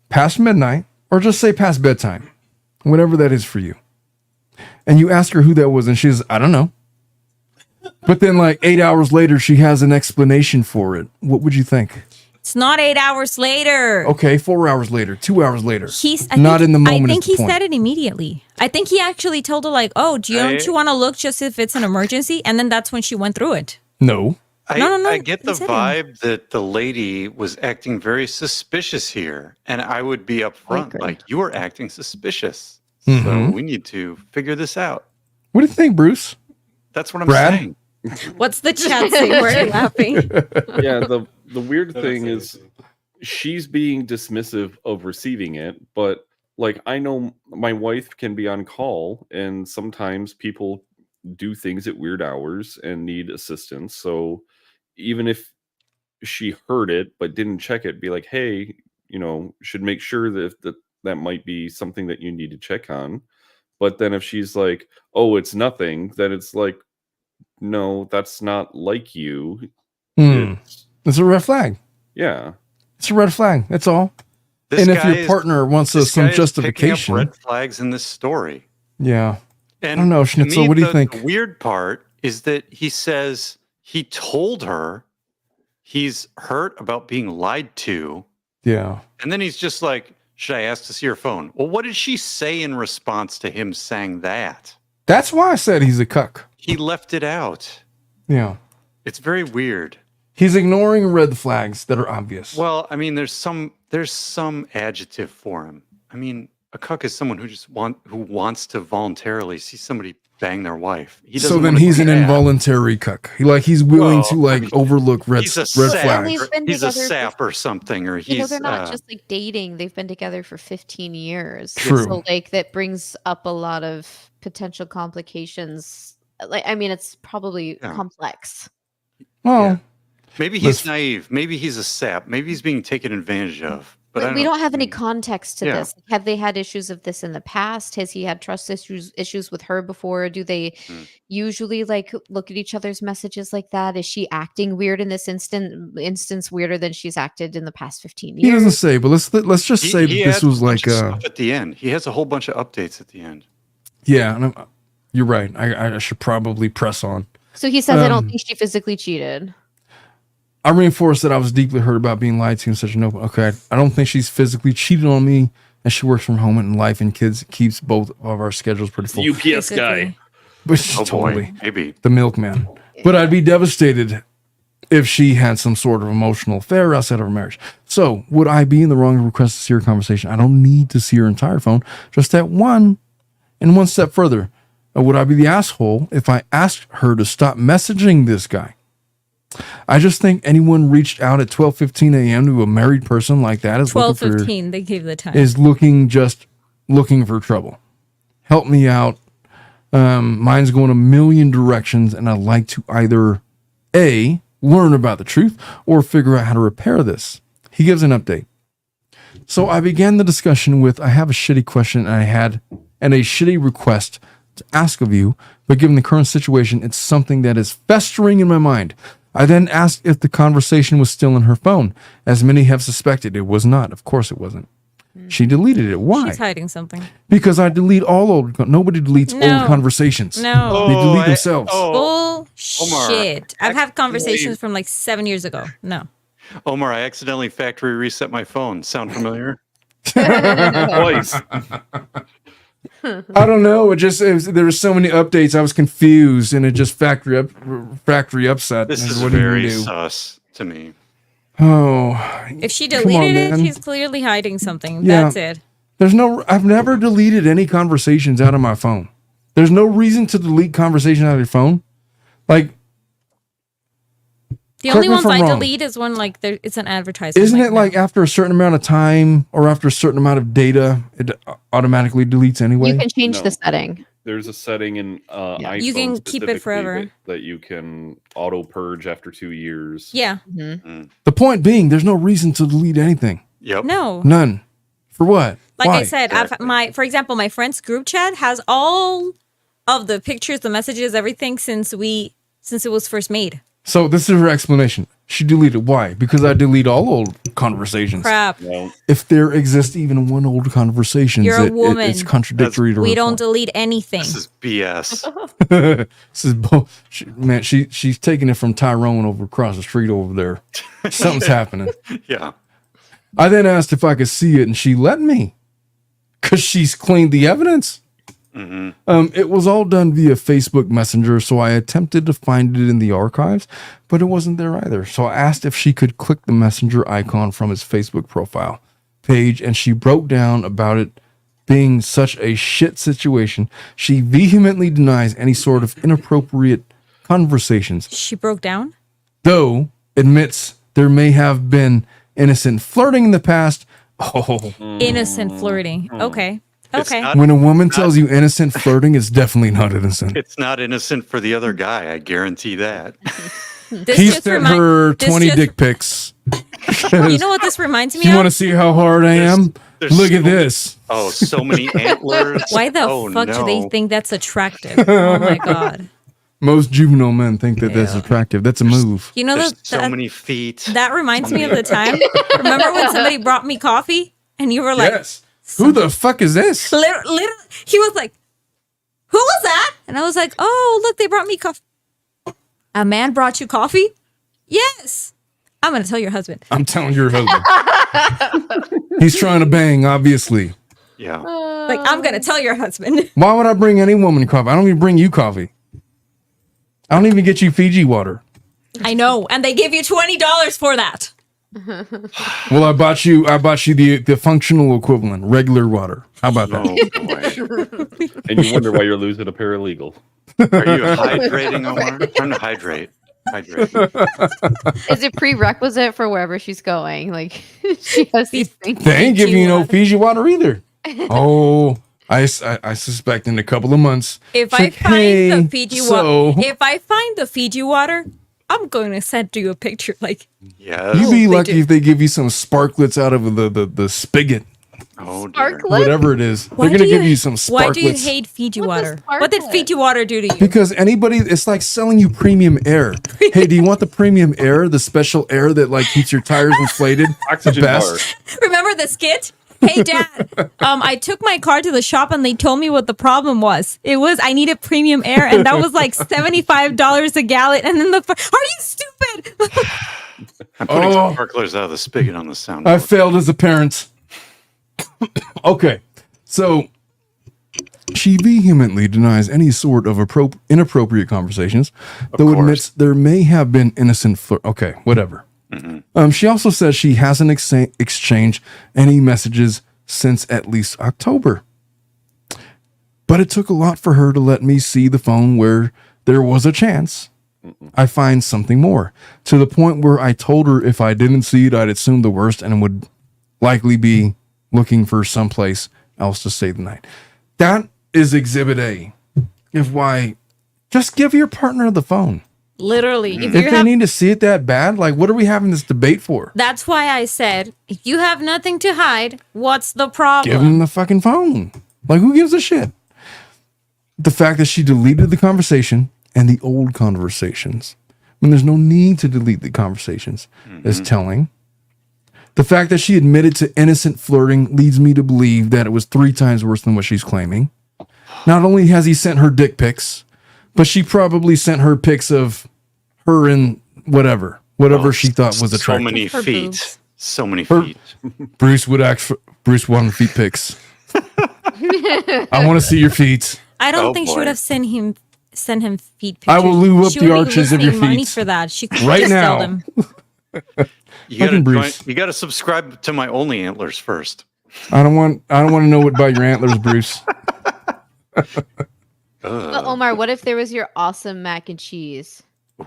past midnight, or just say past bedtime, whatever that is for you, and you ask her who that was, and she says, "I don't know." But then like 8 hours later, she has an explanation for it. What would you think? It's not 8 hours later. Okay, 4 hours later, 2 hours later. I Not think- in the moment. I think is the he point. said it immediately. I think he actually told her like, "Oh, don't you want to look just if it's an emergency?" And then that's when she went through it. No. No. I get the he said it. vibe that the lady was acting very suspicious here, and I would be upfront agree. like, "You are acting suspicious, Mhm. so we need to figure this out." What do you think, Bruce? That's what I'm Brad? saying. What's the chat saying? We're laughing. Yeah, the weird That's thing it. is she's being dismissive of receiving it, but like I know my wife can be on call and sometimes people do things at weird hours and need assistance. So even if she heard it but didn't check it, be like, hey, should make sure that might be something that you need to check on. But then if she's like, oh, it's nothing, then it's like, no, that's not like you. It's a red flag. Yeah. It's a red flag. That's all. This And if guy your partner wants this some guy is picking up justification. red flags in this story. Yeah. And I don't know, to Schnitzel, me, what do you the think? weird part is that he says he told her he's hurt about being lied to. Yeah. And then he's just like, should I ask to see her phone? Well, what did she say in response to him saying that? That's why I said he's a cuck. He left it out. Yeah. It's very weird. He's ignoring red flags that are obvious. Well, I mean, there's some adjective for him. I mean, a cuck is someone who wants to voluntarily see somebody bang their wife. So then he's an involuntary cuck. He's willing to overlook red he's flags. He's a sap or something, or he's they're not just like dating. They've been together for 15 years. True. So that brings up a lot of potential complications. It's probably complex. Well, maybe he's naive. Maybe he's a sap. Maybe he's being taken advantage of. But we don't have any context to this. Have they had issues of this in the past? Has he had trust issues with her before? Do they usually look at each other's messages like that? Is she acting weird in this instance weirder than she's acted in the past 15 years? he doesn't say, but let's just say that this was like at the end. He has a whole bunch of updates at the end. Yeah, and you're right. I should probably press on. So he says, I don't think she physically cheated. I reinforced that I was deeply hurt about being lied to in such an open. Okay, I don't think she's physically cheated on me, and she works from home and life and kids keeps both of our schedules pretty full. UPS guy. But she's totally maybe the milkman. But I'd be devastated if she had some sort of emotional affair outside of our marriage. So would I be in the wrong to request to see her conversation? I don't need to see her entire phone, just that one. And one step further, would I be the asshole if I asked her to stop messaging this guy? I just think anyone reached out at 12:15 a.m. to a married person like that is 12:15. They gave the time. Is looking for trouble. Help me out. Mine's going a million directions, and I'd like to either A, learn about the truth, or figure out how to repair this. He gives an update. So I began the discussion with, I have a shitty question and a shitty request to ask of you, but given the current situation, it's something that is festering in my mind. I then asked if the conversation was still in her phone. As many have suspected, it was not. Of course it wasn't. She deleted it. Why? She's hiding something. Because I delete all old. Nobody deletes old conversations. No. They delete themselves. Bullshit. I've had conversations from 7 years ago. No. Omar, I accidentally factory reset my phone. Sound familiar? Twice. I don't know. There were so many updates. I was confused, and it just factory upset. This is very sus to me. Oh, if she deleted it, she's clearly hiding something. Yeah. That's it. I've never deleted any conversations out of my phone. There's no reason to delete conversation out of your phone. The only ones I delete is when it's an advertisement. Isn't it after a certain amount of time or after a certain amount of data, it automatically deletes anyway? You can change the setting. There's a setting in iPhone you can keep it forever. That you can auto purge after 2 years. Yeah. Mm-hmm. The point being, there's no reason to delete anything. Yep. No. None. For what? Like Why? I said, for example, my friend's group chat has all of the pictures, the messages, everything since it was first made. So this is her explanation. She deleted. Why? Because I delete all old conversations. Crap. No. If there exists even one old conversation, You're a woman. It's contradictory to We her don't point. delete anything. This is BS. This is man. She's taking it from Tyrone over across the street over there. Something's happening. Yeah. I then asked if I could see it, and she let me, because she's cleaned the evidence. Mm-hmm. It was all done via Facebook Messenger, so I attempted to find it in the archives, but it wasn't there either. So I asked if she could click the messenger icon from his Facebook profile page, and she broke down about it being such a shit situation. She vehemently denies any sort of inappropriate conversations, She broke down? though admits there may have been innocent flirting in the past. Oh, Innocent flirting. Okay. It's Okay. not- when a woman tells you innocent flirting, it's definitely not innocent. It's not innocent for the other guy. I guarantee that. This He just sent remind- her this 20 just- dick pics. You know what this reminds me You of? want to see how hard I am? There's Look at so- this. Oh, so many antlers. Why the Oh, fuck do they no. think that's attractive? Oh my god. Most juvenile men think that that's attractive. That's a move. You know There's that so many feet. that reminds me of the time. Remember when somebody brought me coffee and you were like, Yes. Who the fuck is this? literally, he was like, who was that? And I was like, oh, look, they brought me coffee. A man brought you coffee? Yes. I'm going to tell your husband. I'm telling your husband. He's trying to bang, obviously. Yeah. Like, I'm going to tell your husband. Why would I bring any woman coffee? I don't even bring you coffee. I don't even get you Fiji water. I know. And they give you $20 for that. Well, I bought you the functional equivalent, regular water. How about that? Oh, boy. And you wonder why you're losing a paralegal. Are you hydrating, Omar? Time to hydrate. Hydrate. Is it prerequisite for wherever she's going? Like she has these things. They ain't giving you no Fiji water either. Oh, I suspect in a couple of months. If it's I like, find hey, the Fiji so- water, if I find the Fiji water, I'm going to send you a picture. Like, Yes. You'd be they lucky do. if they give you some sparklets out of the spigot, Oh, dear. Sparklet? whatever it is. why They're gonna do give you some Why do you sparklets. hate Fiji What's a water? What did sparklet? Fiji water do to you? Because anybody, it's like selling you premium air. Hey, do you want the premium air, the special air that like keeps your tires inflated? Oxygen the best. Remember the skit? Hey dad, I took my car to the shop and they told me what the problem was. It was I needed premium air and that was like $75 a gallon. And then are you stupid? I'm putting Oh. sparklers out of the spigot on the sound. I failed as a parent. Okay, so she vehemently denies any sort of inappropriate conversations, though course. admits there may have been innocent flirt. Okay, whatever. She also says she hasn't exchanged any messages since at least October. But it took a lot for her to let me see the phone where there was a chance I find something more, to the point where I told her if I didn't see it, I'd assume the worst and would likely be looking for someplace else to stay the night. That is Exhibit A. If why, just give your partner the phone. Literally, if If you they have, need to see it that bad, like what are we having this debate for? that's why I said, if you have nothing to hide, what's the problem? Give him the fucking phone. Like who gives a shit? The fact that she deleted the conversation and the old conversations when there's no need to delete the conversations is telling. The fact that she admitted to innocent flirting leads me to believe that it was 3 times worse than what she's claiming. Not only has he sent her dick pics, but she probably sent her pics of her in whatever she thought was So attractive. many Her feet. boobs. So many Her- feet. Bruce wanted feet pics. I want to see your feet. I don't Oh, think she boy. would have sent him feet pictures. I will lube up She the would be arches of your losing money feet. for that. She could Right just sell now. them. You gotta Fucking Bruce. you gotta subscribe to my Only Antlers first. I don't want to know what about your antlers, Bruce. But Omar, what if there was your awesome mac and cheese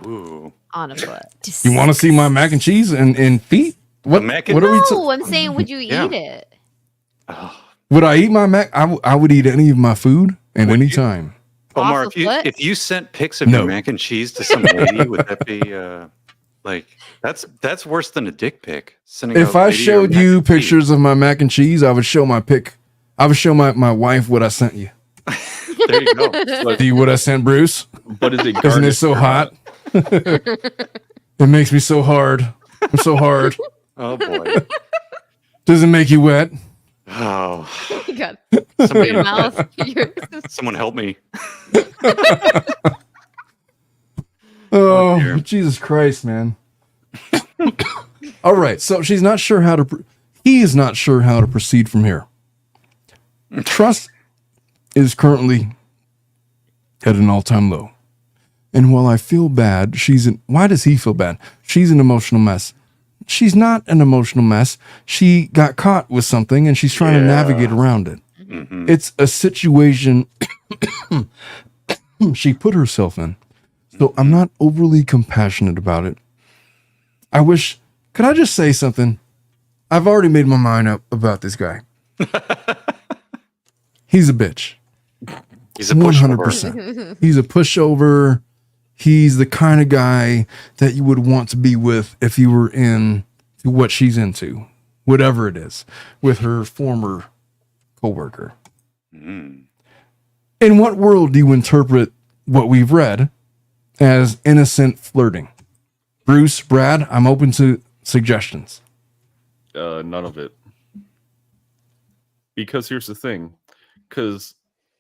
Ooh. on a foot? You want to see my mac and cheese and feet? What? mac and- What are we? No, I'm saying, would you Yeah. eat it? Would I eat my mac? I would eat any of my food at any time. Omar, Off a foot? if you sent pics of No. your mac and cheese to some lady, would that be like that's worse than a dick pic? Sending If a I lady your showed mac you and cheese. pictures of my mac and cheese, I would show my pic. I would show my wife what I sent you. There you go. See what I sent, Bruce? But is it Isn't it garnished so or hot? It makes me so hard. I'm so hard. Oh boy. Does it make you wet? Oh, You got somebody, your mouth. someone help me. Oh, dear. Jesus Christ, man. All right, so she's not sure how to. He is not sure how to proceed from here. Trust is currently at an all-time low, and while I feel bad, why does he feel bad? She's an emotional mess. She's not an emotional mess. She got caught with something, and she's trying to navigate around it. It's a situation she put herself in. So I'm not overly compassionate about it. Could I just say something? I've already made my mind up about this guy. He's a bitch. He's a pushover. 100%. He's a pushover. He's the kind of guy that you would want to be with if you were in what she's into, whatever it is, with her former coworker. In what world do you interpret what we've read as innocent flirting? Bruce, Brad, I'm open to suggestions. None of it. Because here's the thing. Because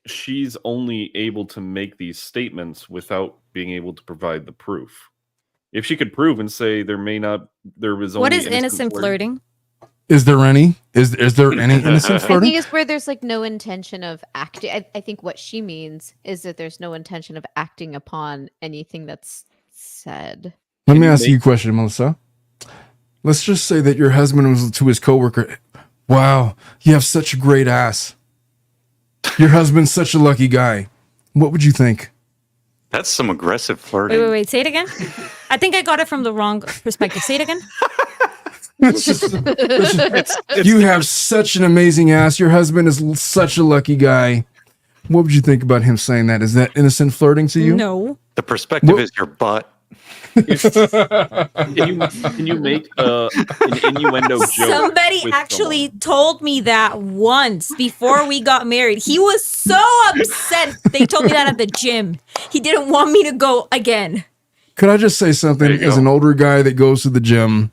she's only able to make these statements without being able to provide the proof. If she could prove and say there was only What is innocent flirting? Is there any? Is there any innocent I flirting? think it's where there's like no intention of acting. I think what she means is that there's no intention of acting upon anything that's said. Let me ask you a question, Melissa. Let's just say that your husband was to his coworker, "Wow, you have such a great ass. Your husband's such a lucky guy." What would you think? That's some aggressive flirting. Wait. Say it again. I think I got it from the wrong perspective. Say it again. You have such an amazing ass. Your husband is such a lucky guy. What would you think about him saying that? Is that innocent flirting to you? No. The perspective is your butt. Can you make an innuendo joke? Somebody with actually someone? told me that once before we got married. He was so upset. They told me that at the gym. He didn't want me to go again. Could I just say something There you as go. an older guy that goes to the gym?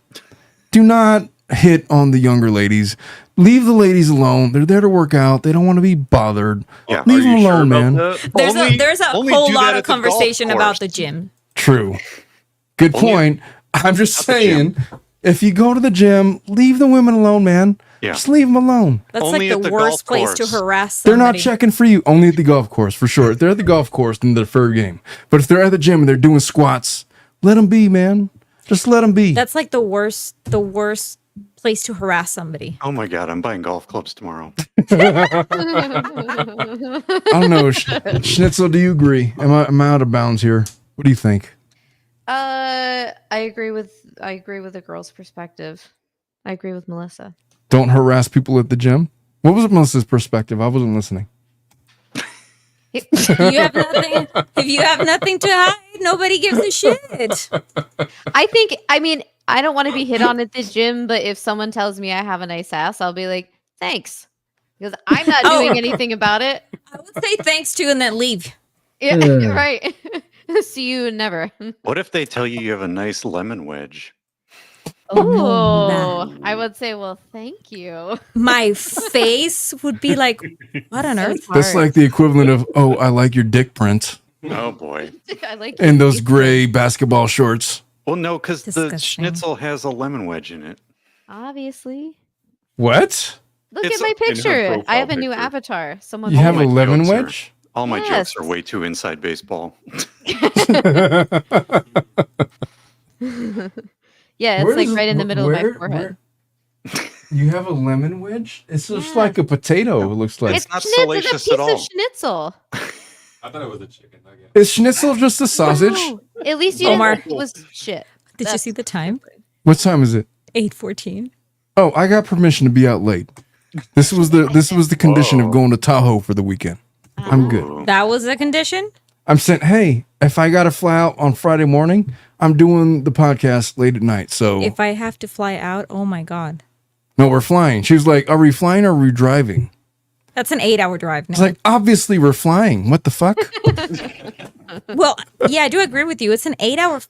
Do not hit on the younger ladies. Leave the ladies alone. They're there to work out. They don't want to be bothered. Yeah. Leave Are them you sure alone, about man. that? There's a only whole do lot that of at the golf conversation about course. the gym. True. Good Only- point. I'm just At the gym. saying, if you go to the gym, leave the women alone, man. Yeah. Just leave them alone. That's Only like at the the worst golf place to course. harass They're somebody. not checking for you. Only at the golf course, for sure. If they're at the golf course, then they're fair game. But if they're at the gym and they're doing squats, let them be, man. Just let them be. That's like the worst place to harass somebody. Oh my God, I'm buying golf clubs tomorrow. I don't know. Schnitzel, do you agree? Am I out of bounds here? What do you think? I agree with the girl's perspective. I agree with Melissa. Don't harass people at the gym? What was Melissa's perspective? I wasn't listening. If you have nothing to hide, nobody gives a shit. I mean, I don't want to be hit on at the gym, but if someone tells me I have a nice ass, I'll be like, thanks. Because I'm not doing anything about it. I would say thanks to and then leave. Yeah, right. See you never. What if they tell you you have a nice lemon wedge? Oh, I would say, well, thank you. My face would be like, what on earth? That's like the equivalent of, oh, I like your dick print Oh boy. I like and those gray basketball shorts. Well, no, because the Disgusting. schnitzel has a lemon wedge in it. Obviously. What? Look It's at my in her picture. I profile have a new picture. avatar. Someone You have my a lemon jokes are- wedge? All my Yes. jokes are way too inside baseball. Yeah, it's like right in the middle of my forehead. You have a lemon wedge? It's just like a potato, it looks like. It's not schnitzel, salacious it's a at piece all. of schnitzel. I thought it was a chicken nugget. Is schnitzel just a sausage? No, at least you Omar. didn't think it was shit. Did you see the time? What time is it? 8:14. Oh, I got permission to be out late. This was the condition of going to Tahoe for the weekend. I'm good. Ooh. That was a condition? I'm saying, hey, if I got to fly out on Friday morning, I'm doing the podcast late at night. So If I have to fly out, oh my God. no, we're flying. She was like, are we flying or are we driving? That's an 8-hour drive now. It's like, obviously we're flying. What the fuck? Well, yeah, I do agree with you. It's an 8-hour.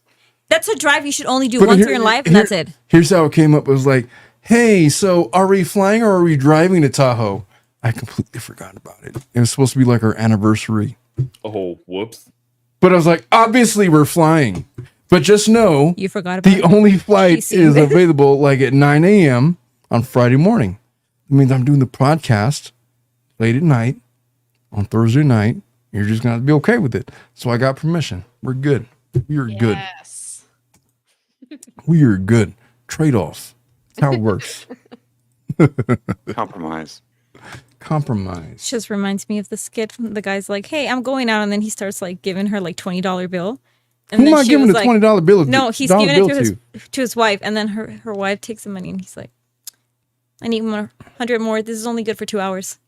That's a drive you should only do But once here- in your life, and here- that's it. Here's how it came up. It was like, hey, so are we flying or are we driving to Tahoe? I completely forgot about it. It was supposed to be like our anniversary. Oh, whoops. But I was like, obviously we're flying. But just know You forgot about the it. only flight She's seen is it. available like at 9 a.m. on Friday morning. It means I'm doing the podcast late at night on Thursday night. You're just going to be okay with it. So I got permission. We're good. We are good. Yes. We are good. Trade off. That's how it works. Compromise. Compromise. Just reminds me of the skit. The guy's like, "Hey, I'm going out," and then he starts like giving her like $20 bill. And Who am then I she giving was the like- $20 bill? No, he's dollar giving it bill to his wife, and then her wife takes the money, and he's like, "I need 100 more. This is only good for 2 hours."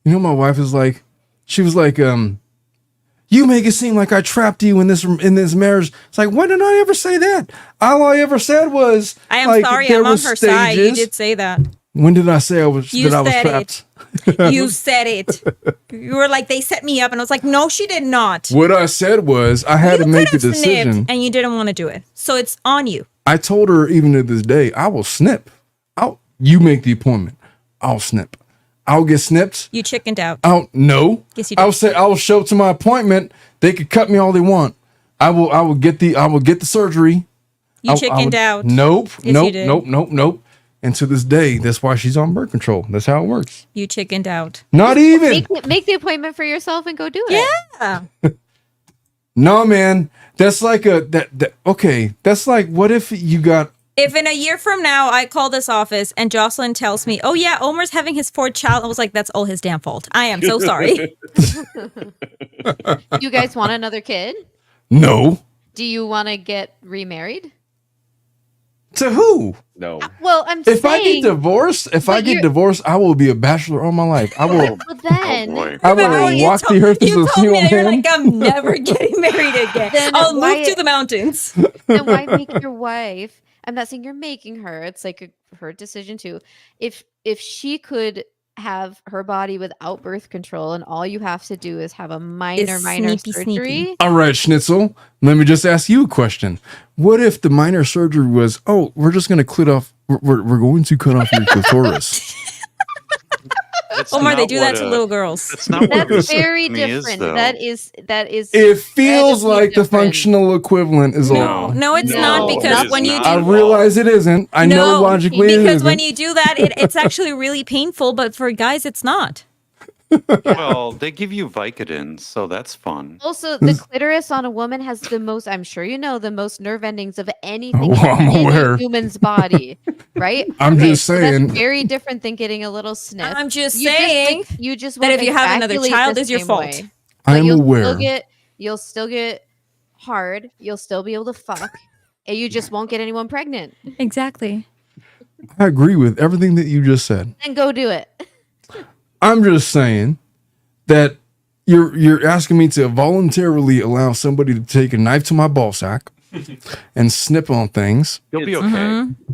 You know, my wife is like, she was like, You make it seem like I trapped you in this marriage. It's like, when did I ever say that? All I ever said was, I am like, sorry, there I'm on was her side. You stages. did say that. When did I say I was You that I was said trapped? You said it. You were like, they set me up, and I was like, no, she did not. What I said was I had You to make a could have snipped, decision. and you didn't want to do it. So it's on you. I told her even to this day, I will snip. You make the appointment. I'll snip. I'll get snipped. You chickened out. No. Yes, you did. I'll say I will show up to my appointment. They could cut me all they want. I will get the surgery. You chickened out. Nope. Yes, nope. you did. Nope. And to this day, that's why she's on birth control. That's how it works. You chickened out. Not even. Make the appointment for yourself and go do it. Yeah. No, man. That's like okay. That's like, what if you got If in a year from now I call this office and Jocelyn tells me, "Oh yeah, Omar's having his fourth child," I was like, "That's all his damn fault. I am so sorry." You guys want another kid? no. Do you want to get remarried? To who? No. Well, I'm If I saying. get divorced, But I will be a bachelor all my life. I will. Well, then, Oh boy. I Remember will when you walk told- the earth as You a told me single that you're man. like, I'm never getting married again. Then I'll why- move to the mountains. then why make your wife? I'm not saying you're making her. It's like her decision too. If she could have her body without birth control, and all you have to do is have a minor sneepy, surgery. sneepy. All right, Schnitzel. Let me just ask you a question. What if the minor surgery was, we're just going to cut off your clitoris? That's Omar, they not do that what to a- little girls. That's not what a That's very vasectomy is, different. though. That is It feels incredibly like the different. functional equivalent is No, all. no, it's not No, because it when is you not. I do realize it isn't. I know logically it because isn't. when you do that, it's actually really painful. But for guys, it's not. Well, they give you Vicodin, so that's fun. Also, the clitoris on a woman has the most, I'm sure you know, the most nerve endings of anything Oh, I'm in aware. a human's body, right? I'm just so saying. That's very different than getting a little snip. I'm just You saying you just that won't if you have another ejaculate child, the it's your same fault. way. I But am aware. You'll still get hard. You'll still be able to fuck, and you just won't get anyone pregnant. Exactly. I agree with everything that you just said. Then go do it. I'm just saying that you're asking me to voluntarily allow somebody to take a knife to my ball sack and snip on things. You'll be okay. Mm-hmm.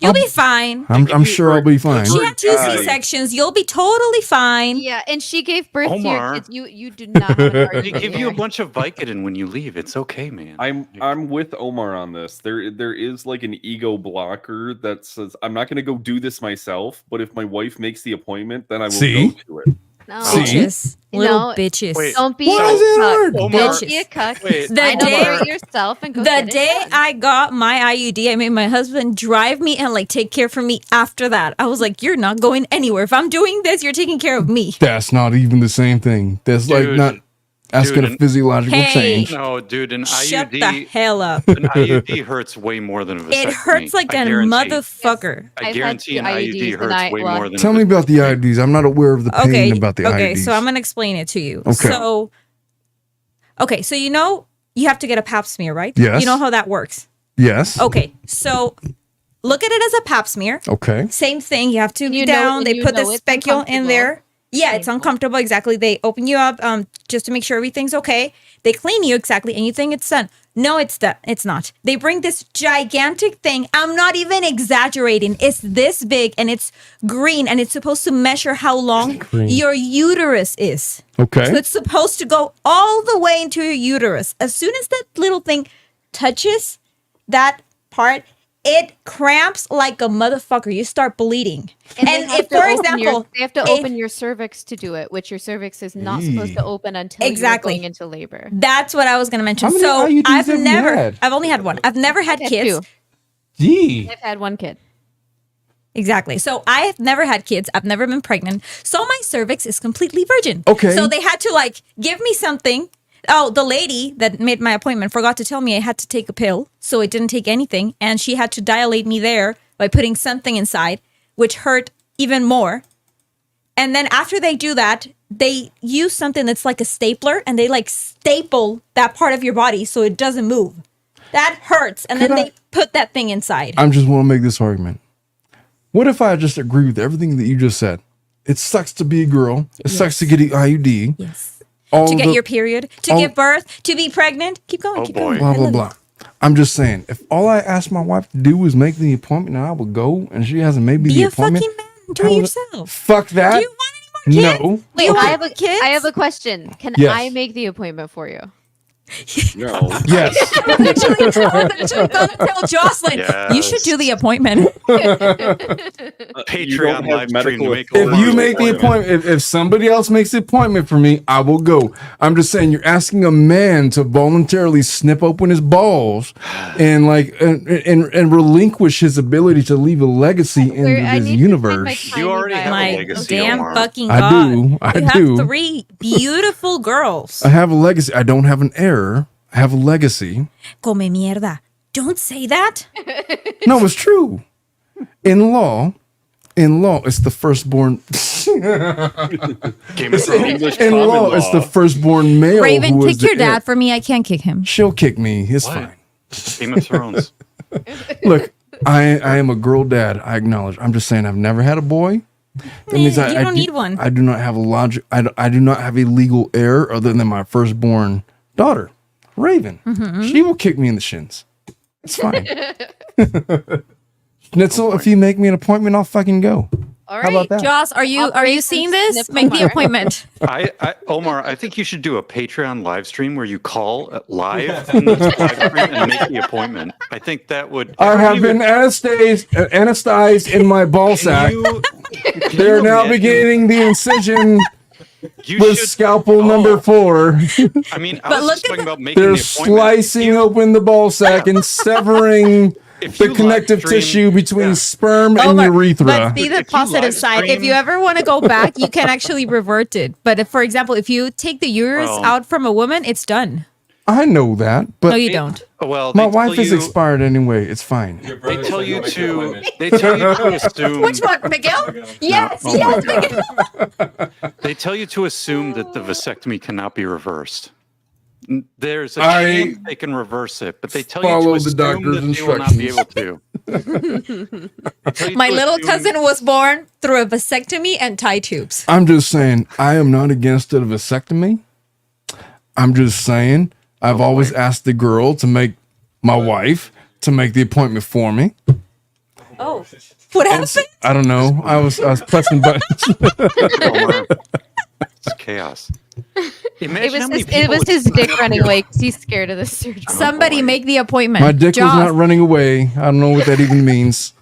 You'll be fine. I'm sure I'll be fine. She had 2 C-sections. You'll be totally fine. Yeah, and she gave birth to Omar. your kids. You do not have an They argument give you a here. bunch of Vicodin when you leave. It's okay, man. I'm with Omar on this. There is like an ego blocker that says I'm not going to go do this myself, but if my wife makes the appointment, then I will See? go to it. No. See? Bitches. You Little know, bitches. Wait. Don't be Why a is it cuck. hard? Omar, Don't be a cuck. wait, The Find out day- about it yourself and go The get it day done. I got my IUD, I made my husband drive me and like take care for me after that. I was like, you're not going anywhere. If I'm doing this, you're taking care of me. That's not even the same thing. That's like Dude. not asking Dude, a physiological Hey. change. No, dude, an Shut the IUD, hell up. an IUD hurts way more than a vasectomy. It hurts like I a guarantee. motherfucker. I I've guarantee had an 2 IUD IUDs and hurts way more than Tell a me about the vasectomy. IUDs. I'm not aware of the pain Okay. about the okay, IUDs. so I'm gonna explain it to you. Okay. So you know you have to get a pap smear, right? Yes. You know how that works. Yes. Okay, so look at it as a pap smear. Okay. Same thing. You have to And be you know- down. and They you put the know it's speculum in uncomfortable. there. Yeah, it's Painful. uncomfortable. Exactly. They open you up just to make sure everything's okay. They clean you exactly, and you think it's done. No, it's done. It's not. They bring this gigantic thing. I'm not even exaggerating. It's this big, and it's green, and it's supposed to measure how long Green. your uterus is. Okay. So it's supposed to go all the way into your uterus. As soon as that little thing touches that part, it cramps like a motherfucker. You start bleeding. And, And they have if, to for open example, they have to if- open your cervix to do it, which your cervix is not supposed to open until Exactly. you're going into labor. That's what I was going to mention. How many So IUDs I've have you never, had? I've only had one. I've never had I've had kids. 2. Gee. I've had 1 kid. Exactly. So I have never had kids. I've never been pregnant. So my cervix is completely virgin. Okay. So they had to like give me something. Oh, the lady that made my appointment forgot to tell me I had to take a pill. So it didn't take anything. And she had to dilate me there by putting something inside, which hurt even more. And then after they do that, they use something that's like a stapler and they like staple that part of your body so it doesn't move. That hurts. And then Could I- they put that thing inside. I just want to make this argument. What if I just agree with everything that you just said? It sucks to be a girl. It sucks to get an IUD. Yes. all to get the- your period, to all- give birth, to be pregnant. Keep going. Oh, keep boy. going. blah I blah love blah. it. I'm just saying, if all I asked my wife to do was make the appointment and I will go, and she hasn't made me Be the a appointment, fucking man. Do how it would- yourself. Fuck that. Do you want any more kids? No. Wait, You I want have a kids? I have a question. Can Yes. I make the appointment for you? No. Yes. I was actually gonna tell Jocelyn, you should do the appointment. You Patreon don't have live stream to medical make If authority. you make the appointment, if somebody else makes the appointment for me, I will go. I'm just saying, you're asking a man to voluntarily snip open his balls and and relinquish his ability to leave a legacy in Where I this need to find universe. my You tiny already have a My legacy, damn Omar. fucking I god! do. I you do. have 3 beautiful girls. I have a legacy. I don't have an heir. I have a legacy. Come mierda! Don't say that. No, it's true. In law, it's the firstborn. Game of Thrones. English In common law, it's the law. firstborn male. Raven, who is kick your the heir. dad for me. I can't kick him. She'll kick me. It's What? fine. Game of Thrones. Look, I am a girl dad. I acknowledge. I'm just saying I've never had a boy. That means you don't need one. I do not have a logic. I do not have a legal heir other than my firstborn daughter, Raven. Mm-hmm. She will kick me in the shins. It's fine. Schnitzel, if you make me an appointment, I'll fucking go. All How right. about that? Joss, are you Operation seeing this? Snip Make the Omar. appointment. Omar, I think you should do a Patreon live stream where you call live in this live stream and make the appointment. I think that would. I have been anesthetized in my ball sack. They're now beginning the incision You with should. scalpel number 4. I mean, I But was look just at talking about making They're the appointment. slicing open the ball sack and severing If the you connective live stream- tissue between yeah. sperm and Omar, urethra. But see the If you positive live side. If stream- you ever want to go back, you can actually revert it. But if, for example, if you take the uterus Well- out from a woman, it's done. I know that, but No, you don't. Well, my they wife tell is you- expired anyway. It's fine. Your They brother tell said you go make an to. appointment. They tell you to assume. Which one, Miguel? Yes, Oh my yes, God. Miguel. They tell you to assume that the vasectomy cannot be reversed. There's a I chance they can reverse it, but they tell you follow to the assume doctor's that they will not be instructions. able to. They tell you My to little assume- cousin was born through a vasectomy and tie tubes. I'm just saying, I am not against a vasectomy. I'm just saying, I've always asked the girl to make my wife to make the appointment for me. Oh, what happened? I don't know. I was pressing buttons. Omar. It's chaos. Imagine how many It people was would his sign dick up running here. away because he's scared of the surgery. Somebody boy. make the appointment. My dick was Joss, not running away. I don't know what that even means.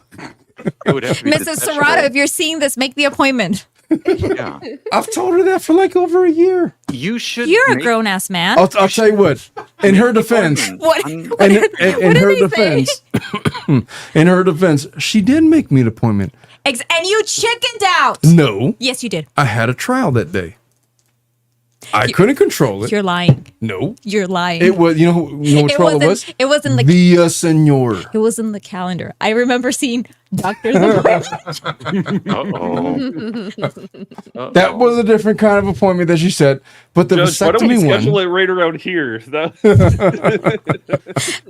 It would have to be Mrs. detachable. Serrato, if you're seeing this, make the appointment. Yeah. I've told her that for like over a year. You should. You're a make- grown ass man. I'll tell you what. In her defense, What? I'm- in her did he say? defense, in her defense, she did make me an appointment. And you chickened out. No, Yes, you did. I had a trial that day. I couldn't control it. You're lying. No, You're lying. it was. You know what It trial it wasn't. was? It wasn't the. Via Senor. It was in the calendar. I remember seeing doctors. appointment. Uh-oh. That was a different kind of appointment that she said. But the Judge, why don't we vasectomy schedule one. it right around here?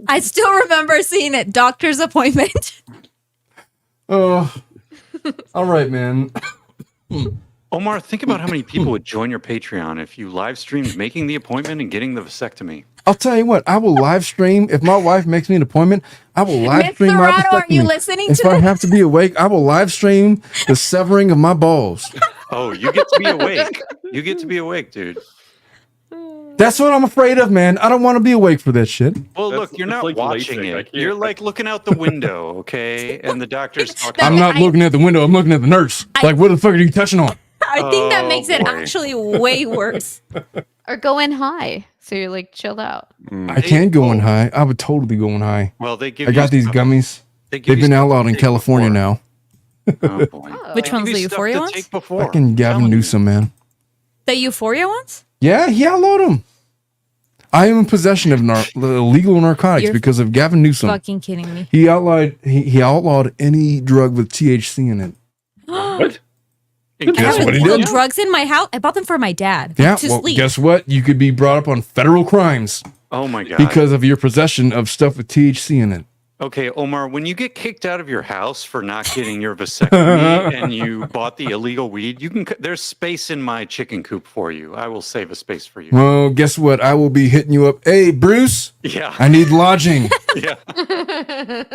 I still remember seeing it. Doctor's appointment. Oh, all right, man. Omar, think about how many people would join your Patreon if you live streamed making the appointment and getting the vasectomy. I'll tell you what. I will live stream if my wife makes me an appointment. I will live Miss stream my Serrato, are you vasectomy. listening If to I this? have to be awake, I will live stream the severing of my balls. Oh, you get to be awake. You get to be awake, dude. That's what I'm afraid of, man. I don't want to be awake for that shit. Well, That's- look, you're it's not like watching LASIK. I it. can't- You're like looking out the window, okay? And the doctor's talking. I'm not looking at the window. I'm looking at the nurse. Like, what the fuck are you touching on? I think that Oh, makes it boy. actually way worse. Or go in high. So you're like chilled out. I can't go in high. I would totally go in high. Well, they give. I got you these stuff- gummies. They give They've you been stuff outlawed to in take California before. now. Oh boy. Oh. Which They one's give the you stuff euphoria to ones? take before. Fucking Gavin Telling you. Newsom, man. The euphoria ones? Yeah, he outlawed them. I am in possession of illegal narcotics You're because of Gavin Newsom. Fucking kidding me. He outlawed any drug with THC in it. What? In I have That's what he illegal did. drugs in my house. I bought them for my dad. Yeah, to well, sleep. guess what? You could be brought up on federal crimes Oh my god. because of your possession of stuff with THC in it. Okay, Omar, when you get kicked out of your house for not getting your vasectomy and you bought the illegal weed, there's space in my chicken coop for you. I will save a space for you. Well, guess what? I will be hitting you up. Hey, Bruce, Yeah. I need lodging. Yeah.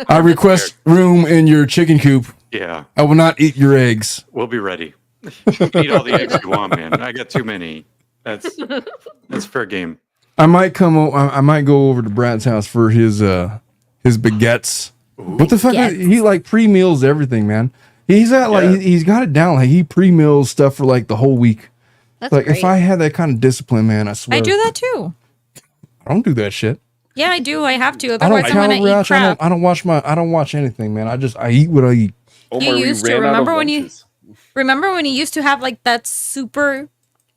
I request room in your chicken coop. Yeah. I will not eat your eggs. We'll be ready. Eat all the eggs you want, man. I got too many. That's fair game. I might I might go over to Brad's house for his baguettes. Ooh. What the fuck? He like pre-meals everything, man. He's got it down. Like he pre-meals stuff for like the whole week. That's Like great. if I had that kind of discipline, man, I swear. I do that too. I don't do that shit. Yeah, I do. I have to. I don't Otherwise, I'm gonna calorie eat watch. crap. I don't watch anything, man. I eat what I eat. Omar, we used to. ran out of Remember when you- lunches. Remember when you used to have like that super,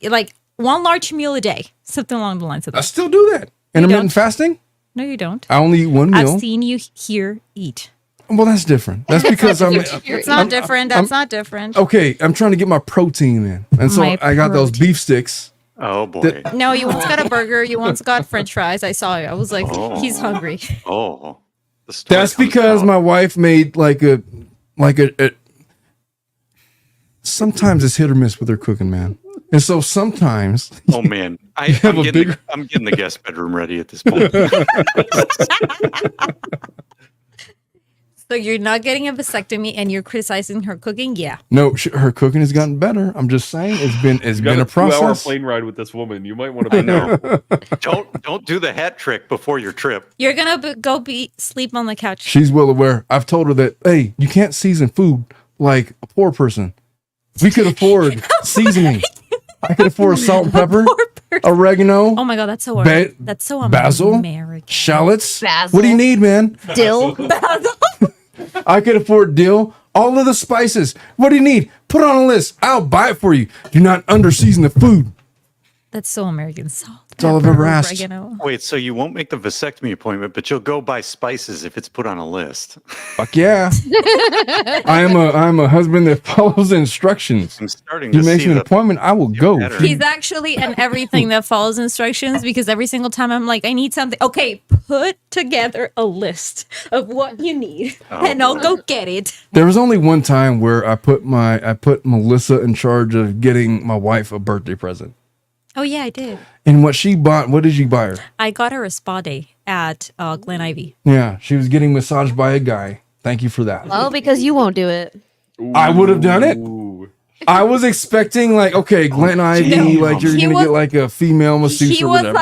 like one large meal a day, something along the lines of I that? still do that. Intermittent fasting. No, you don't. I only eat one meal. I've seen you here eat. Well, that's different. That's because I'm. It's not different. That's not different. Okay, I'm trying to get my protein in, and so My I got those protein. beef sticks. Oh boy. No, you once got a burger. You once got French fries. I saw it. I was like, he's hungry. Oh. The story That's comes because out. my wife made like a. Sometimes it's hit or miss with her cooking, man, and so sometimes. Oh man, have a bigger- I'm getting the guest bedroom ready at this point. So you're not getting a vasectomy and you're criticizing her cooking? Yeah. No, her cooking has gotten better. I'm just saying it's been You got a a 2-hour process. plane ride with this woman. You might want to. I know. Don't do the hat trick before your trip. You're going to go sleep on the couch. She's well aware. I've told her that, hey, you can't season food like a poor person. We could afford seasoning. I could afford salt and pepper, Poor person. oregano, Oh my God, that's so Ba- that's so basil, American. shallots. Basil. What do you need, man? Dill. I could afford dill, all of the spices. What do you need? Put it on a list. I'll buy it for you. Do not under-season the food. That's so American. Salt. That's all I've pepper, ever asked. oregano. Wait, so you won't make the vasectomy appointment, but you'll go buy spices if it's put on a list. Fuck yeah. I'm a husband that follows the instructions. I'm starting He to makes see me an the appointment, I will go. pattern. He's actually an everything that follows instructions because every single time I'm like, I need something. Okay, put together a list of what you need and I'll go get it. There was only one time where I put Melissa in charge of getting my wife a birthday present. Oh, yeah, I did. And what she bought, what did you buy her? I got her a spa day at Glen Ivy. Yeah, she was getting massaged by a guy. Thank you for that. Well, because you won't do it. I would have done it. Ooh. I was expecting like, okay, Glen Ivy, No. like you're He gonna was- get like a female masseuse He or was whatever.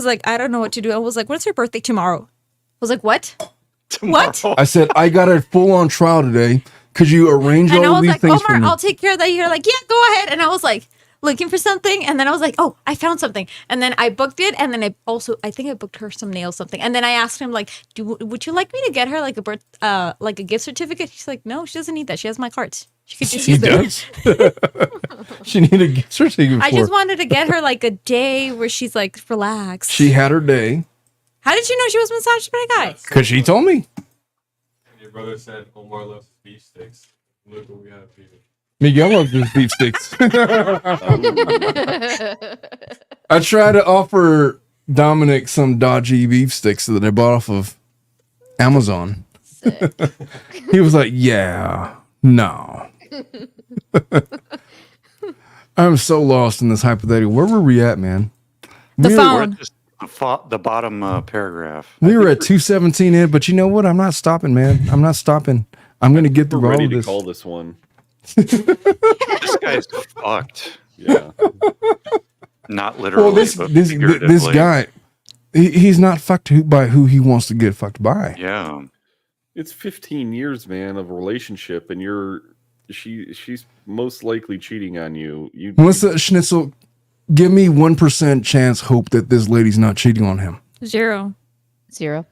like, I don't know what to do. I was like, what's your birthday tomorrow? I was like, what? Tomorrow. I said, I got a full on trial today. Could you arrange And I all was these like, things for Omar, me? I'll take care of that. You're like, yeah, go ahead. And I was like, looking for something. And then I was like, oh, I found something. And then I booked it. And then I think I booked her some nails, something. And then I asked him, like, would you like me to get her like a gift certificate? She's like, no, she doesn't need that. She has my cards. She could just She use them. does. She needed a gift certificate I for just it. wanted to get her like a day where she's like relaxed. She had her day How did you know she was massaged by a guy? because she told me. And your brother said Omar loves beef sticks. Look what we have here. Miguel loves his beef sticks. I tried to offer Dominic some dodgy beef sticks that I bought off of Amazon. He was like, yeah, no. I'm so lost in this hypothetical. Where were we at, man? The We were- We're phone. at just the bottom paragraph. We were at 217 in, but you know what? I'm not stopping, man. I'm not stopping. I'm going to get We're through all ready of to this. call this one. This guy's fucked. Yeah. Not literally, Well, this but this figuratively. guy, he's not fucked by who he wants to get fucked by. Yeah. It's 15 years, man, of a relationship, and she's most likely cheating on you. Melissa Schnitzel, give me 1% chance hope that this lady's not cheating on him. 0. 0.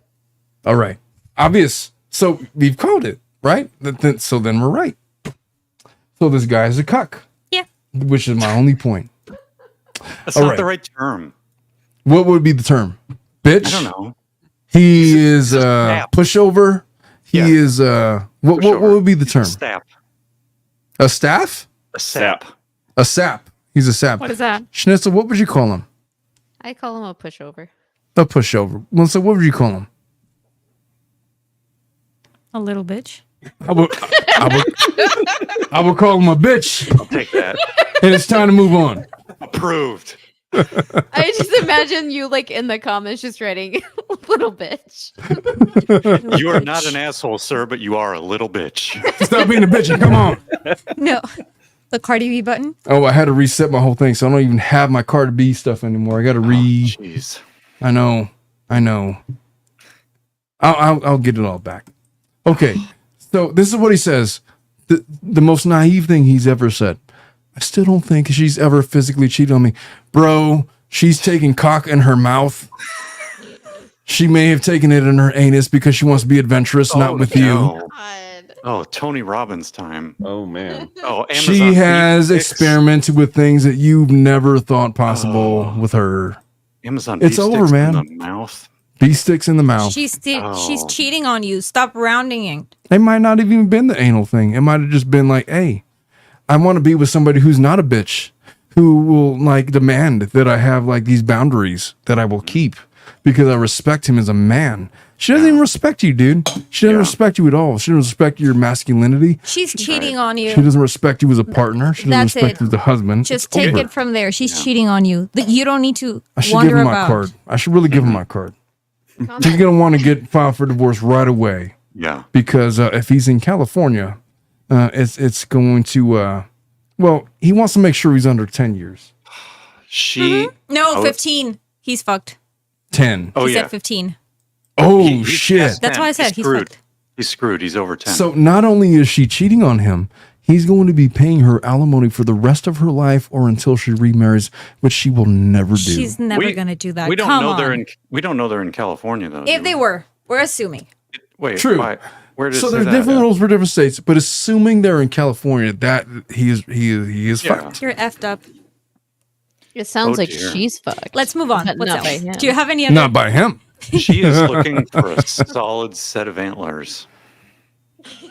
All right, obvious. So we've called it, right? So then we're right. So this guy is a cuck. Yeah. Which is my only point. That's All not right. the right term. What would be the term? Bitch. I don't know. He is snap. pushover. He Yeah. is what would be the term? Sap. A staff? A sap. A sap. He's a sap. What is that? Schnitzel, what would you call him? I call him a pushover. A pushover. Melissa, what would you call him? A little bitch. I will call him a bitch, I'll take that. and it's time to move on. Approved. I just imagine you like in the comments just writing little bitch. You are not an asshole, sir, but you are a little bitch. Stop being a bitch and come on. No. The Cardi B button. Oh, I had to reset my whole thing, so I don't even have my Cardi B stuff anymore. I got to Jeez. I know. I'll get it all back. Okay, so this is what he says. The most naive thing he's ever said. I still don't think she's ever physically cheated on me. Bro, she's taking cock in her mouth. She may have taken it in her anus because she wants to be adventurous, not with you. Oh, Tony Robbins time. Oh man. Oh, Amazon She has beef sticks. experimented with things that you've never thought possible with her. Amazon It's beef over, sticks man. in the mouth. Bee sticks in the mouth. She's Oh. cheating on you. Stop rounding it. It might not have even been the anal thing. It might have just been like, hey, I want to be with somebody who's not a bitch, who will like demand that I have like these boundaries that I will keep because I respect him as a man. She doesn't even respect you, dude. She doesn't respect you at all. She doesn't respect your masculinity. She's cheating on you. She doesn't respect you as a partner. She doesn't That's respect it. you as a husband. Just It's take over. it from there. She's cheating on you. You don't need to I should give wonder him my about. card. I should really give him my card. He's gonna want to get filed for divorce right away Yeah. because if he's in California, it's going to. Well, he wants to make sure he's under 10 years. She. No, Oh. 15. He's fucked. 10. Oh He yeah. said 15. Oh He's shit! past That's 10. why I said he's screwed. fucked. He's screwed. He's over 10. So not only is she cheating on him, he's going to be paying her alimony for the rest of her life or until she remarries, which she will never do. She's never We- gonna do that. we don't Come know on. they're in. We don't know they're in California though. If do they we? were, we're assuming. Wait. True. Why? Where did it So say there's that? different rules for different states, but assuming they're in California, that he is Yeah. fucked. You're effed up. It sounds Oh, like dear. she's fucked. Let's move on. But What's not by else? him. Do you have any other? Not by him. She is looking for a solid set of antlers.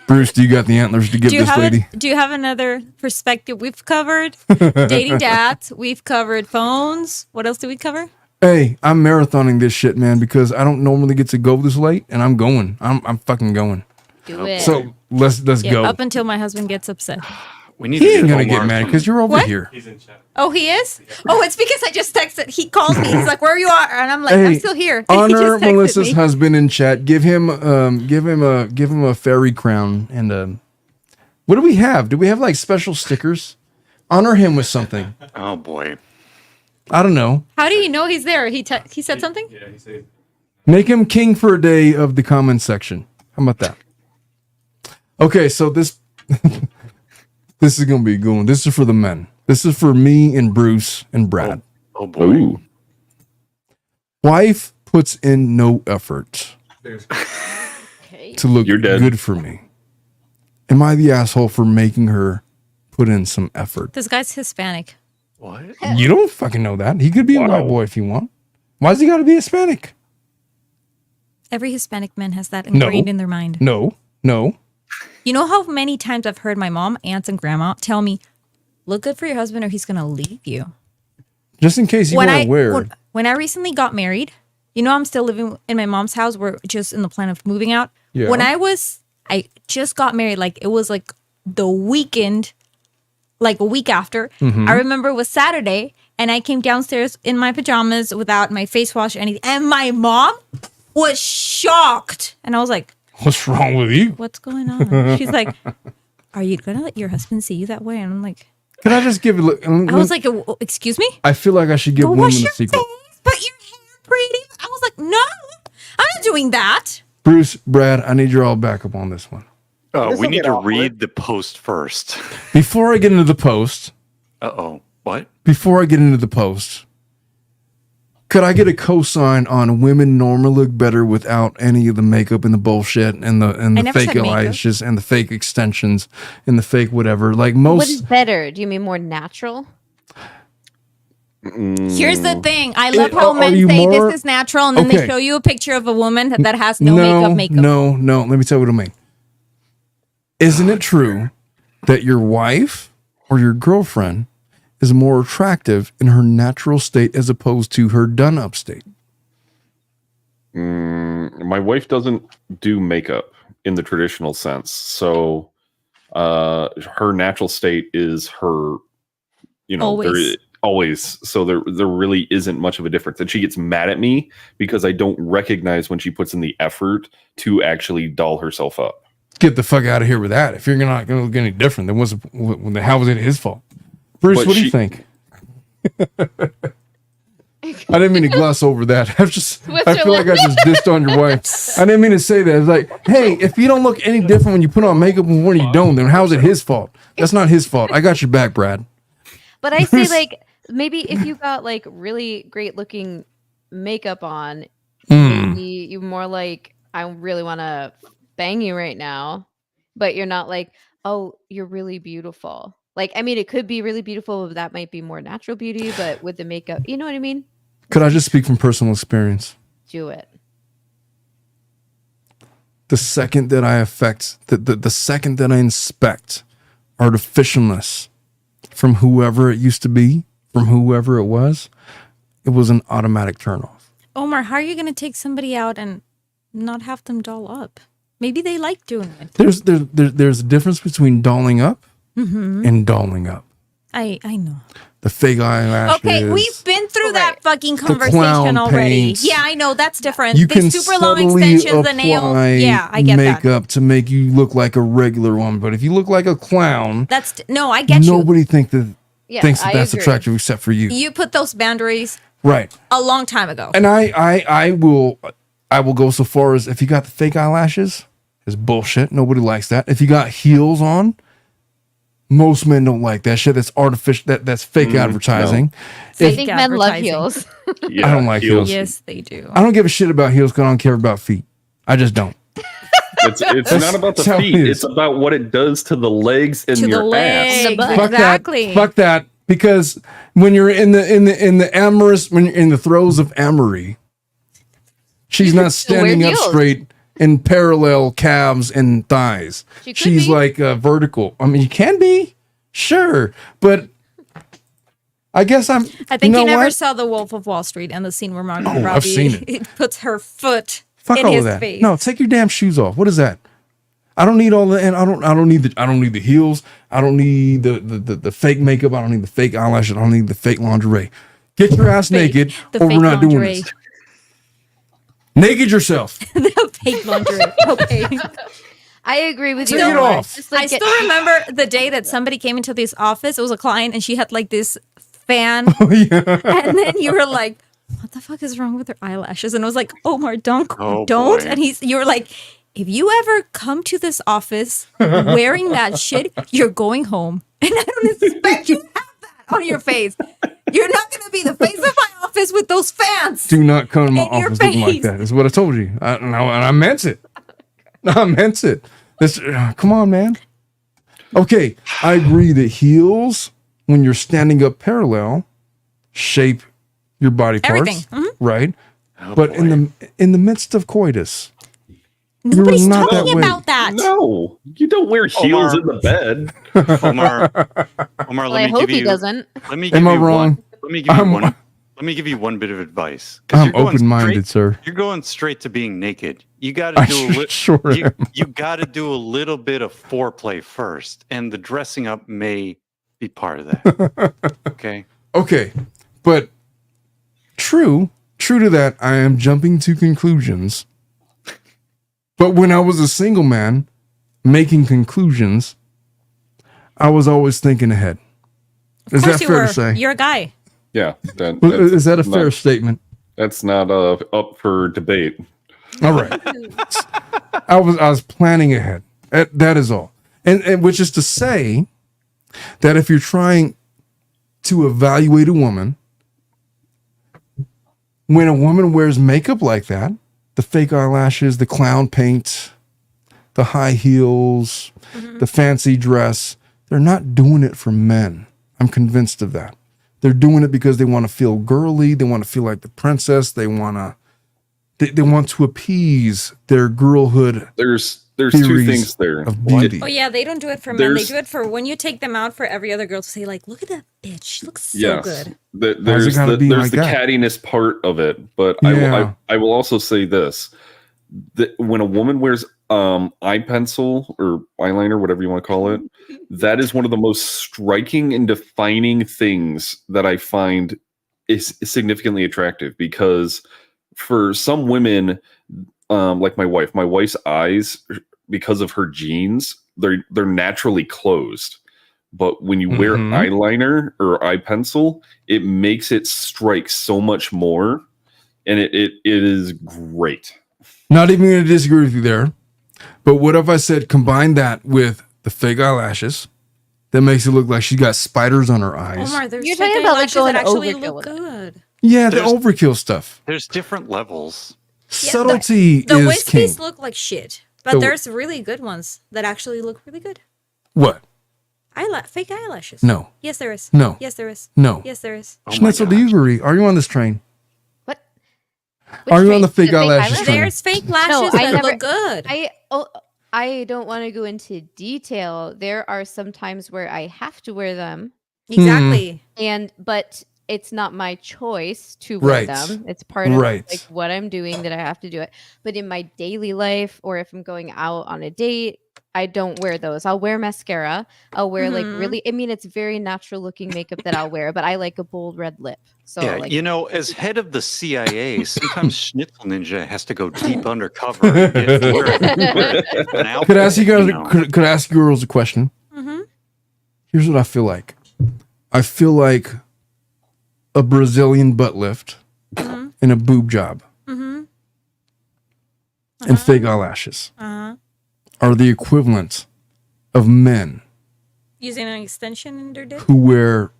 Bruce, do you got the antlers to give do you this have lady? do you have another perspective? We've covered dating dads. We've covered phones. What else do we cover? Hey, I'm marathoning this shit, man, because I don't normally get to go this late, and I'm going. I'm fucking going. Do it. So let's Yeah, go. up until my husband gets upset. We need He to ain't gonna Omar get mad some- because you're over What? here. He's in chat. Oh, he is? Oh, it's because I just texted. He calls me. He's like, "Where you are?" And I'm like, "I'm Hey, still here." He Honor just texted Melissa's me. husband in chat. Give him a fairy crown and what do we have? Do we have like special stickers? Honor him with something. Oh boy. I don't know. How do you know he's there? He said something. Yeah, he said. Make him king for a day of the comment section. How about that? Okay, so this this is gonna be a good one. This is for the men. This is for me and Bruce and Brad. Oh boy. Ooh. Wife puts in no effort There's Okay. to look You're dead. good for me. Am I the asshole for making her put in some effort? This guy's Hispanic. What? You don't fucking know that. He could be a Wow. white boy if you want. Why's he got to be Hispanic? Every Hispanic man has that ingrained in their mind. No. You know how many times I've heard my mom, aunts, and grandma tell me, "Look good for your husband, or he's gonna leave you." Just in case you weren't aware. When I recently got married, you know, I'm still living in my mom's house. We're just in the plan of moving out. Yeah. When I just got married, like it was like the weekend, like a week after. Mm-hmm. I remember it was Saturday, and I came downstairs in my pajamas without my face wash or anything, and my mom was shocked, and I was like, What's wrong with you? "What's going on?" She's like, "Are you gonna let your husband see you that way?" And I'm like, Can I just give it? I was like, "Excuse me." I feel like I should give Go women wash a your secret. face, put your hair pretty. I was like, "No, I'm not doing that." Bruce, Brad, I need your all backup on this one. We need to read the post first. Before I get into the post, What? could I get a cosign on women normally look better without any of the makeup and the bullshit and the never fake said makeup. eyelashes and the fake extensions and the fake whatever? Like What is most. better? Do you mean more natural? Here's the thing: I love Are how men you say more- this is natural, and then Okay. they show you a picture of a woman that has no makeup. No. Let me tell you what I mean. Isn't it true that your wife or your girlfriend is more attractive in her natural state as opposed to her done up state? My wife doesn't do makeup, in the traditional sense. So her natural state is her, Always. always. So there really isn't much of a difference. And she gets mad at me because I don't recognize when she puts in the effort to actually doll herself up. Get the fuck out of here with that. If you're not going to look any different, then how was it his fault? Bruce, But what do you think? I didn't mean to gloss over that. I feel like I just dissed on your wife. I didn't mean to say that. It's like, hey, if you don't look any different when you put on makeup and when you don't, then how's it his fault? That's not his fault. I got your back, Brad. But I say like maybe if you got like really great looking makeup on, maybe you more like, I really want to bang you right now, but you're not like, oh, you're really beautiful. Like, I mean, it could be really beautiful, but that might be more natural beauty, but with the makeup, you know what I mean? Could I just speak from personal experience? Do it. The second that I the second that I inspect artificialness from whoever it used to be, from whoever it was an automatic turnoff. Omar, how are you going to take somebody out and not have them doll up? Maybe they like doing it. There's a difference between dolling up and dolling up. I know. The fake eyelashes. Okay, we've been through that fucking clown conversation already. paints. Yeah, I know, that's different. You The can super long subtly extensions, the nail. Yeah, I get that. makeup to make you look like a regular one, but if you look like a clown, No, I get you. nobody thinks Yeah, that's agree. attractive except for you. You put those boundaries Right. a long time ago. And I will go so far as if you got the fake eyelashes, it's bullshit. Nobody likes that. If you got heels on, most men don't like that shit. That's artificial. That's fake advertising. I think men love heels. Yeah, I don't like heels. Yes, they do. I don't give a shit about heels because I don't care about feet. I just don't. It's not about the how it feet. is. It's about what it does to the legs and To the your legs. ass. The butt. Fuck Exactly. that. Fuck that. Because when you're in the amorous, when you're in the throes of amory, she's not still wear standing up heels. straight in parallel calves and thighs. She could She's be. like vertical. I mean, you can be, sure, but I guess I think know you never what? saw The Wolf of Wall Street and the scene where Margot Oh, Robbie I've seen it. puts her foot Fuck in all his of that. face. No, take your damn shoes off. What is that? I don't need all the, and I don't need the heels. I don't need the fake makeup. I don't need the fake eyelashes. I don't need the fake lingerie. Get your ass naked, the or fake we're not doing lingerie. this. Naked yourself. The fake lingerie. Okay. I agree with you. Take it Omar. off. Just I like still remember the day that somebody came into this office. It was a client, and she had like this fan, Oh yeah. and then you were like, "What the fuck is wrong with her eyelashes?" And I was like, "Omar, don't." Oh, boy. And you were like, "If you ever come to this office wearing that shit, you're going home, and I don't expect you to have that on your face. You're not going to be the face of my office with those fans." Do not come to my In your office looking like face. that. Is what I told you. And I meant it. I meant it. Come on, man. Okay, I agree that heels, when you're standing up parallel, shape your body parts, Everything. Mhm. right? Oh, But boy. in the midst of coitus, Nobody's not that talking way. about that. No, you don't wear heels Omar. in the bed. Omar, well, let I me hope give he you. doesn't. Let me give Am I you wrong? Let me give you one. Let me give you one bit of advice. 'Cause I'm you're going open-minded, straight- sir. You're going straight to being naked. You got I to do a sure you, am. you got to do a little bit of foreplay first, and the dressing up may be part of that. Okay. Okay, but true to that, I am jumping to conclusions. But when I was a single man making conclusions, I was always thinking ahead. Is Of course that you fair were. to say? You're a guy. Yeah, Is that a fair statement? That's not up for debate. All right. I was planning ahead. That is all. And which is to say that if you're trying to evaluate a woman, when a woman wears makeup like that, the fake eyelashes, the clown paint, the high heels, the fancy dress, they're not doing it for men. I'm convinced of that. They're doing it because they want to feel girly. They want to feel like the princess. They want to appease their girlhood There's two theories things there. of beauty. Oh yeah, they don't do it for men. They There's- do it for when you take them out for every other girl to say like, "Look at that bitch. She looks so Yes. good." How's it gotta be like the that? cattiness part of it, but Yeah. I will also say this: that when a woman wears eye pencil or eyeliner, whatever you want to call it, that is one of the most striking and defining things that I find is significantly attractive, because for some women, like my wife's eyes, because of her genes, they're naturally closed. But when you wear eyeliner or eye pencil, it makes it strike so much more, and it is great. Not even going to disagree with you there. But what if I said combine that with the fake eyelashes? That makes it look like she's got spiders on her eyes. Omar, there's You're fake talking about, like, eyelashes going that actually overkill look with it. good. Yeah, the There's- overkill stuff. There's different levels. Subtlety The is wispies king. look like shit, but The- there's really good ones that actually look really good. What? Fake eyelashes. No. Yes, there is. No. Yes, there is. No. Yes, there is. Oh my Schnitzel, do you gosh. agree? Are you on this train? What? Are you on train? the fake eyelashes eyelash? train? There's fake lashes I that never- look good. I don't want to go into detail. There are some times where I have to wear them, Exactly. but it's not my choice to wear Right. them. It's part of Right. like what I'm doing that I have to do it. But in my daily life, or if I'm going out on a date, I don't wear those. I'll wear mascara. I'll wear like Mhm. really, I mean, it's very natural looking makeup that I'll wear, but I like a bold red lip. So Yeah, like, you know, as head of the CIA, sometimes Schnitzel Ninja has to go deep undercover and get wear an outfit, Could I ask you guys? know. Could I ask you girls a question? Mm-hmm. Here's what I feel like. I feel like a Brazilian butt lift Mhm. and a boob job Mm-hmm. and fake eyelashes Uh-huh. are the equivalent of men Using an extension in their dick. who wear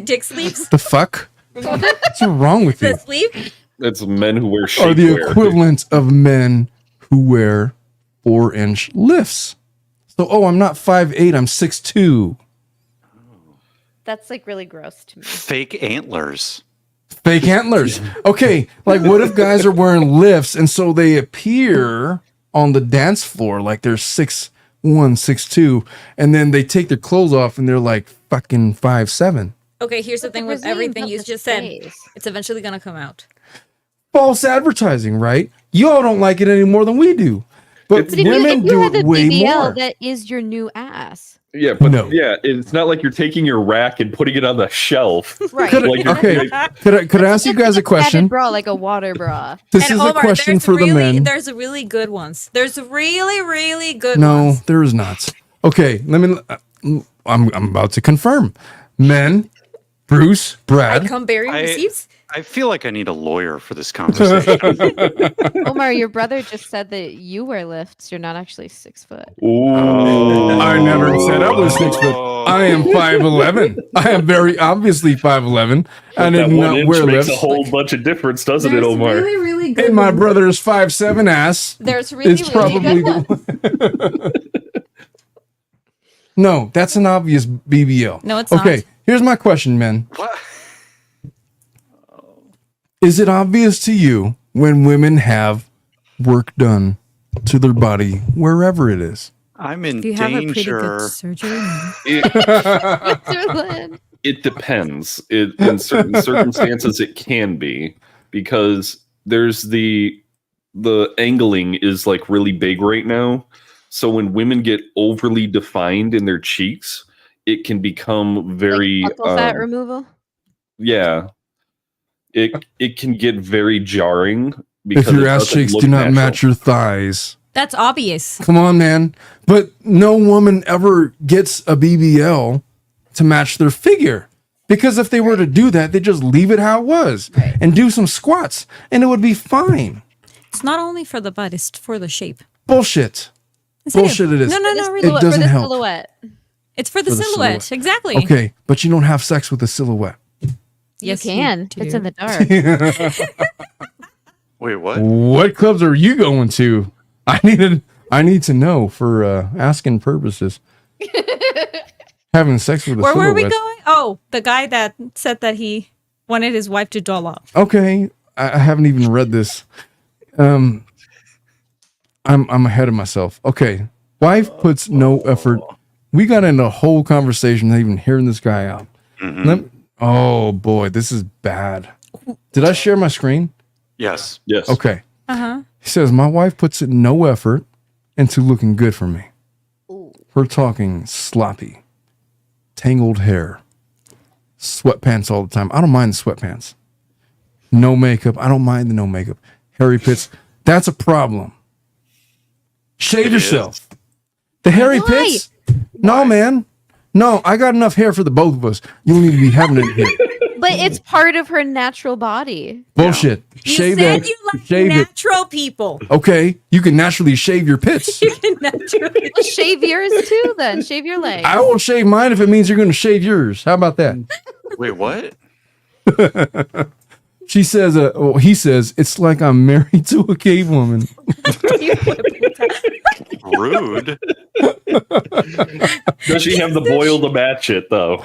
Dick sleeves. the fuck. What's wrong with you? The sleeve. It's men who wear Are the shapewear. equivalent of men who wear 4-inch lifts. So, I'm not 5'8", I'm 6'2". that's like really gross to me. Fake antlers. Fake antlers. Okay, like what if guys are wearing lifts and so they appear on the dance floor like they're 6'1", 6'2", and then they take their clothes off and they're like fucking 5'7". Okay, here's the thing with Brazilians everything have you the just said. space. It's eventually gonna come out. False advertising, right? Y'all don't like it any more than we do. But But if women you do have a it way BBL, more. that is your new ass. Yeah, but No. yeah, it's not like you're taking your rack and putting it on the shelf. Right. Like you're- Okay, could I ask you guys a question? Bra, like a water bra. This is a question there's for the really, men. There's really good ones. There's really, really good No, ones. there is not. Okay, I'm about to confirm. Men, Bruce, Brad. Come bearing I- receipts. I feel like I need a lawyer for this conversation. Omar, your brother just said that you wear lifts. You're not actually 6 foot. Ooh. I never said I was 6 foot. I am 5'11". I am very obviously 5'11". I That did 1 not inch wear makes lifts. a whole bunch of difference, doesn't it, Omar? really, really good. And my brother's 5'7" ass. There's really, It's really probably good ones. No, that's an obvious BBL. No, it's okay, not. here's my question, men. What? Is it obvious to you when women have work done to their body, wherever it is? I'm in Do you have a pretty danger. good surgery? Switzerland. It depends. In certain circumstances, it can be, because there's the angling is like really big right now. So when women get overly defined in their cheeks, it can become very Like buccal fat removal. yeah. It can get very jarring If because your it ass doesn't cheeks look do not natural. match your thighs. That's obvious. Come on, man. But no woman ever gets a BBL to match their figure. Because if they were to do that, they just leave it how it was and do some squats and it would be fine. It's not only for the butt; it's for the shape. Bullshit. In serio. Bullshit it is. No, This really. silhouette- doesn't for the help. silhouette. It's for the For the silhouette. silhouette. Exactly. Okay, but you don't have sex with a silhouette. Yes, you can. do. It's in the dark. Wait, what? What clubs are you going to? I need to know for asking purposes. Having sex with a Where silhouette. were we going? Oh, the guy that said that he wanted his wife to doll up. Okay, I haven't even read this. I'm ahead of myself. Okay, wife puts no effort. We got into a whole conversation, not even hearing this guy out. Oh boy, this is bad. Did I share my screen? Yes. Yes. Okay. Uh huh. He says, my wife puts in no effort into looking good for me. Ooh. We're talking sloppy, tangled hair, sweatpants all the time. I don't mind the sweatpants. No makeup. I don't mind the no makeup. Hairy pits. That's a problem. Shave It yourself. The hairy Why? pits? No, man. No, I got enough hair for the both of us. You don't need to be having it here. But it's part of her natural body. Bullshit. You Shave said that. you like Shave it. natural people. Okay, you can naturally shave your pits. You can naturally. Well, shave yours too then. Shave your legs. I won't shave mine if it means you're going to shave yours. How about that? Wait, what? She says, he says, it's like I'm married to a cave woman. Rude. Does she have the boil to match it though?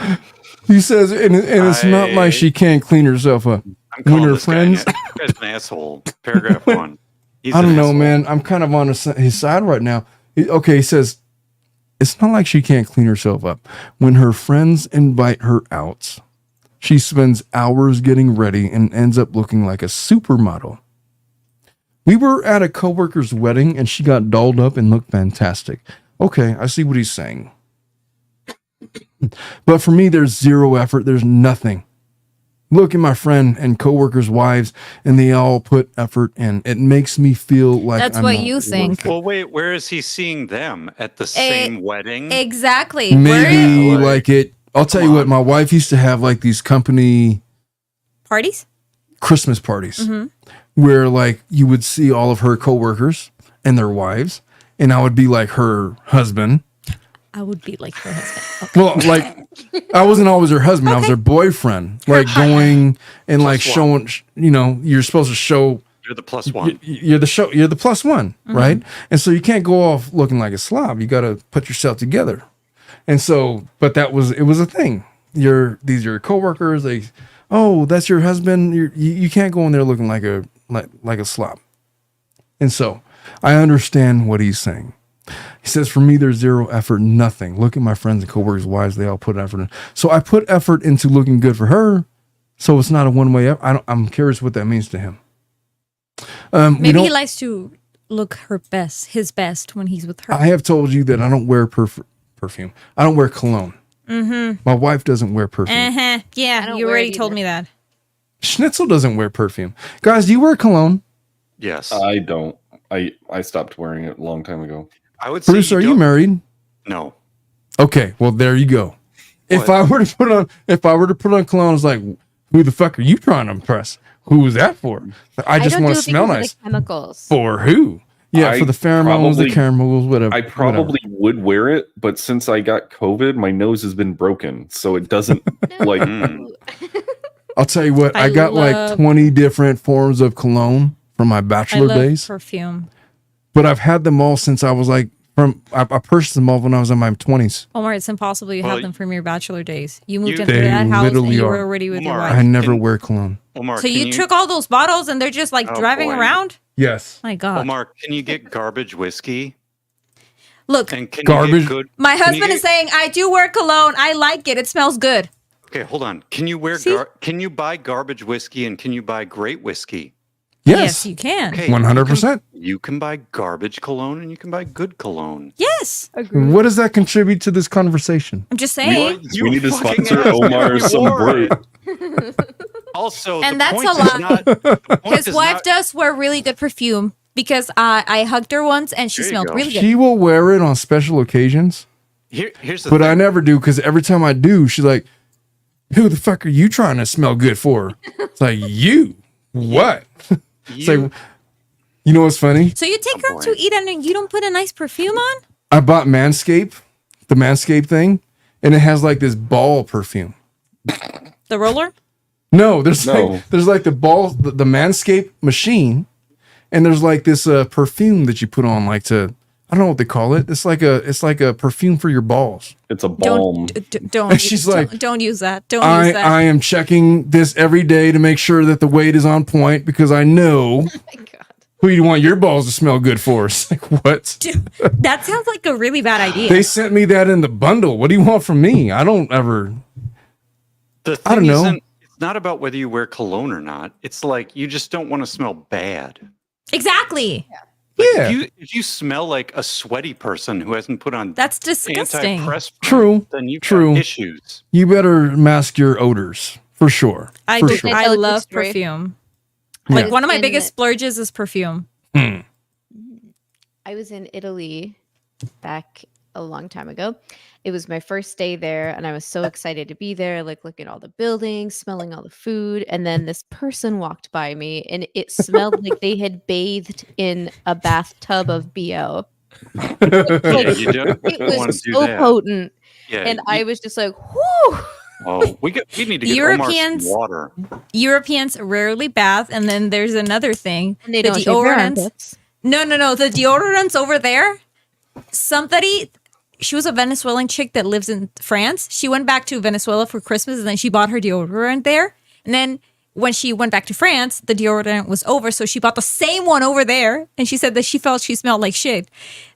He says, and it's not like she can't clean herself up. I'm When calling her this friends, guy, this guy's an asshole. Paragraph 1. He's I don't an know, asshole. man. I'm kind of on his side right now. Okay, he says, it's not like she can't clean herself up. When her friends invite her out, she spends hours getting ready and ends up looking like a supermodel. We were at a coworker's wedding and she got dolled up and looked fantastic. Okay, I see what he's saying. But for me, there's zero effort. There's nothing. Look at my friend and coworkers' wives, and they all put effort in. It makes me feel like That's I'm what not you think. worth it. Well, wait, where is he seeing them? At the same wedding? Exactly. Maybe Where- like it. I'll tell you what. My wife used to have like these company Parties? Christmas parties where like you would see all of her coworkers and their wives, and I would be like her husband. I would be like her husband. Well, like I wasn't always her husband. I was her boyfriend. Like going and like Plus showing. You know, you're supposed to show. You're the plus one. You're the plus one, right? And so you can't go off looking like a slob. You got to put yourself together. And so, but it was a thing. These are your coworkers. Oh, that's your husband. You can't go in there looking like a slob. And so I understand what he's saying. He says, for me, there's zero effort, nothing. Look at my friends and coworkers' wives. They all put effort in. So I put effort into looking good for her. So it's not a one-way. I'm curious what that means to him. Maybe he likes to look his best when he's with her. I have told you that I don't wear perfume. I don't wear cologne. My wife doesn't wear perfume. I Yeah, don't you wear it already told either. me that. Schnitzel doesn't wear perfume. Guys, do you wear cologne? Yes. I don't. I stopped wearing it a long time ago. I would say Bruce, are you don't- married? No. Okay, well there you go. If What? I were to put on cologne, it's like, who the fuck are you trying to impress? Who was that for? I just don't want do to it smell because of nice. the chemicals. For who? Yeah, I for the pheromones, the probably- caramels, whatever. I probably would wear it, but since I got COVID, my nose has been broken, so it doesn't like. Mm. I'll tell you what. I got like love- 20 different forms of cologne from my I bachelor love days, perfume. but I've had them all since I was like I purchased them all when I was in my 20s. Omar, it's impossible you Well, have them from your bachelor days. You moved you- into They that house and literally you are. were already with your Omar, wife. I never Can- wear cologne. Omar, So can you took all those bottles and they're just like Oh, driving boy. around? Yes. My God. Omar, can you get garbage whiskey? Look, And can you Garbage- get good? my can you husband get- is saying, I do wear cologne. I like it. It smells good. Okay, hold on. Can you wear? See? Can you buy garbage whiskey and can you buy great whiskey? Yes. You can. Okay, 100%. You can buy garbage cologne and you can buy good cologne. Yes. What does that contribute to this conversation? I'm just saying. You We need to fucking sponsor asked me Omar some before brew. it. Also, And the that's point a is lot. not- the point His is wife not- does wear really good perfume because I hugged her once and she There you smelled go. really good. She will wear it on special occasions, Here's the but thing. I never do because every time I do, she's like, who the fuck are you trying to smell good for? It's like, you. What? It's like, you know what's funny? So you take her boy. to eat and you don't put a nice perfume on? I bought Manscaped, the Manscaped thing, and it has like this ball perfume. The roller? No, there's No. like the Manscaped machine, and there's like this perfume that you put on like to, I don't know what they call it. It's like a perfume for your balls. It's a balm. Don't. And she's like, don't use that. Don't use that. I am checking this every day to make sure that the weight is on point because I know who you want your balls to smell good for. It's like, what? Dude, that sounds like a really bad idea. They sent me that in the bundle. What do you want from me? I don't ever. The thing I don't know. It's not about whether you wear cologne or not. It's like you just don't want to smell bad. Exactly. Like Yeah. if you smell like a sweaty person who hasn't put on That's disgusting. anti-press, True. then you've True. got issues. You better mask your odors for sure. I For do. sure. I Tell a quick love story. perfume. Yeah. Like one of my In- biggest splurges is perfume. Hmm. I was in Italy back a long time ago. It was my first day there, and I was so excited to be there, like looking at all the buildings, smelling all the food. And then this person walked by me, and it smelled like they had bathed in a bathtub of BO. Yeah, you don't It want was to do so that. potent. Yeah, And I was just like, whoo. oh, we need to get Omar some Europeans- water. Europeans rarely bath, and then there's another thing. And they the don't shave their deodorants. armpits. No. The deodorants over there. Somebody, she was a Venezuelan chick that lives in France. She went back to Venezuela for Christmas, and then she bought her deodorant there. And then when she went back to France, the deodorant was over, so she bought the same one over there. And she said that she felt she smelled like shit.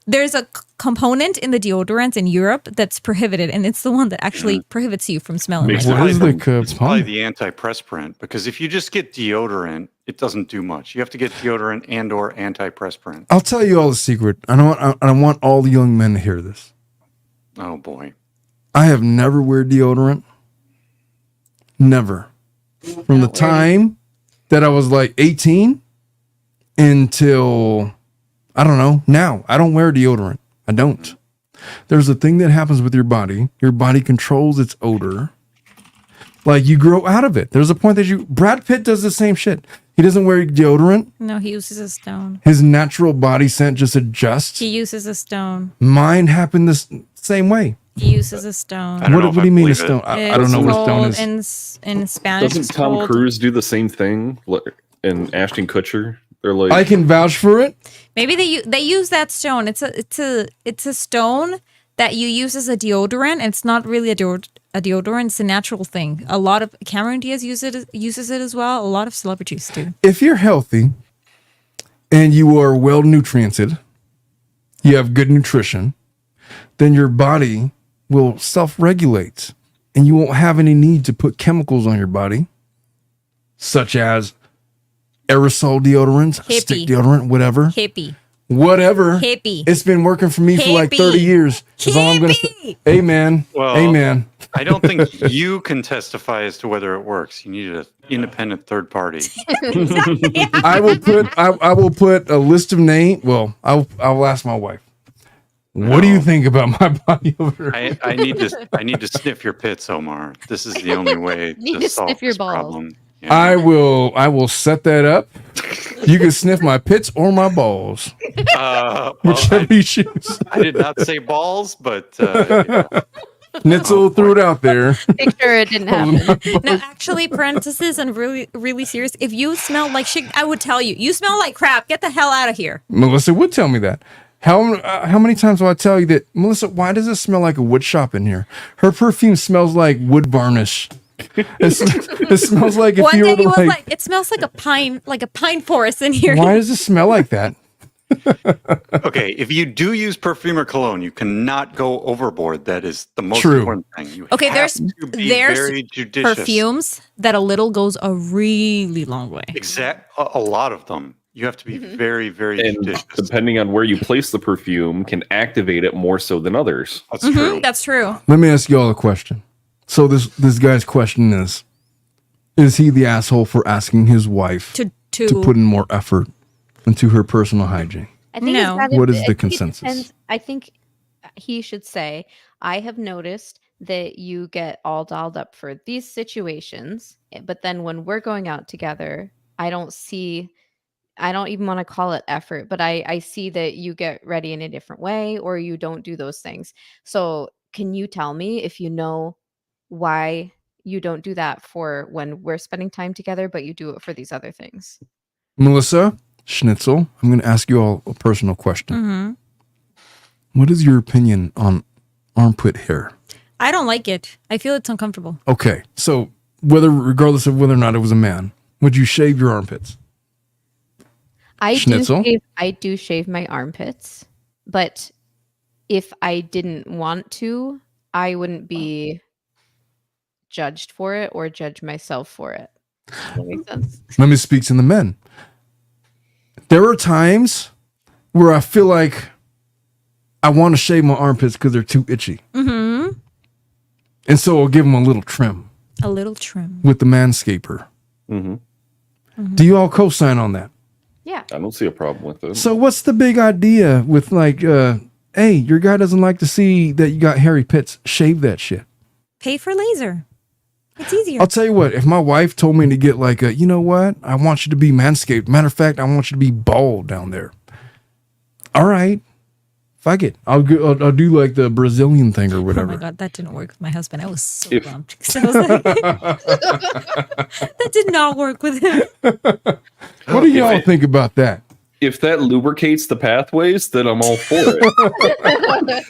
There's a component in the deodorants in Europe that's prohibited, and it's the one that actually prohibits you from smelling Makes like What is the It's probably component? the antiperspirant, because if you just get deodorant, it doesn't do much. You have to get deodorant and or antiperspirant. I'll tell you all the secret. I want all the young men to hear this. Oh boy. I have never wear deodorant. Never. From the time that I was like 18 until, I don't know, now. I don't wear deodorant. I don't. There's a thing that happens with your body. Your body controls its odor. Like you grow out of it. There's a point that Brad Pitt does the same shit. He doesn't wear deodorant. No, he uses a stone. His natural body scent just adjusts. He uses a stone. Mine happened the same way. He uses a stone. I don't know What if do I you mean a believe it. stone? I don't know what a stone is. In Spanish. Doesn't it's Tom called- Cruise do the same thing? And Ashton Kutcher? They're like, I can vouch for it. Maybe they use that stone. It's a stone that you use as a deodorant, and it's not really a deodorant. It's a natural thing. A lot of Cameron Diaz uses it as well. A lot of celebrities do. If you're healthy and you are well nutriented, you have good nutrition, then your body will self-regulate and you won't have any need to put chemicals on your body, such as aerosol deodorants, stick Hippie. deodorant, whatever. Whatever. Hippie. It's been working for me for like Hippie. 30 years. That's all I'm going to say. Hippie. Amen. Well, Amen. I don't think you can testify as to whether it works. You need an independent third party. I will put a list of names. Well, I'll ask my wife. What do you think about my body odor? I need to sniff your pits, Omar. This is the only way Need to to solve sniff your this balls. problem. Yeah. I will set that up. You can sniff my pits or my balls, Well, whichever you choose. I did not say balls, but yeah. Nitzel threw it out there. Make sure it didn't happen. No, actually, parenthesis and really, really serious. If you smell like shit, I would tell you. You smell like crap. Get the hell out of here. Melissa would tell me that. How many times do I tell you that, Melissa? Why does it smell like a wood shop in here? Her perfume smells like wood varnish. It smells like if One you day were he was like, like, "It smells like a pine forest in here." why does it smell like that? Okay, if you do use perfume or cologne, you cannot go overboard. That is the most True. important thing. You Okay, have there's to be very judicious. perfumes that a little goes a really long way. A lot of them. You have to be very, very and judicious. depending on where you place the perfume, can activate it more so than others. That's true. That's true. Let me ask you all a question. So this guy's question is he the asshole for asking his wife To to put in more effort into her personal hygiene? I think No. What is I the think it consensus? depends. I think he should say, I have noticed that you get all dolled up for these situations, but then when we're going out together, I don't even want to call it effort, but I see that you get ready in a different way or you don't do those things. So can you tell me if you know why you don't do that for when we're spending time together, but you do it for these other things? Melissa Schnitzel, I'm going to ask you all a personal question. Hmm. What is your opinion on armpit hair? I don't like it. I feel it's uncomfortable. Okay, so regardless of whether or not it was a man, would you shave your armpits? Schnitzel? I do shave my armpits, but if I didn't want to, I wouldn't be judged for it or judge myself for it. Does that make sense? Let me speak to the men. There are times where I feel like I want to shave my armpits because they're too itchy. Mm-hmm. And so I'll give them a little trim A little trim. with the manscaper. Mm-hmm. Do you all co-sign on that? Yeah. I don't see a problem with it. So what's the big idea with like, hey, your guy doesn't like to see that you got hairy pits. Shave that shit. Pay for laser. It's easier. I'll tell you what, if my wife told me to get like a, you know what, I want you to be manscaped. Matter of fact, I want you to be bald down there. All right. Fuck it. I'll do like the Brazilian thing or Oh whatever. my God, that didn't work with my husband. I was so If- bummed. 'Cause I was like, that did not work with him. What do y'all think about that? If that lubricates the pathways, then I'm all for it.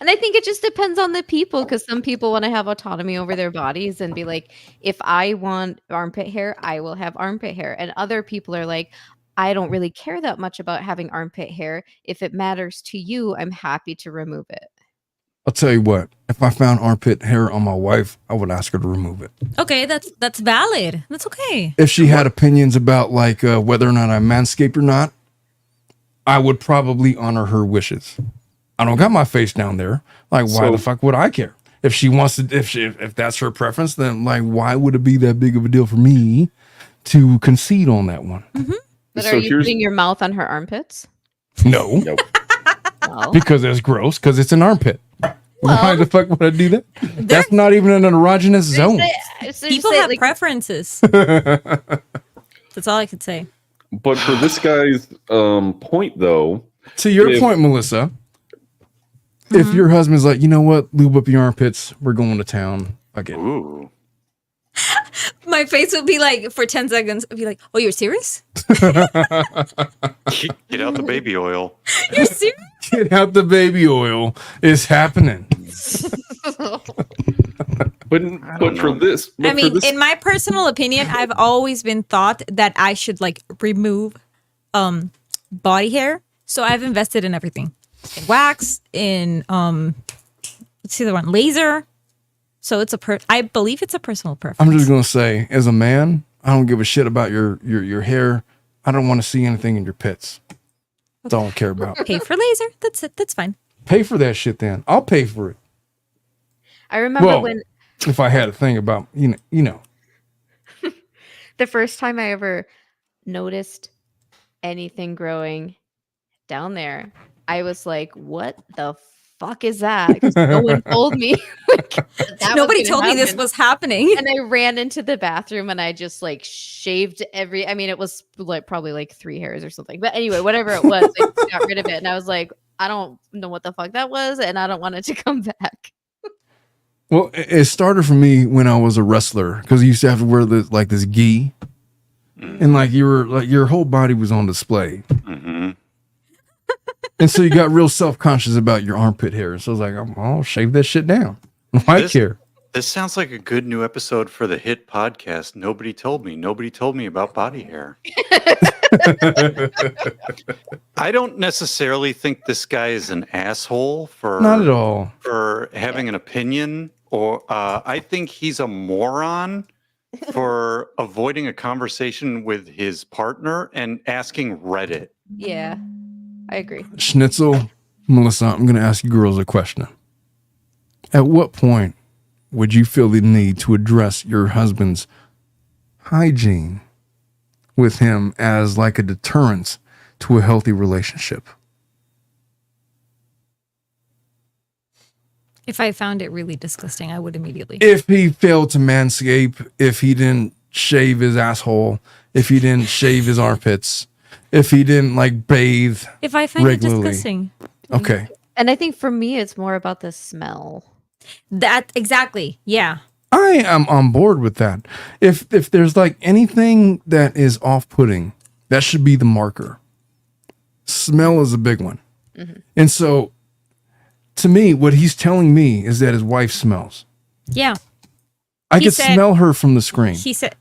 And I think it just depends on the people, because some people want to have autonomy over their bodies and be like, if I want armpit hair, I will have armpit hair. And other people are like, I don't really care that much about having armpit hair. If it matters to you, I'm happy to remove it. I'll tell you what, if I found armpit hair on my wife, I would ask her to remove it. Okay, that's valid. That's okay. If she had opinions about like whether or not I'm manscaped or not, I would probably honor her wishes. I don't got my face down there. Like, why So- the fuck would I care? If she wants to, if that's her preference, then like, why would it be that big of a deal for me to concede on that one? But So are you here's- putting your mouth on her armpits? No, Nope. No. because it's gross. Because it's an armpit. Why the fuck would I do that? That's not even an erogenous zone. People have preferences. That's all I could say. But for this guy's point, though, To your If- point, Melissa, if your husband's like, you know what, lube up your armpits, we're going to town. Okay. Ooh. My face would be like, for 10 seconds, I'd be like, oh, you're serious? Get out the baby oil. You're serious? Get out the baby oil. It's happening. but don't for know. this, I for mean, this- in my personal opinion, I've always been thought that I should like remove body hair. So I've invested in everything. In wax, in what's the other one? Laser. So it's I believe it's a personal preference. I'm just gonna say, as a man, I don't give a shit about your hair. I don't want to see anything in your pits. That's all I care about. Pay for laser. That's it. That's fine. Pay for that shit then. I'll pay for it. I remember Well, when if I had a thing about you know. the first time I ever noticed anything growing down there, I was like, what the fuck is that? 'Cause no one told me. that was Nobody gonna told me this happen. was happening. And I ran into the bathroom and I just like shaved I mean, it was like probably like 3 hairs or something. But anyway, whatever it was, I got rid of it. And I was like, I don't know what the fuck that was. And I don't want it to come back. Well, it started for me when I was a wrestler because you used to have to wear this gi, and like you were like your whole body was on display, Mm-hmm. and so you got real self-conscious about your armpit hair. So I was like, I'll shave that shit down. Why care? This sounds like a good new episode for the hit podcast. Nobody told me. Nobody told me about body hair. I don't necessarily think this guy is an asshole for Not at all. for having an opinion, or I think he's a moron for avoiding a conversation with his partner and asking Reddit. Yeah, I agree. Schnitzel, Melissa, I'm going to ask you girls a question. At what point would you feel the need to address your husband's hygiene with him as like a deterrence to a healthy relationship? If I found it really disgusting, I would immediately. If he failed to manscape, if he didn't shave his asshole, if he didn't shave his armpits, if he didn't like bathe. If I find regularly. it disgusting. Okay. And I think for me, it's more about the smell. That exactly. Yeah. I am on board with that. If there's like anything that is off-putting, that should be the marker. Smell is a big one. Mm-hmm. And so to me, what he's telling me is that his wife smells. Yeah. I He could said- smell her from the screen. He said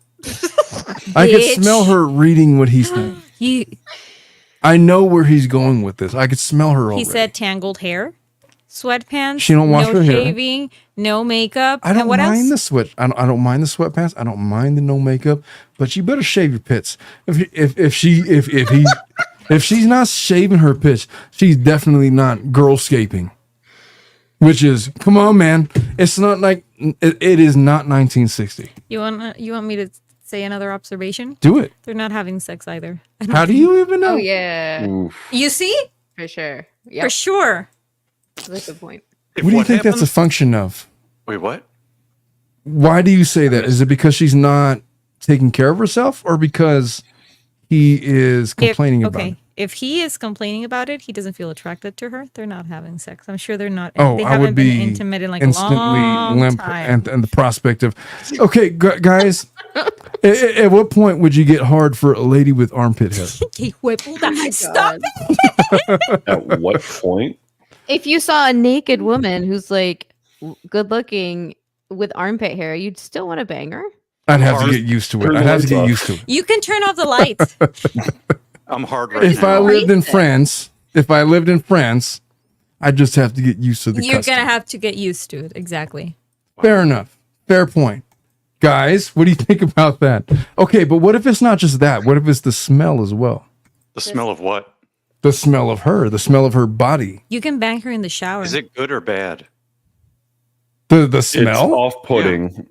I could Bitch. smell her reading what he's saying. he I know where he's going with this. I could smell her already. he said tangled hair, sweatpants, She don't wash no her hair. shaving, no makeup. I don't and what mind else? the sweat. I don't mind the sweatpants. I don't mind the no makeup. But you better shave your pits. If he If she's not shaving her pitch, she's definitely not girlscaping. Which is, come on, man. It's not like it is not 1960. You want me to say another observation? Do it. They're not having sex either. How do you even know? Oh yeah, Oof. You see? for sure. For Yeah, sure. that's a good point. If What do you what think that's a happens- function of? Wait, what? Why do you say that? Is it because she's not taking care of herself, or because he is complaining about it? If he is complaining about it, he doesn't feel attracted to her. They're not having sex. I'm sure they're not. Oh, they I haven't would been be intimate in like a instantly long limp, time. and the prospect of, okay, guys, at what point would you get hard for a lady with armpit hair? Okay, wait, hold on. my Stop God. it. At what point? If you saw a naked woman who's like good looking with armpit hair, you'd still want to bang her. I'd have to Hard. get used to it. Turn the I'd have to lights get off. used to it. You can turn off the lights. I'm hard right If now. I lived in Crazy. France, I'd just have to get used to the You're custom. gonna have to get used to it. Exactly. Fair enough. Fair point. Guys, what do you think about that? Okay, but what if it's not just that? What if it's the smell as well? The smell of what? The smell of her, the smell of her body. You can bang her in the shower. Is it good or bad? The It's smell? off-putting.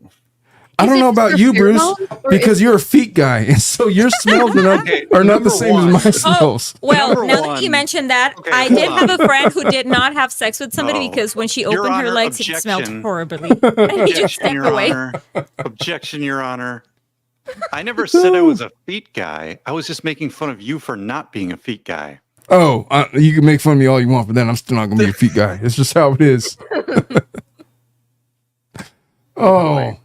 I don't Is know it about for you, Bruce, pheromones, or because is you're a feet guy, and so your smells are not, Okay, are not the number same one. as my smells. Well, Number now that one- you mentioned that, Okay, I hold did on. have a friend who did not have sex with somebody No. because when she Your opened her Honor, legs, it smelled objection. horribly. And he just Objection, stepped Your away. Honor. Objection, Your Honor. I never said I was a feet guy. I was just making fun of you for not being a feet guy. Oh, you can make fun of me all you want, but then I'm still not going to be a feet guy. It's just how it is. Oh,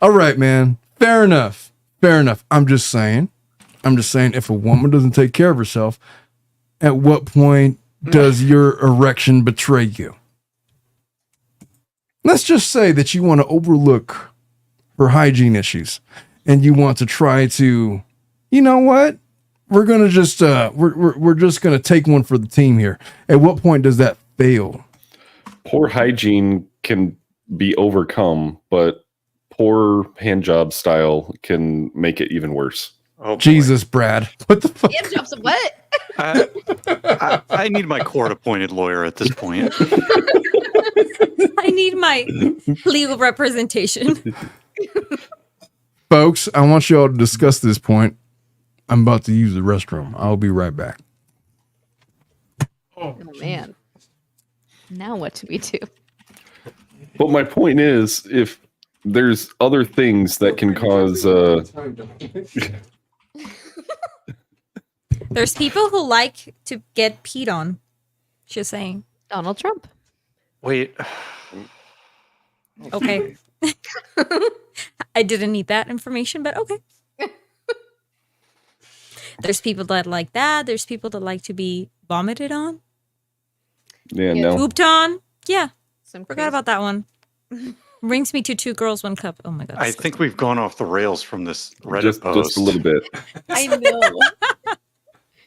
all right, man. Fair enough. Fair enough. I'm just saying, if a woman doesn't take care of herself, at what point does your erection betray you? Let's just say that you want to overlook her hygiene issues and you want to try to, you know what? We're going to just, we're just going to take one for the team here. At what point does that fail? Poor hygiene can be overcome, but poor hand job style can make it even worse. Oh, boy. Jesus, Brad. What the fuck? Hand jobs of what? I need my court-appointed lawyer at this point. I need my legal representation. Folks, I want you all to discuss this point. I'm about to use the restroom. I'll be right back. Oh man. Now what do we do? But my point is, if there's other things that can cause There's people who like to get peed on. Just saying. Donald Trump. Wait, Okay. I didn't need that information, but okay. There's people that like that. There's people that like to be vomited on, yeah, Yeah. no. pooped on. Yeah, Some forgot about that one. Brings me to Two Girls, One Cup. Oh my god. I think we've gone off the rails from this Reddit Just post. a little bit. I know.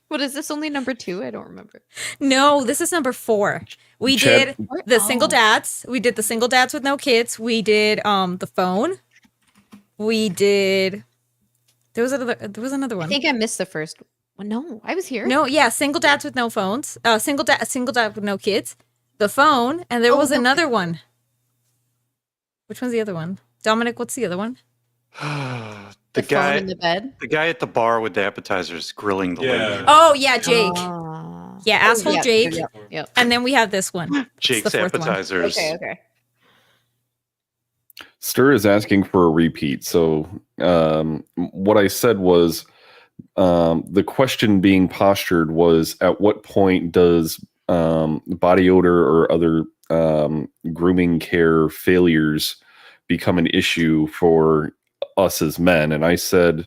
What is this? Only number 2? I don't remember. No, this is number 4. We Chad- did the single Oh. dads. We did the single dads with no kids. We did the phone. We did. There was another I one. think I missed the first one. No, I was here. No, yeah, single dads with no phones. Single dad with no kids. The phone, and there was no. another one. Which one's the other one? Dominic, what's the other one? the The phone guy, in the bed. the guy at the bar with the appetizers grilling the Yeah. lady. Oh yeah, Jake. Ah. Yeah, asshole Yep, Jake. Yep, yep. And then we have this one. Jake's the fourth one. appetizers. Okay. Stir is asking for a repeat. So what I said was the question being postured was, at what point does body odor or other grooming care failures become an issue for us as men? And I said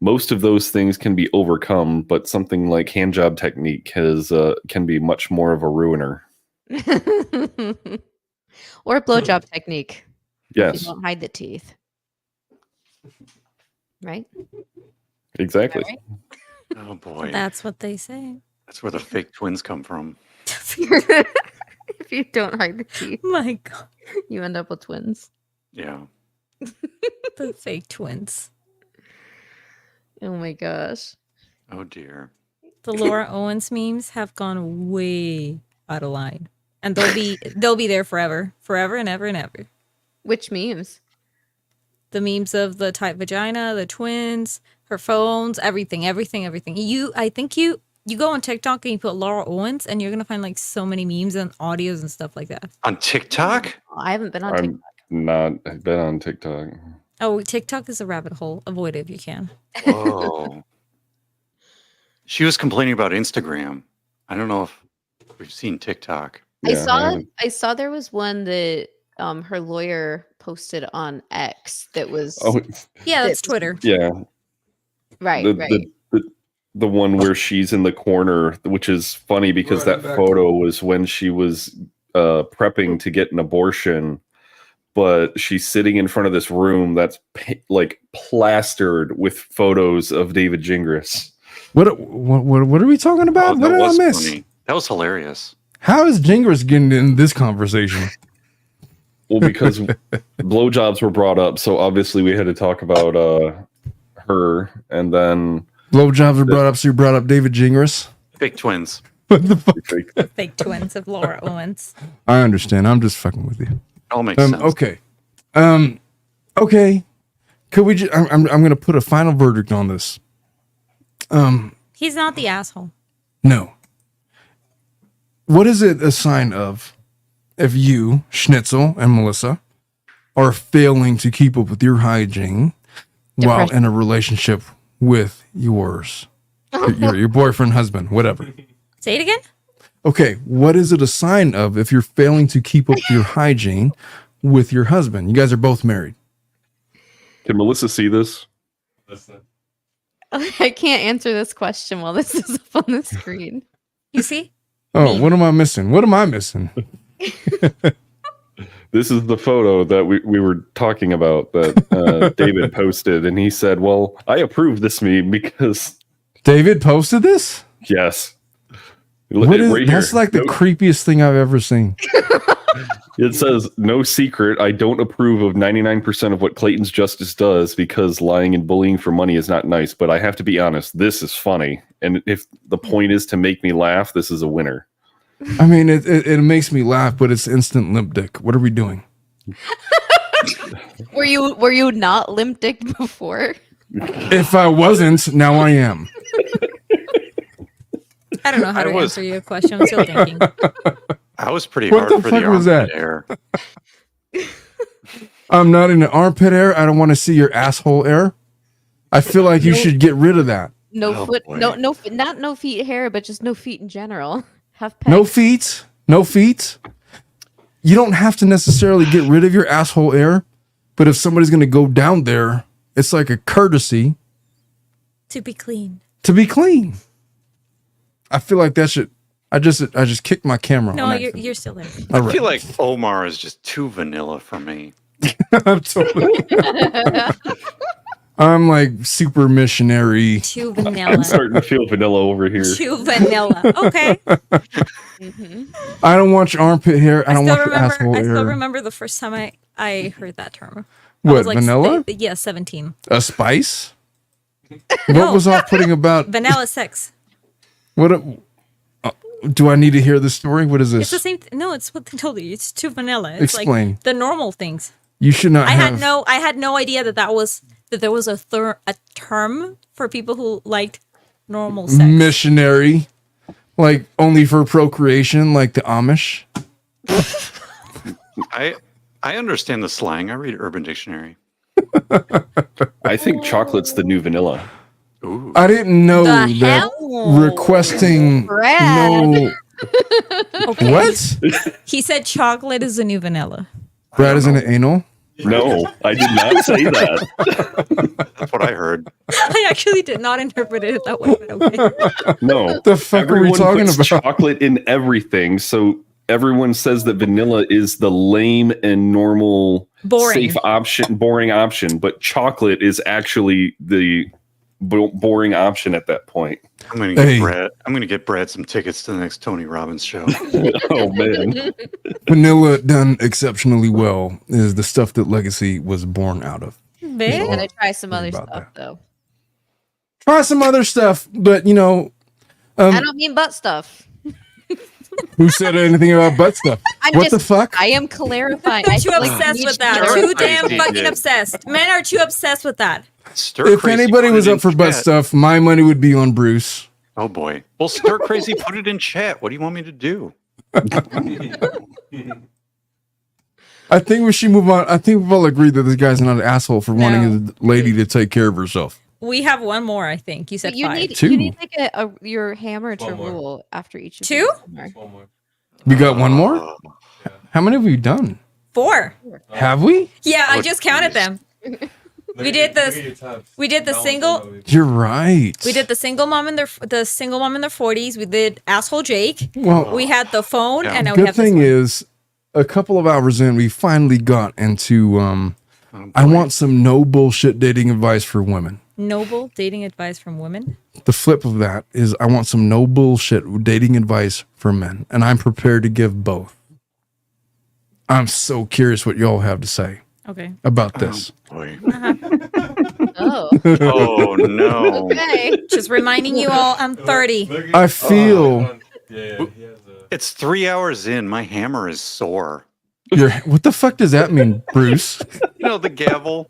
most of those things can be overcome, but something like hand job technique can be much more of a ruiner. Or blowjob technique. You Yes, don't hide the teeth. Right? exactly. Right? Oh boy, That's what they say. that's where the fake twins come from. If you don't hide the teeth, My god, you end up with twins. Yeah. the fake twins. Oh my gosh. Oh dear. The Laura Owens memes have gone way out of line, and they'll be there forever and ever and ever. Which memes? The memes of the tight vagina, the twins, her phones, everything. I think you go on TikTok and you put Laura Owens, and you're gonna find like so many memes and audios and stuff like that. On TikTok? I haven't been on TikTok. I've been on TikTok. Oh, TikTok is a rabbit hole. Avoid it if you can. Whoa. She was complaining about Instagram. I don't know if we've seen TikTok. I saw there was one that her lawyer posted on X that was Yeah, that's Twitter. Yeah. right. The one where she's in the corner, which is funny because that photo was when she was prepping to get an abortion, but she's sitting in front of this room that's like plastered with photos of David Gingras. What are we talking about? What did I miss? Funny. That was hilarious. How is Gingras getting in this conversation? Well, because blowjobs were brought up, so obviously we had to talk about her, and then Blowjobs were brought up, so you brought up David Gingras. Fake twins. What the fuck? Fake twins of Laura Owens. I understand. I'm just fucking with you. All makes sense. Okay. Okay. Could we just? I'm going to put a final verdict on this. He's not the asshole. No. What is it a sign of if you, Schnitzel and Melissa, are failing to keep up with your hygiene while in a relationship with yours? Your boyfriend, husband, whatever. Say it again? Okay, what is it a sign of if you're failing to keep up your hygiene with your husband? You guys are both married. Can Melissa see this? Listen. I can't answer this question while this is up on the screen. You see? Oh, what am I missing? What am I missing? This is the photo that we were talking about that David posted, and he said, well, I approve this meme because... David posted this? Yes. What is, right that's here. like the creepiest thing I've ever seen. It says, no secret, I don't approve of 99% of what Clayton's Justice does because lying and bullying for money is not nice, but I have to be honest, this is funny. And if the point is to make me laugh, this is a winner. I mean, it makes me laugh, but it's instant limp dick. What are we doing? Were you not limp dick before? If I wasn't, now I am. I don't know how to answer your question. I'm still thinking. I was pretty What hard the for fuck the was armpit that? hair. I'm not in the armpit air. I don't want to see your asshole air. I feel like you should get rid of that. No Oh, foot, boy. no, not no feet hair, but just no feet in general. Have pegs. No feet. No feet. You don't have to necessarily get rid of your asshole air, but if somebody's going to go down there, it's like a courtesy To be clean. to be clean. I feel like that should. I just kicked my camera. No, on you're still there. All I right. feel like Omar is just too vanilla for me. I'm totally. I'm like super missionary. Too I'm vanilla. starting to feel vanilla over here. Too vanilla. Okay. I don't want your armpit hair. I don't want your asshole I still hair. remember the first time I heard that term. I What, was like, vanilla? Yeah, 17. A spice? No. What was off-putting about Vanilla sex. what? Do I need to hear the story? What is It's this? the same. No, it's what they told you. It's too vanilla. It's Explain. like the normal things. You should not I have. had no idea that there was a term for people who liked normal sex. Missionary, like only for procreation, like the Amish. I understand the slang. I read Urban Dictionary. I think chocolate's the new vanilla. Ooh. I didn't know The that hell? requesting Brad. no. Okay. What? He said chocolate is the new vanilla. Brad is in an anal. No, I did not say that. That's what I heard. I actually did not interpret it that way, but okay. No. The fuck are we talking puts about? chocolate in everything, so everyone says that vanilla is the lame and normal, Boring. safe option, boring option, but chocolate is actually the boring option at that point. I'm gonna get Hey. Brad. I'm gonna get Brad some tickets to the next Tony Robbins show. Oh man. Vanilla done exceptionally well is the stuff that Legacy was born out of. I'm Babe. gonna try some other About stuff that. though. Try some other stuff, but I don't mean butt stuff. Who said anything about butt stuff? What the fuck? I am clarifying. I'm I too feel like obsessed we with should that. know. Too damn Crazy fucking did. obsessed. Men are too obsessed with that. Stir If crazy, anybody put was it up in for butt chat. stuff, my money would be on Bruce. Oh boy. Well, stir crazy, put it in chat. What do you want me to do? I think we should move on. I think we've all agreed that this guy's not an asshole for wanting No. his lady to take care of herself. We have one more, I think. You said You 5. need Two. you need like your hammer to One more. rule after each of Two? these. Omar. One more. We got one more? Oh, How many have we done? 4. Have we? Yeah, I Oh, just counted jeez. them. Look We at did your- this- look at your tabs. we did the Balance single- them out. You're right. We did the single mom in their 40s. We did asshole Jake. Well, We had the phone, Yeah. and now we good have this thing one. is, a couple of hours in, we finally got into oh, I boy. want some no bullshit dating advice for women. Noble dating advice from women. The flip of that is I want some no bullshit dating advice for men, and I'm prepared to give both. I'm so curious what y'all have to say Okay. about this. Boy. Oh, Oh no. okay. Just reminding you all, I'm 30. Look at- I feel Yeah, he has a. It's 3 hours in. My hammer is sore. what the fuck does that mean, Bruce? You know the gavel.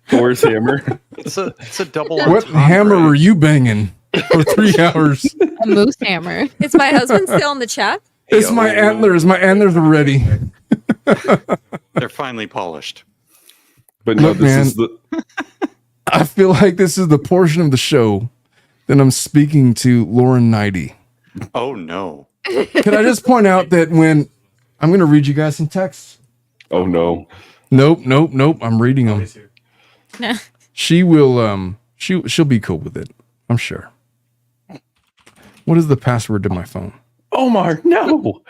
Thor's hammer. It's a double. What entendre. hammer were you banging for 3 hours? A moose hammer. Is my husband still in the chat? It's my antlers. My antlers are ready. They're finally polished. But no, Look, this man. is the I feel like this is the portion of the show that I'm speaking to Lauren Nighty. Oh no. Can I just point out that when I'm going to read you guys some texts? oh no. Nope. I'm reading them. He's here. She will. She'll be cool with it. I'm sure. What is the password to my phone? Omar, no.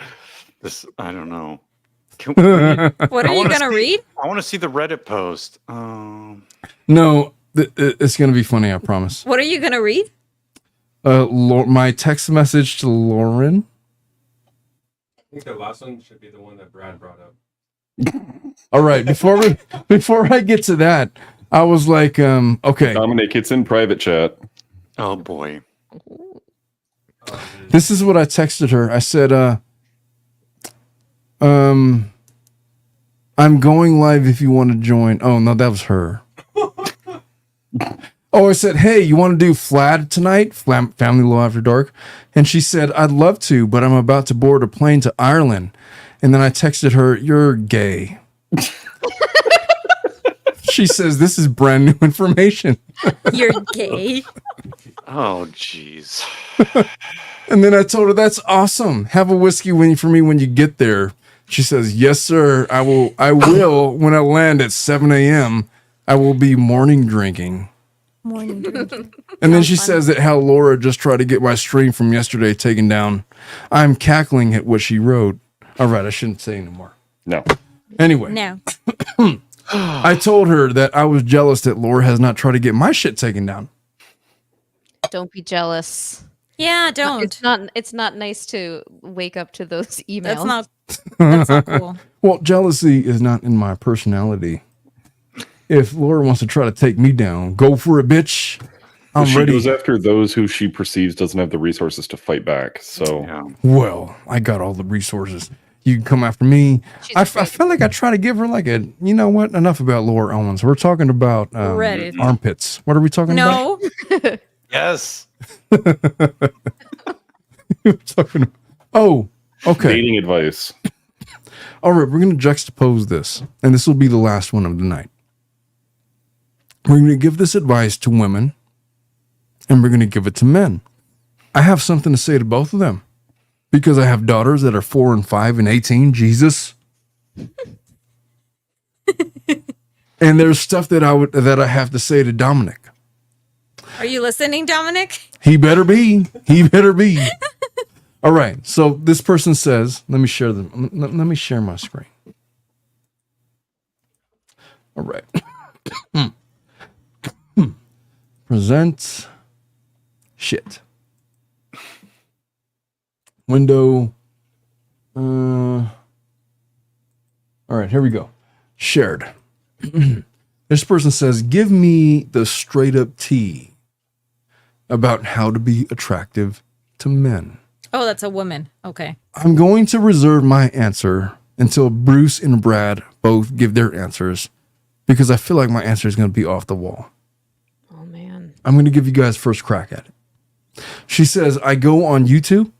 This I don't know. Can, What are you going to read? I want to see the Reddit post. No, it's going to be funny. I promise. What are you going to read? My text message to Lauren. I think the last one should be the one that Brad brought up. All right. Before I get to that, I was like, okay, Dominic, it's in private chat. Oh boy. this is what I texted her. I said, I'm going live if you want to join. Oh no, that was her. Oh, I said, hey, you want to do Flad tonight? Family Law After Dark. And she said, I'd love to, but I'm about to board a plane to Ireland. And then I texted her, you're gay. She says, this is brand new information. You're gay. Oh jeez. And then I told her, that's awesome. Have a whiskey for me when you get there. She says, yes, sir. I will when I land at 7 a.m. I will be morning drinking. Morning drinking. And then she says that how Laura just tried to get my stream from yesterday taken down. I'm cackling at what she wrote. All right, I shouldn't say anymore. No. Anyway, No. I told her that I was jealous that Laura has not tried to get my shit taken down. Don't be jealous. Yeah, don't. It's not nice to wake up to those emails. That's not cool. Well, jealousy is not in my personality. If Laura wants to try to take me down, go for it, bitch. I'm She ready. goes after those who she perceives doesn't have the resources to fight back. So Yeah. Well, I got all the resources. You can come after me. She's I afraid. feel like I try to give her like a, you know what? Enough about Laura Owens. We're talking about Reddit. armpits. What are we talking about? No. Yes. We're talking about, oh, okay. dating advice. All right, we're going to juxtapose this, and this will be the last one of the night. We're going to give this advice to women, and we're going to give it to men. I have something to say to both of them because I have daughters that are 4 and 5 and 18. Jesus. And there's stuff that I have to say to Dominic. Are you listening, Dominic? He better be. He better be. All right. So this person says, let me share them. Let me share my screen. All right. Present shit. Window. All right, here we go. Shared. This person says, give me the straight up tea about how to be attractive to men? Oh, that's a woman. Okay. I'm going to reserve my answer until Bruce and Brad both give their answers because I feel like my answer is going to be off the wall. Oh, man. I'm going to give you guys first crack at it. She says, I go on YouTube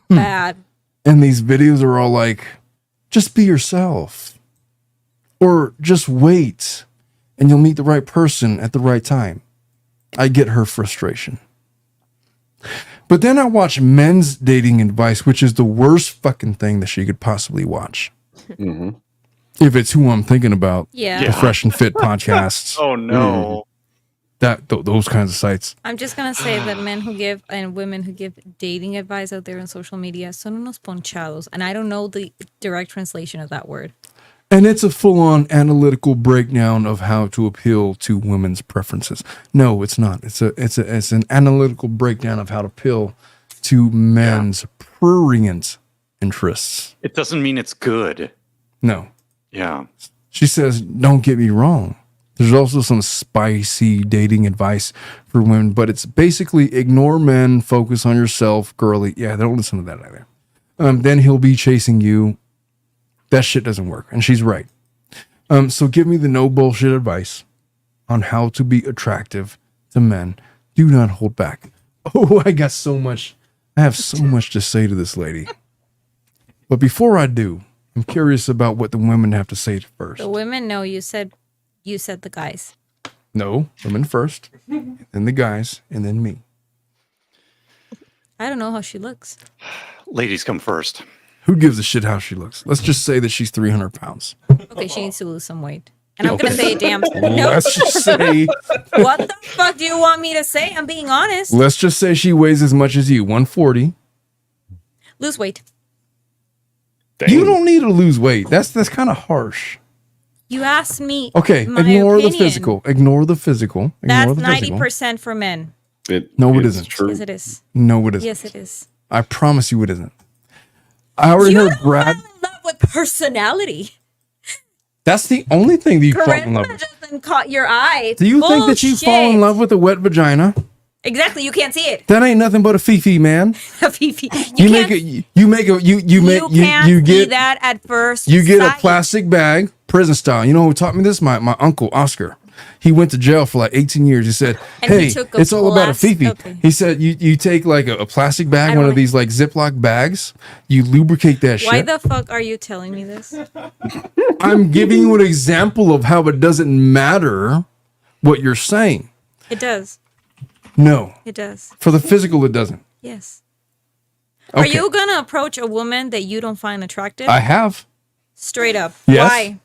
Bad. and these videos are all like, just be yourself or just wait and you'll meet the right person at the right time. I get her frustration. But then I watch men's dating advice, which is the worst fucking thing that she could possibly watch. Mm-hmm. If it's who I'm thinking about, Yeah. the Fresh and Fit podcasts, Oh no. those kinds of sites. I'm just going to say that men who give and women who give dating advice out there on social media son unos ponchados. And I don't know the direct translation of that word. And it's a full-on analytical breakdown of how to appeal to women's preferences. No, it's not. It's an analytical breakdown of how to appeal to men's prurient interests. It doesn't mean it's good. No. Yeah. She says, don't get me wrong. There's also some spicy dating advice for women, but it's basically ignore men, focus on yourself, girly. Yeah, don't listen to that either. Then he'll be chasing you. That shit doesn't work. And she's right. So give me the no bullshit advice on how to be attractive to men. Do not hold back. Oh, I have so much to say to this lady. But before I do, I'm curious about what the women have to say first. The women, no, you said the guys. No, women first, then the guys, and then me. I don't know how she looks. Ladies come first. Who gives a shit how she looks? Let's just say that she's 300 pounds. Okay, she needs to lose some weight. And I'm going to say damn. No. Let's just say, What the fuck do you want me to say? I'm being honest. let's just say she weighs as much as you, 140. Lose weight. Dang. You don't need to lose weight. That's kind of harsh. You asked me. Okay, my ignore the opinion. physical. Ignore the physical. That's Ignore the physical. 90% for men. No, it is isn't. True. Yes, it is. No, it isn't. Yes, it is. I promise you it isn't. I already You heard don't Brad. fall in love with personality. That's the only thing that you fall in love Charisma with. doesn't caught your eye. Do you think that you fall in Bullshit. love with a wet vagina? Exactly. You can't see it. That ain't nothing but a fifi, man. Fifi. You can't- you see get that at first. you get a sight. plastic bag, prison style. You know who taught me this? My uncle Oscar. He went to jail for like 18 years. He said, And he "Hey, took a it's all about a plastic- fifi." okay. He said, "You take like a plastic bag, I one don't- of these like Ziploc bags. You lubricate that Why shit." the fuck are you telling me this? I'm giving you an example of how it doesn't matter what you're saying. It does. No, It does. for the physical, it doesn't. Yes. Are Okay. you gonna approach a woman that you don't find attractive? I have, Straight up. Yes. Why?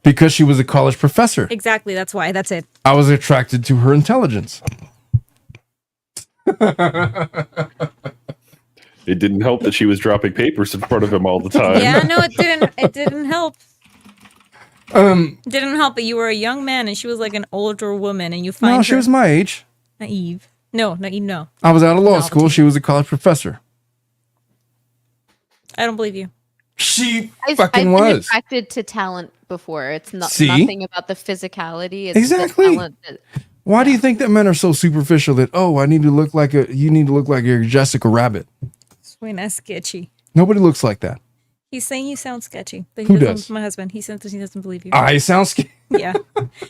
because she was a college professor. Exactly. That's why. That's it. I was attracted to her intelligence. It didn't help that she was dropping papers in front of him all the time. Yeah. No, it didn't. It didn't help. It didn't help that you were a young man and she was like an older woman, and you find No, her she was my age. naive. No, no. I was out of law No. school. She was a college professor. I don't believe you. She I've fucking been was. attracted to talent before. It's not See? nothing about the physicality. It's Exactly. the talent. Why do you think that men are so superficial that, oh, you need to look like you're Jessica Rabbit? Wait, that's sketchy. Nobody looks like that. He's saying you sound sketchy. But Who doesn't- does? My husband. He says he doesn't believe you. I sound scared. Yeah.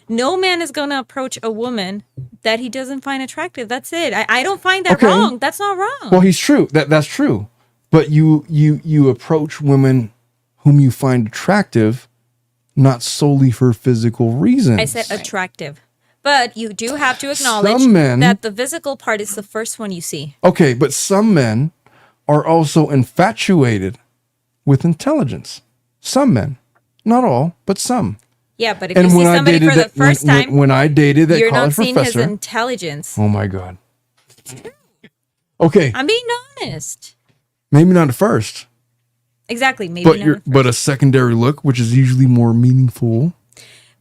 No man is going to approach a woman that he doesn't find attractive. That's it. I don't find that Okay. wrong. That's not wrong. Well, he's true. That's true. But you approach women whom you find attractive, not solely for physical reasons. I said attractive. But you do have to acknowledge Some men- that the physical part is the first one you see. Okay, but some men are also infatuated with intelligence. Some men, not all, but some. Yeah, but if you see somebody for the first time, when I dated that you're not college seeing professor, his intelligence. oh my god. Okay, I'm being honest. maybe not at first, Exactly. Maybe but not. but a secondary look, which is usually more meaningful.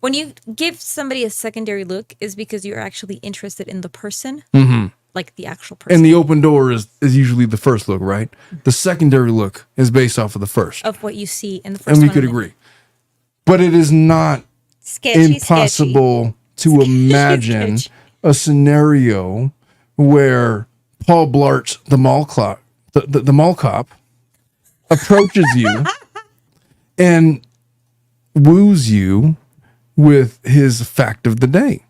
When you give somebody a secondary look, is because you're actually interested in the person, like the actual person. And the open door is usually the first look, right? The secondary look is based off of the first, of what you see in the first and we one. could agree. But it is not Sketchy, impossible to imagine sketchy. a scenario where Paul Blart, the mall cop, the mall cop, approaches you and woos you with his fact of the day.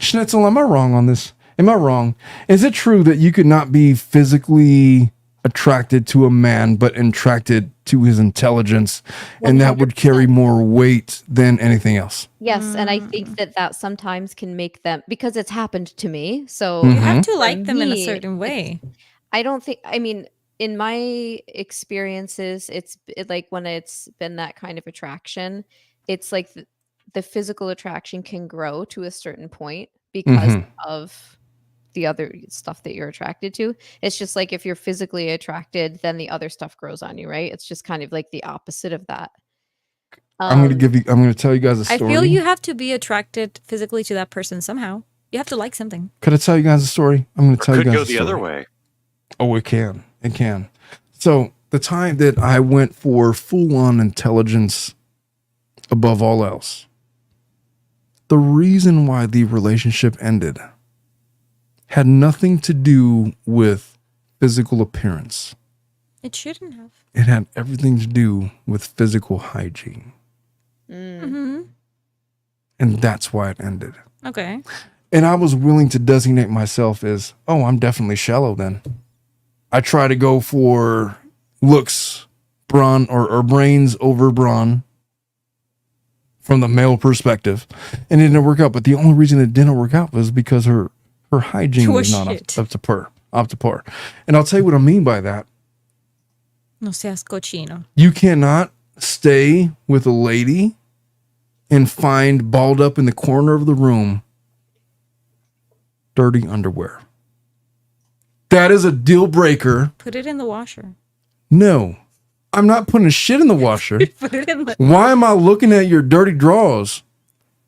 Schnitzel, am I wrong on this? Am I wrong? Is it true that you could not be physically attracted to a man, but attracted to his intelligence, and that would carry more weight than anything else? Yes, and I think that sometimes can make them, because it's happened to me. So You have to for like them in a me, certain way. I don't think. I mean, in my experiences, like when it's been that kind of attraction, it's like the physical attraction can grow to a certain point because of the other stuff that you're attracted to. It's just like if you're physically attracted, then the other stuff grows on you, right? It's just kind of like the opposite of that. I'm going to tell you guys a story. I feel you have to be attracted physically to that person somehow. You have to like something. Could I tell you guys a story? I'm going to tell you guys a story. Could go the other way. Oh, it can. It can. So the time that I went for full-on intelligence above all else, the reason why the relationship ended had nothing to do with physical appearance. It shouldn't have. It had everything to do with physical hygiene. Mm-hmm. And that's why it ended. Okay. And I was willing to designate myself as, oh, I'm definitely shallow then. I try to go for looks, brawn, or brains over brawn from the male perspective. And it didn't work out. But the only reason it didn't work out was because her hygiene was not up to par. And I'll tell you what I mean by that. No seas cochino. You cannot stay with a lady and find balled up in the corner of the room dirty underwear. That is a deal breaker. Put it in the washer. No, I'm not putting shit in the washer. Put it in the... Why am I looking at your dirty drawers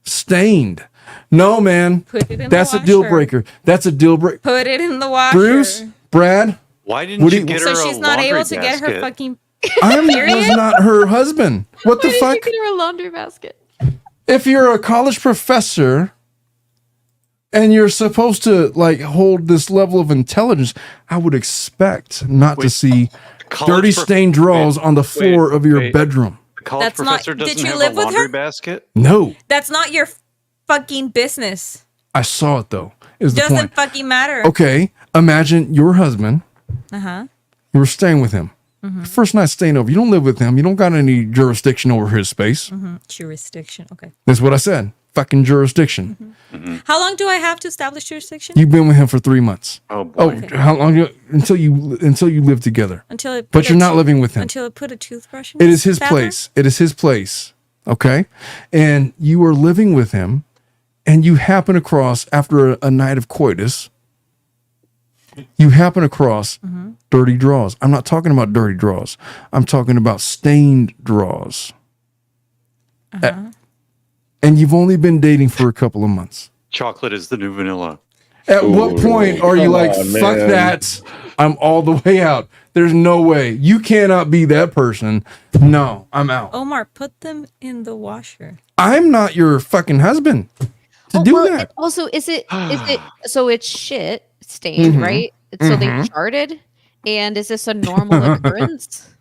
stained? No, man. Put it in That's the a deal washer. breaker. That's a deal breaker. Put it in the washer. Bruce, Brad, Why didn't you get her So a she's not laundry able to get her basket? fucking... I was not her husband. What the Why fuck? did you get her a laundry basket? If you're a college professor and you're supposed to like hold this level of intelligence, I would expect not to see dirty stained drawers on the floor of your bedroom. The college That's not- professor did doesn't you have live a with laundry her? basket? No, That's not your fucking business. I saw it though. Is the Doesn't point? fucking matter. Okay, imagine your husband. Uh-huh. You were staying with him. First night staying over. You don't live with him. You don't got any jurisdiction over his space. Jurisdiction. Okay. That's what I said. Fucking jurisdiction. How long do I have to establish jurisdiction? You've been with him for 3 months. Oh boy. Oh, how long? Until you live together. Until it But you're not living with him. Until I put a toothbrush in It is his bathroom? place. It is his place. Okay? And you are living with him, and you happen across, after a night of coitus, you happen across dirty drawers. I'm not talking about dirty drawers. I'm talking about stained drawers. And you've only been dating for a couple of months. Chocolate is the new vanilla. At what point are you come like, on, fuck man. that, I'm all the way out. There's no way. You cannot be that person. No, I'm out. Omar, put them in the washer. I'm not your fucking husband to do well, that. Also, is it so it's shit stained, right? So they charted, and is this a normal occurrence,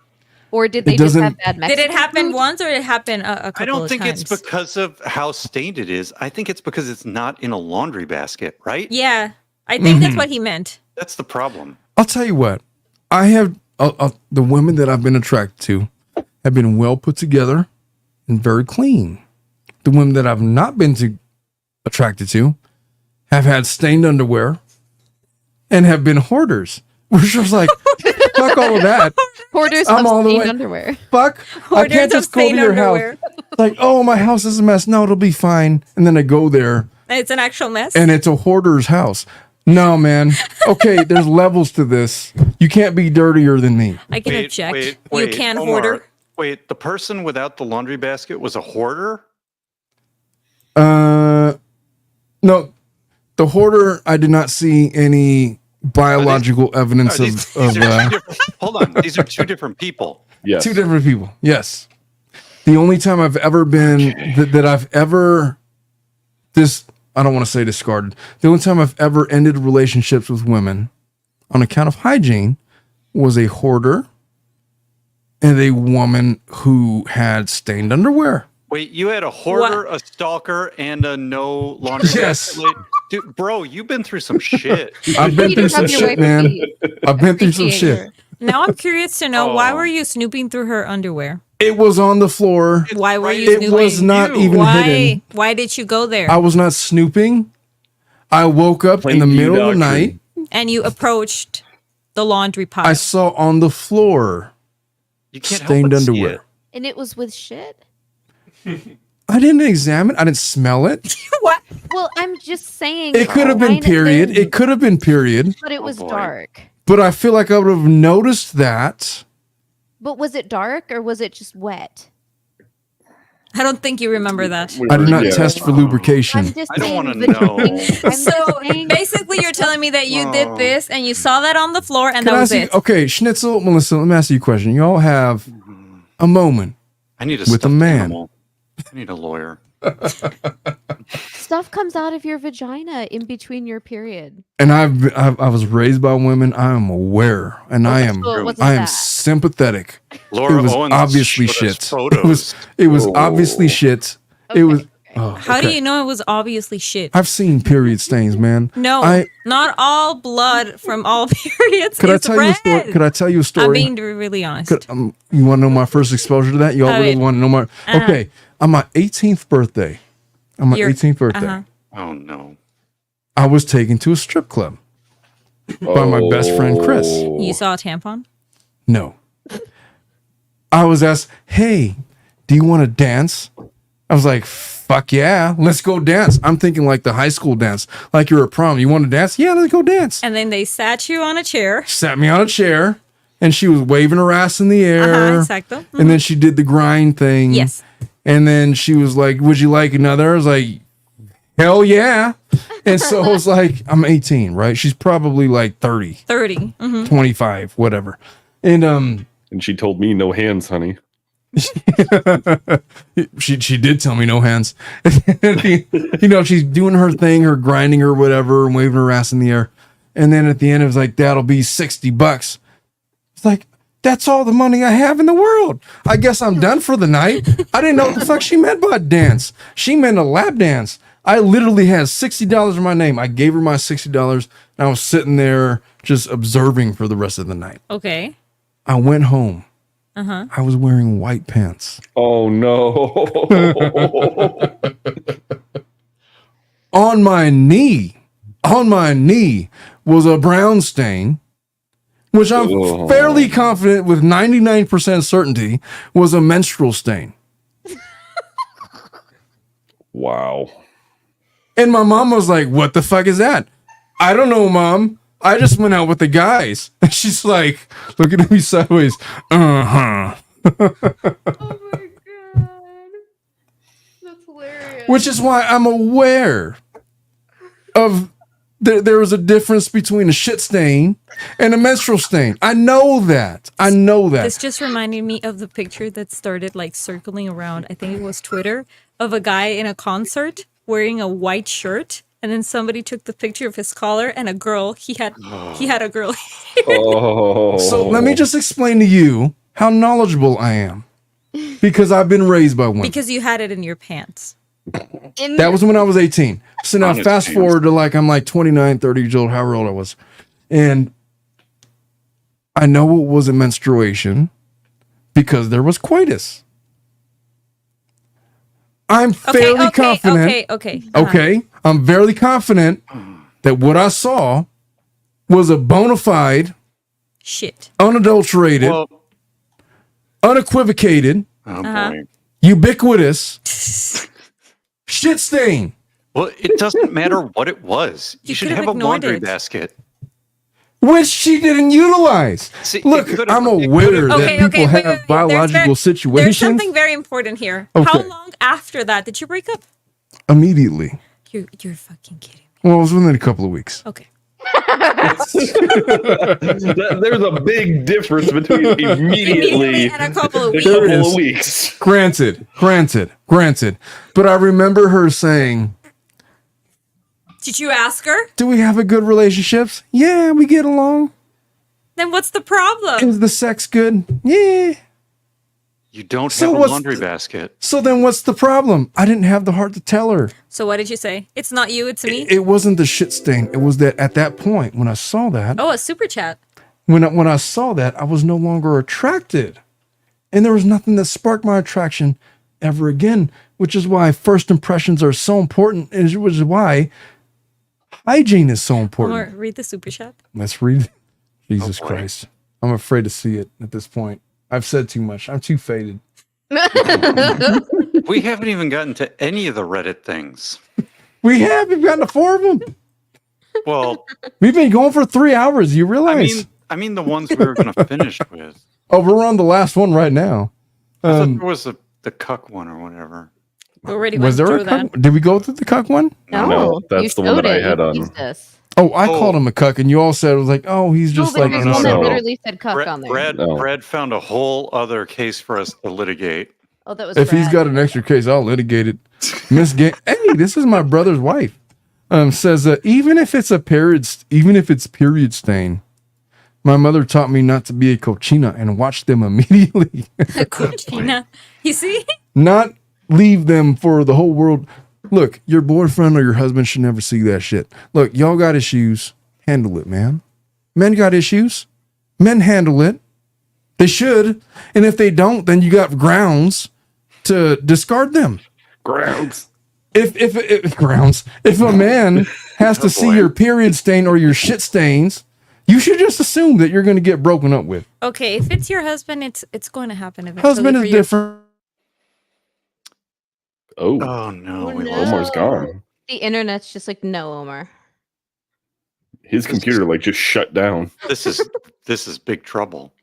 or did they just doesn't- have bad Did Mexican it happen food? once or did it happen a couple I don't of think times? it's because of how stained it is. I think it's because it's not in a laundry basket, right? Yeah. I think that's what he meant. That's the problem. I'll tell you what. I have the women that I've been attracted to have been well put together and very clean. The women that I've not been attracted to have had stained underwear and have been hoarders. Which was like, fuck all of that. Hoarders I'm of all the stained way- underwear. Fuck. I Hoarders can't of just go to stained your underwear. house. Like, oh, my house is a mess. No, it'll be fine. And then I go there It's an actual mess. and it's a hoarder's house. No, man. Okay, there's levels to this. You can't be dirtier than me. I can object. You can Omar, hoarder. Wait, the person without the laundry basket was a hoarder? No, the hoarder, I did not see any biological evidence Hold on. These are two different people. Yes. two different people. Yes. The only time I've ever been that I've ever this I don't want to say discarded. The only time I've ever ended relationships with women on account of hygiene was a hoarder and a woman who had stained underwear. Wait, you had a hoarder, a stalker, and a no laundry Yes. basket lady? Dude, bro, you've been through some shit. I've been You through have some your shit, wife man. repeat. I've been through some Appreciate shit. her. Now I'm curious to know why Oh. were you snooping through her underwear? It was on the floor. Why were right you It snooping? was not You. even Why? hidden. Why did you go there? I was not snooping. I woke up in the Plain view middle of the doctrine. night. And you approached the laundry pile. I saw on the floor You can't help stained but see underwear. it. And it was with shit. I didn't examine. I didn't smell it. What? Well, I'm just saying. It could have been kind of period. thing, It could have been period. but it was boy. dark. But I feel like I would have noticed that. But was it dark or was it just wet? I don't think you remember that. I did not Yeah. test for lubrication. I'm just I don't saying wanna the know. thing- I'm So just saying- basically, you're telling me that you did Oh. this and you saw that on the floor and Can that I was ask you- it. okay, Schnitzel, Melissa, let me ask you a question. You all have a moment I need a With a stuffed man. animal. I need a lawyer. stuff comes out of your vagina in between your period. and I was raised by women. I am aware and I am So it wasn't I am that. sympathetic. Laura It was Owens obviously showed us shit. Photos. It was obviously shit. It was oh, How do okay. you know it was obviously shit? I've seen period stains, man. No, I- not all blood from all periods Could I is tell you a red. story? Could I tell you a I'm story? being really honest. You want to know my first exposure to that? You all All really right. want to know my? Uh-huh. Okay, on my 18th birthday. On my Your- 18th birthday, uh-huh. Oh no. I was taken to a strip club by my best friend Chris. You saw a tampon? No, I was asked, "Hey, do you want to dance?" I was like, "Fuck yeah, let's go dance." I'm thinking like the high school dance, like you're at prom. You want to dance? Yeah, let's go dance. And then they sat you on a chair. Sat me on a chair, and she was waving her ass in the air. Exacto. And then she did the grind thing. Yes. And then she was like, "Would you like another?" I was like, "Hell yeah." And so I was like, I'm 18, right? She's probably like 30, 30. 25, whatever. And And she told me no hands, honey. she did tell me no hands. You know, she's doing her thing, her grinding or whatever, and waving her ass in the air. And then at the end, it was like, "That'll be $60. It's like, that's all the money I have in the world. I guess I'm done for the night. I didn't know what the fuck she meant by dance. She meant a lap dance. I literally had $60 in my name. I gave her my $60 and I was sitting there just observing for the rest of the night. Okay. I went home. I was wearing white pants. Oh no. On my knee was a brown stain, which I'm Oh. fairly confident with 99% certainty was a menstrual stain. Wow. And my mom was like, "What the fuck is that?" "I don't know, Mom. I just went out with the guys." And she's like, looking at me sideways. Uh-huh. Oh my god. That's hilarious. Which is why I'm aware of there was a difference between a shit stain and a menstrual stain. I know that. I know that. This just reminded me of the picture that started like circling around. I think it was Twitter of a guy in a concert wearing a white shirt. And then somebody took the picture of his collar and a girl. He had a girl. Oh. So let me just explain to you how knowledgeable I am. Because I've been raised by one. Because you had it in your pants. That was when I was 18. So now Honest fast hands. forward to like I'm like 29, 30 years old, however old I was. And I know it was a menstruation because there was coitus. I'm fairly confident. Okay. Okay. I'm very confident that what I saw was a bona fide, Shit. unadulterated, Well, unequivocated, oh Uh-huh. boy. ubiquitous shit stain. Well, it doesn't matter what it was. You You should could have have a ignored laundry it. basket. Which she didn't utilize. See, Look, it could've- I'm it aware could've- that Okay, people wait. have biological There's situations. something very important here. Okay. How long after that did you break up? Immediately. You're fucking kidding. Well, it was within a couple of weeks. Okay. There's a big difference between immediately and a couple of and a weeks. There couple is. of weeks. Granted. But I remember her saying, Did you ask her? Do we have a good relationships? Yeah, we get along. Then what's the problem? Is the sex good? Yeah. You don't So have a what's laundry the- basket. So then what's the problem? I didn't have the heart to tell her. So what did you say? It's not you, it's me? It wasn't the shit stain. It was that at that point when I saw that, Oh, a super chat. when I saw that, I was no longer attracted. And there was nothing that sparked my attraction ever again, which is why first impressions are so important, and which is why hygiene is so important. Read the super chat. Let's read. Jesus boy. Christ. I'm afraid to see it at this point. I've said too much. I'm too faded. We haven't even gotten to any of the Reddit things. We've gotten to 4 of them. Well, We've been going for 3 hours. You realize? I mean the ones we were going to finish with. Oh, we're on the last one right now. I thought there was the cuck one or whatever. We already Was went there through a that. cuck? Did we go through the cuck one? No, that's you the one showed that I it. had You on. teased us. Oh, I called him a cuck, and you all said it was like, oh, he's just no, like. there was no, one no. that literally said cuck on there. Brad found a whole other case for us to litigate. Oh, that was If he's Brad. got an extra case, I'll litigate it. Miss Hey, this is my brother's wife. Says even if it's period stain, my mother taught me not to be a cochina and watch them immediately. Cochina. You see? Not leave them for the whole world. Look, your boyfriend or your husband should never see that shit. Look, y'all got issues. Handle it, man. Men got issues. Men handle it. They should. And if they don't, then you got grounds to discard them. Grounds. If grounds, if a man has to see boy. your period stain or your shit stains, you should just assume that you're going to get broken up with. Okay, if it's your husband, it's going to happen eventually. Husband for is you. different. Oh, Oh no, Oh, we no. lost Omar's gone. The internet's just like, no, Omar. His computer like just shut down. this is big trouble.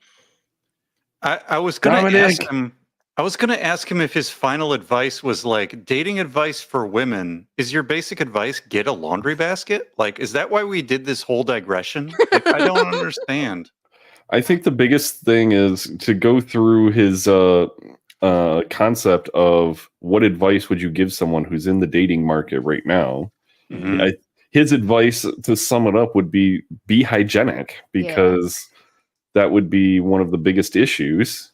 I was gonna ask him. I was gonna ask him if his final advice was like dating advice for women. Is your basic advice get a laundry basket? Like, is that why we did this whole digression? Like, I don't understand. I think the biggest thing is to go through his concept of what advice would you give someone who's in the dating market right now. Mhm. His advice, to sum it up, would be hygienic, because that would be one of the biggest issues.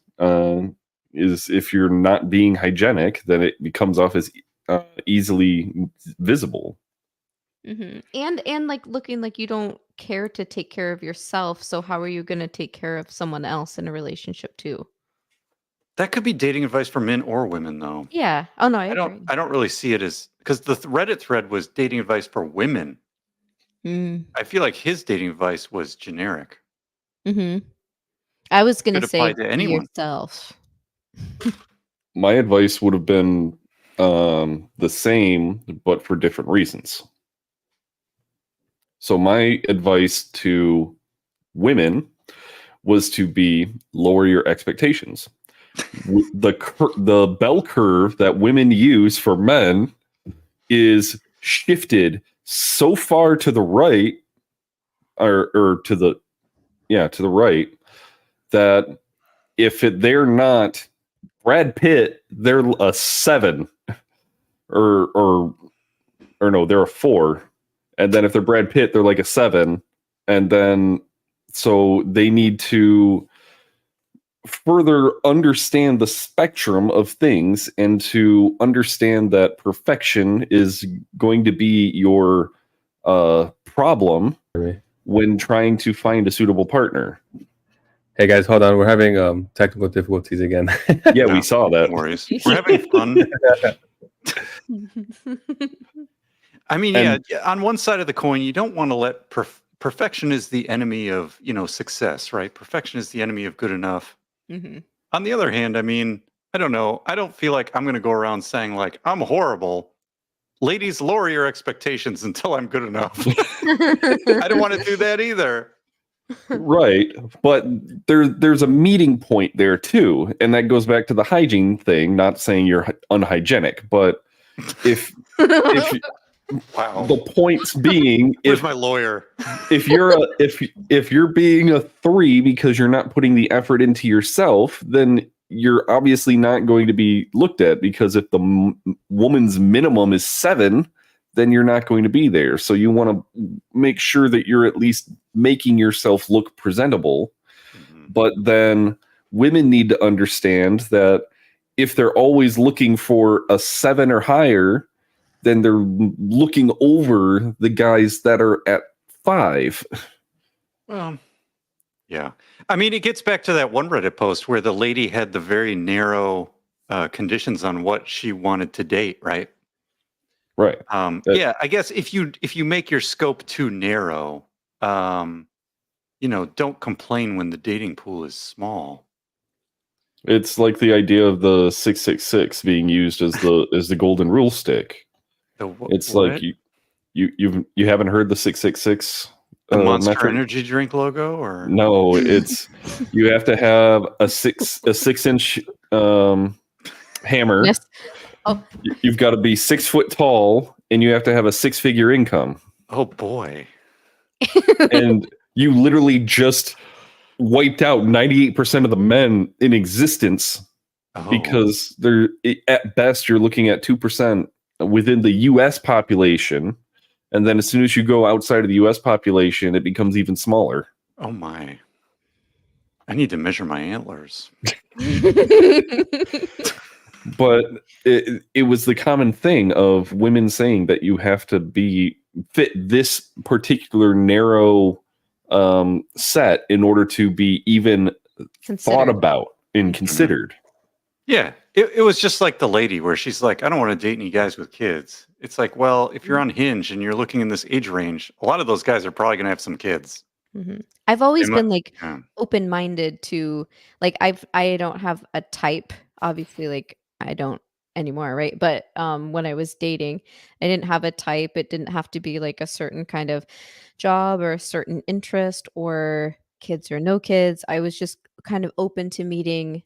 Is if you're not being hygienic, then it becomes off as easily visible. And like looking like you don't care to take care of yourself. So how are you going to take care of someone else in a relationship too? That could be dating advice for men or women, though. Yeah. Oh no, I I agree. don't really see it as, because the Reddit thread was dating advice for women. Mm. I feel like his dating advice was generic. I was going Could to say apply to be anyone. yourself. My advice would have been the same, but for different reasons. So my advice to women was to be lower your expectations. The bell curve that women use for men is shifted so far to the right, or to the right, that if they're not Brad Pitt, they're a 7, or no, they're a 4, and then if they're Brad Pitt, they're like a 7, and then so they need to further understand the spectrum of things and to understand that perfection is going to be your problem when trying to find a suitable partner. Hey guys, hold on. We're having technical difficulties again. Yeah, we saw that. No worries. We're having fun. I mean, And- yeah, on one side of the coin, you don't want to let perfection is the enemy of, success, right? Perfection is the enemy of good enough. On the other hand, I mean, I don't know. I don't feel like I'm going to go around saying like, I'm horrible. Ladies, lower your expectations until I'm good enough. I don't want to do that either. Right, but there's a meeting point there too, and that goes back to the hygiene thing. Not saying you're unhygienic, but if Wow. the points being, Where's my lawyer? if you're being a 3 because you're not putting the effort into yourself, then you're obviously not going to be looked at, because if the woman's minimum is 7, then you're not going to be there. So you want to make sure that you're at least making yourself look presentable. But then women need to understand that if they're always looking for a 7 or higher, then they're looking over the guys that are at 5. Well, yeah. I mean, it gets back to that one Reddit post where the lady had the very narrow conditions on what she wanted to date, right? Right. Yeah, I guess if you make your scope too narrow, don't complain when the dating pool is small. It's like the idea of the 666 being used as the golden rule stick. It's what? like you haven't heard the 666 The Monster metric? Energy drink logo, or No, it's you have to have a 6-inch hammer. Yes. Oh. You've got to be 6 foot tall, and you have to have a 6-figure income. Oh boy! And you literally just wiped out 98% of the men in existence because they're at best you're looking at 2% within the U.S. population, and then as soon as you go outside of the U.S. population, it becomes even smaller. Oh my! I need to measure my antlers. But it was the common thing of women saying that you have to fit this particular narrow set in order to be even thought about and considered. Yeah, it was just like the lady where she's like, I don't want to date any guys with kids. It's like, well, if you're on Hinge and you're looking in this age range, a lot of those guys are probably going to have some kids. I've always been like open-minded to like I don't have a type, obviously, like I don't anymore, right? But when I was dating, I didn't have a type. It didn't have to be like a certain kind of job or a certain interest or kids or no kids. I was just kind of open to meeting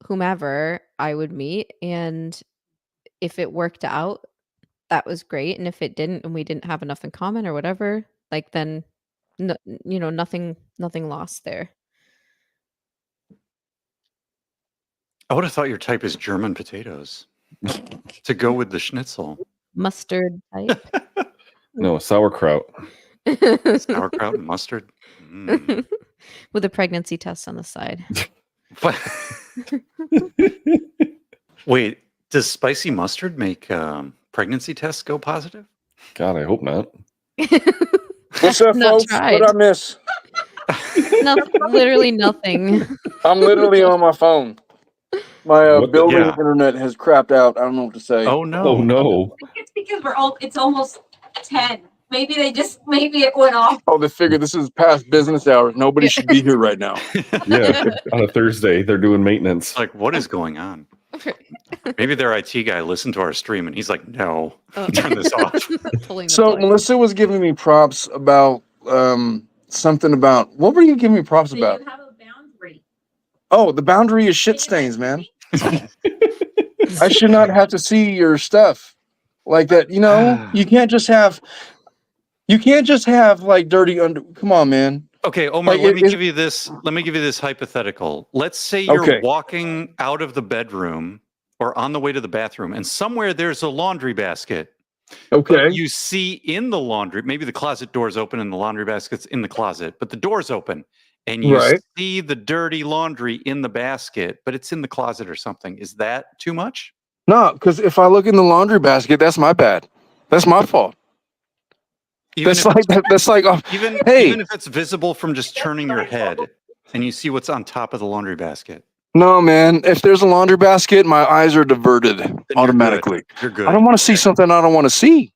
whomever I would meet, and if it worked out, that was great, and if it didn't and we didn't have enough in common or whatever, like then no, nothing lost there. I would have thought your type is German potatoes to go with the schnitzel. Mustard type. No, sauerkraut. Sauerkraut and mustard. With a pregnancy test on the side. Wait, does spicy mustard make pregnancy tests go positive? God, I hope not. What's up, folks? What I miss? Literally nothing. I'm literally on my phone. My building internet has crapped out. I don't know what to say. Oh no! Oh no! It's because it's almost 10. Maybe it went off. Oh, they figured this is past business hours. Nobody should be here right now. Yeah, on a Thursday they're doing maintenance. Like, what is going on? Maybe their IT guy listened to our stream and he's like, "No, turn this off." So Melissa was giving me props about something about what were you giving me props about? You have a boundary. Oh, the boundary is shit stains, man. I should not have to see your stuff like that. You can't just have like dirty under. Come on, man. Okay, Omar, let me give you this hypothetical. Let's say you're walking out of the bedroom or on the way to the bathroom, and somewhere there's a laundry basket. Okay. But you see in the laundry, maybe the closet door's open and the laundry basket's in the closet, but the door's open, and you see the dirty laundry in the basket, but it's in the closet or something. Is that too much? No, because if I look in the laundry basket, that's my bad. That's my fault. Even if it's visible from just turning your head and you see what's on top of the laundry basket. No, man. If there's a laundry basket, my eyes are diverted automatically. You're good. I don't want to see something I don't want to see.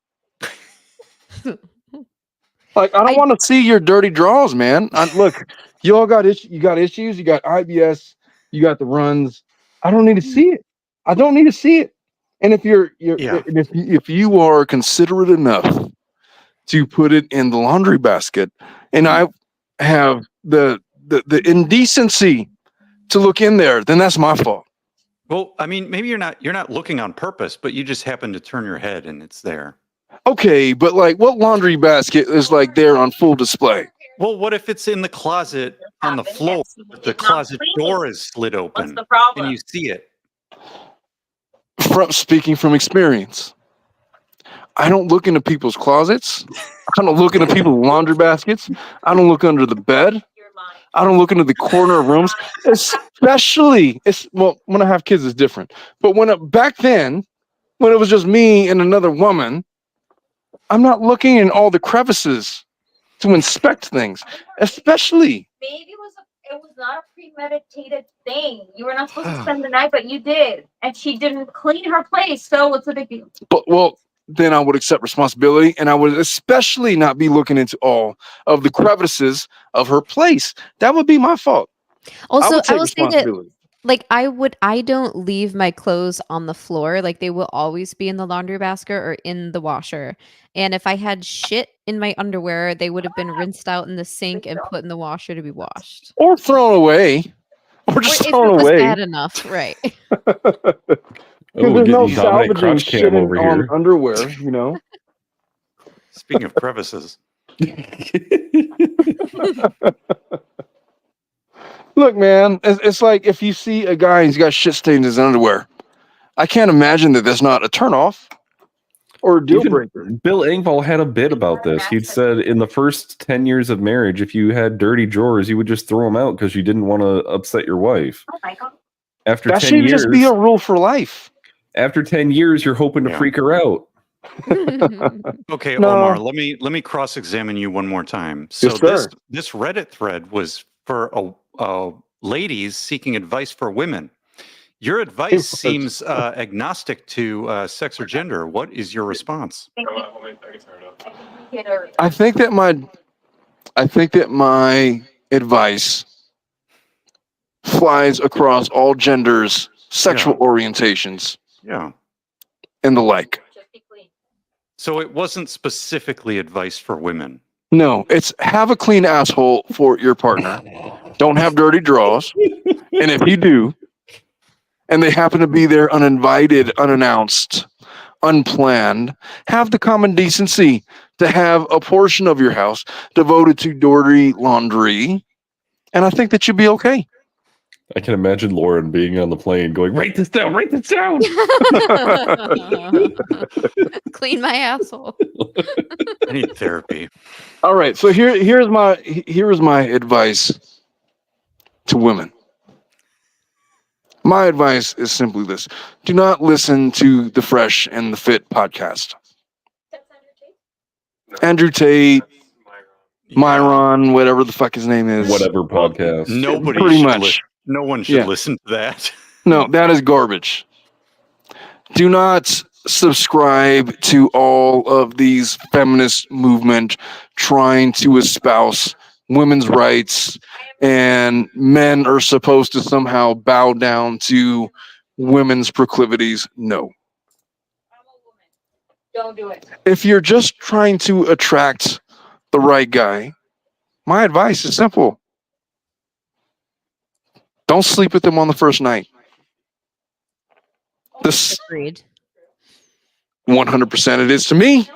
Like, I don't want to see your dirty drawers, man. Look, you all got issues. You got issues. You got IBS. You got the runs. I don't need to see it. I don't need to see it. And if if you are considerate enough to put it in the laundry basket, and I have the indecency to look in there, then that's my fault. Well, I mean, maybe you're not looking on purpose, but you just happen to turn your head and it's there. Okay, but like, what laundry basket is like there on full display? Well, what if it's in the closet on the floor? The closet door is slid open. What's the problem? And you see it. Speaking from experience, I don't look into people's closets. I don't look into people's laundry baskets. I don't look under the bed. I don't look into the corner of rooms, especially when I have kids, it's different. But back then, when it was just me and another woman, I'm not looking in all the crevices to inspect things, especially. Maybe it was not a premeditated thing. You were not supposed to spend the night, but you did, and she didn't clean her place. So what's the big deal? But then I would accept responsibility, and I would especially not be looking into all of the crevices of her place. That would be my fault. Also, I will say that, like, I don't leave my clothes on the floor. Like, they will always be in the laundry basket or in the washer. And if I had shit in my underwear, they would have been rinsed out in the sink and put in the washer to be washed. Or thrown away. Or just thrown away. Bad enough, right? Because there's no salvaging shit on underwear, you know. Speaking of crevices. Look, man, it's like if you see a guy and he's got shit stains in his underwear, I can't imagine that that's not a turnoff or a deal breaker. Bill Engvall had a bit about this. He'd said in the first 10 years of marriage, if you had dirty drawers, you would just throw them out because you didn't want to upset your wife. Oh my God. After that 10 should years, just be a rule for life. After 10 years, you're hoping to freak her out. Okay, Omar, let me cross-examine you one more time. So yes, this Reddit thread was for ladies seeking advice for women. Your advice seems agnostic to sex or gender. What is your response? I think that my advice flies across all genders, sexual orientations, and the like. So it wasn't specifically advice for women. No, it's have a clean asshole for your partner. Don't have dirty drawers. And if you do, and they happen to be there uninvited, unannounced, unplanned, have the common decency to have a portion of your house devoted to dirty laundry. And I think that you'd be okay. I can imagine Lauren being on the plane going, write this down. Clean my asshole. I need therapy. All right. So here's my advice to women. My advice is simply this. Do not listen to the Fresh and the Fit podcast. Andrew Tate, Myron, whatever the fuck his name is. Whatever podcast. Nobody pretty should much. No one should listen to that. No, that is garbage. Do not subscribe to all of these feminist movement trying to espouse women's rights and men are supposed to somehow bow down to women's proclivities. No. Don't do it. If you're just trying to attract the right guy, my advice is simple. Don't sleep with them on the first night. This Agreed. 100% it is to me.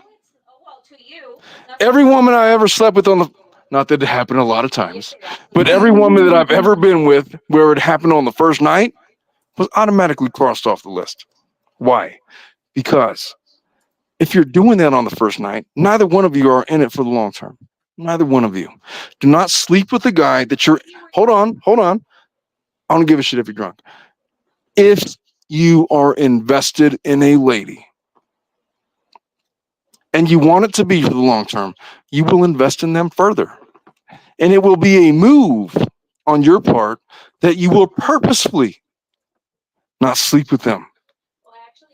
Every woman I ever slept with not that it happened a lot of times, but every woman that I've ever been with where it happened on the first night was automatically crossed off the list. Why? Because if you're doing that on the first night, neither one of you are in it for the long term. Neither one of you. Do not sleep with the guy that you're... Hold on. I don't give a shit if you're drunk. If you are invested in a lady and you want it to be for the long term, you will invest in them further. And it will be a move on your part that you will purposefully not sleep with them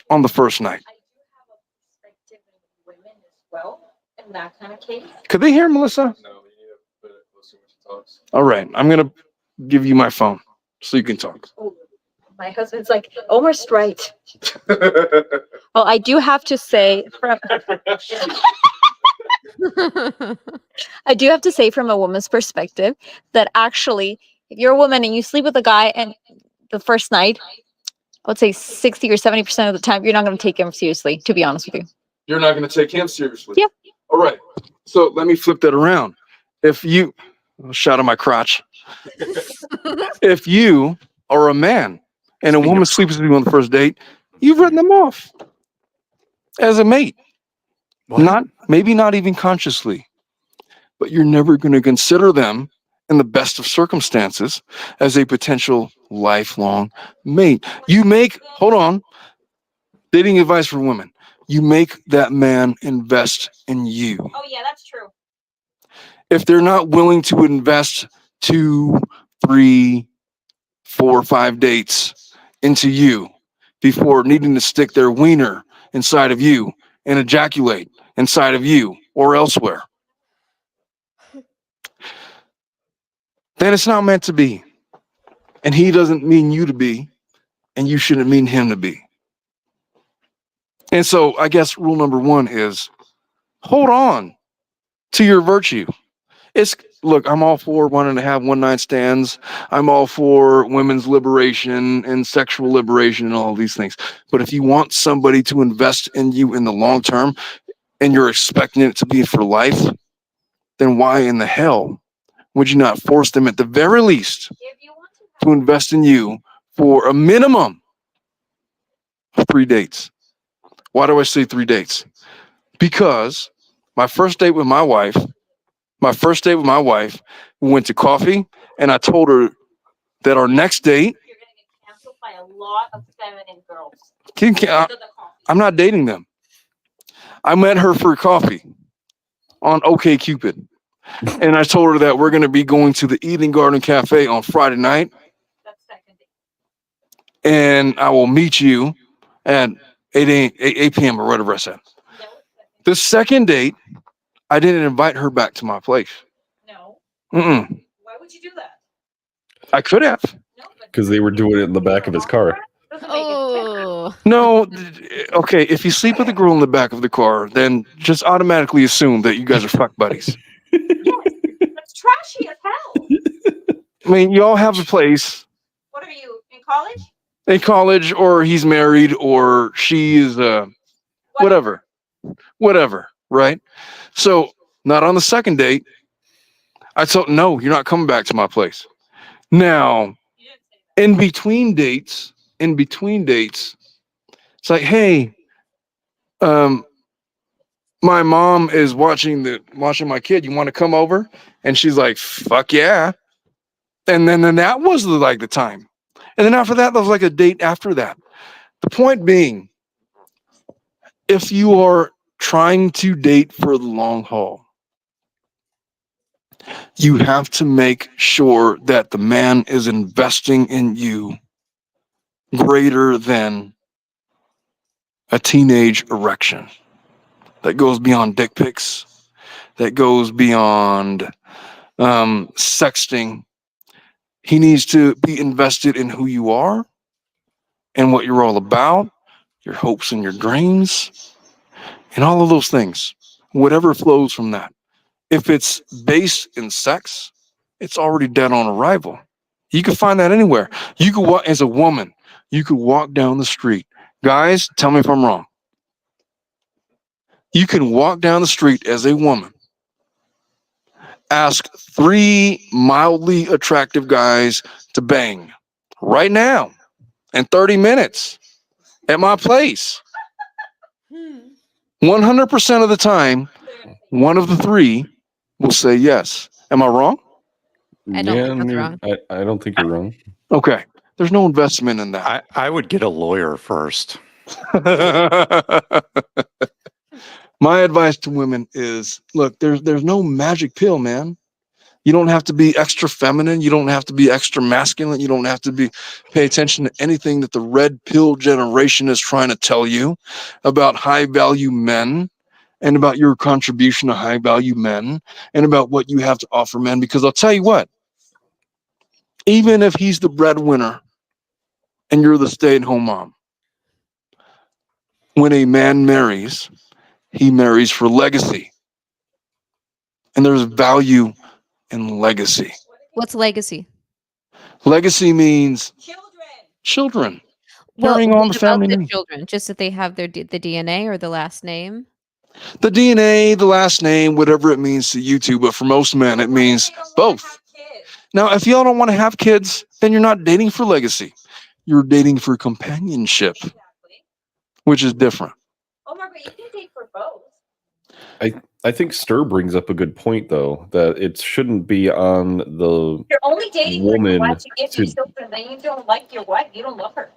on the first night. I do have a perspective in women as well in that kind of case. Could they hear Melissa? No, you need to put it closer when she talks. All right. I'm going to give you my phone so you can talk. Oh, my husband's like, Omar's right. Well, I do have to say from a woman's perspective that actually, if you're a woman and you sleep with a guy and the first night, I would say 60 or 70% of the time, you're not going to take him seriously, to be honest with you. You're not going to take him seriously? Yeah. All right. So let me flip that around. If you, shot of my crotch. If you are a man and a woman sleeps with you on the first date, you've written them off as a mate. What? Maybe not even consciously, but you're never going to consider them in the best of circumstances as a potential lifelong mate. Hold on, dating advice for women. You make that man invest in you. Oh yeah, that's true. If they're not willing to invest 2, 3, 4, 5 dates into you before needing to stick their wiener inside of you and ejaculate inside of you or elsewhere, then it's not meant to be. And he doesn't mean you to be, and you shouldn't mean him to be. And so I guess rule number 1 is hold on to your virtue. Look, I'm all for wanting to have one-night stands. I'm all for women's liberation and sexual liberation and all these things. But if you want somebody to invest in you in the long term and you're expecting it to be for life, then why in the hell would you not force them at the very least to invest in you for a minimum of 3 dates? Why do I say 3 dates? Because my first date with my wife, we went to coffee, and I told her that our next date. You're going to get canceled by a lot of feminine girls. I'm not dating them. I met her for coffee on OkCupid, and I told her that we're going to be going to the Eden Garden Cafe on Friday night. That's second date. And I will meet you at 8 p.m. or whatever I said. The second date, I didn't invite her back to my place. No. Mm-mm. Why would you do that? I could have. Because they were doing it in the back of his car. Oh, No, okay. If you sleep with a girl in the back of the car, then just automatically assume that you guys are fuck buddies. That's trashy as hell. I mean, you all have a place What are you, in college? in college, or he's married, or she is whatever, right? So, not on the second date. I told no, you're not coming back to my place. Now, in between dates, it's like, hey, my mom is watching my kid. You want to come over? And she's like, fuck yeah. And then that was the time. And then after that, there was like a date after that. The point being, if you are trying to date for the long haul, you have to make sure that the man is investing in you greater than a teenage erection that goes beyond dick pics, that goes beyond sexting. He needs to be invested in who you are and what you're all about, your hopes and your dreams, and all of those things, whatever flows from that. If it's based in sex, it's already dead on arrival. You can find that anywhere. You could walk as a woman. You could walk down the street. Guys, tell me if I'm wrong. You can walk down the street as a woman, ask 3 mildly attractive guys to bang right now in 30 minutes at my place. 100% of the time, one of the 3 will say yes. Am I wrong? I don't think that's wrong. I don't think you're wrong. Okay. There's no investment in that. I would get a lawyer first. My advice to women is, look, there's no magic pill, man. You don't have to be extra feminine. You don't have to be extra masculine. You don't have to pay attention to anything that the red pill generation is trying to tell you about high value men and about your contribution to high value men and about what you have to offer men. Because I'll tell you what, even if he's the breadwinner and you're the stay-at-home mom, when a man marries, he marries for legacy. And there's value in legacy. What's legacy? Legacy means children. Carrying on the family name. Children, just that they have the DNA or the last name. The DNA, the last name, whatever it means to you two, but for most men, it means both. Now, if y'all don't want to have kids, then you're not dating for legacy. You're dating for companionship, which is different. Oh, Margaret, you can date for both. I think Stir brings up a good point, though, that it shouldn't be on the You're only dating her woman what to give to- you children, then you don't like your what? You don't love her.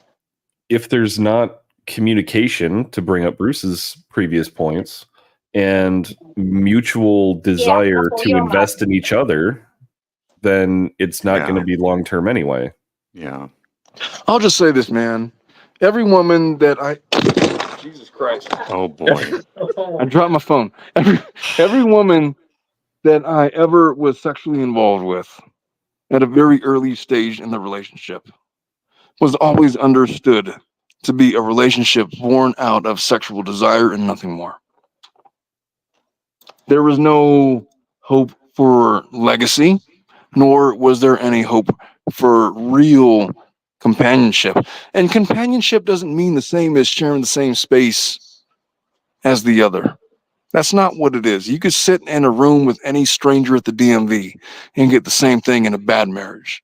if there's not communication, to bring up Bruce's previous points, and mutual desire well, to you don't invest in each other, then it's not Yeah. going to be long term anyway. Yeah. I'll just say this, man. Every woman that Jesus Christ. Oh boy. I dropped my phone. Every woman that I ever was sexually involved with at a very early stage in the relationship was always understood to be a relationship born out of sexual desire and nothing more. There was no hope for legacy, nor was there any hope for real companionship. And companionship doesn't mean the same as sharing the same space as the other. That's not what it is. You could sit in a room with any stranger at the DMV and get the same thing in a bad marriage.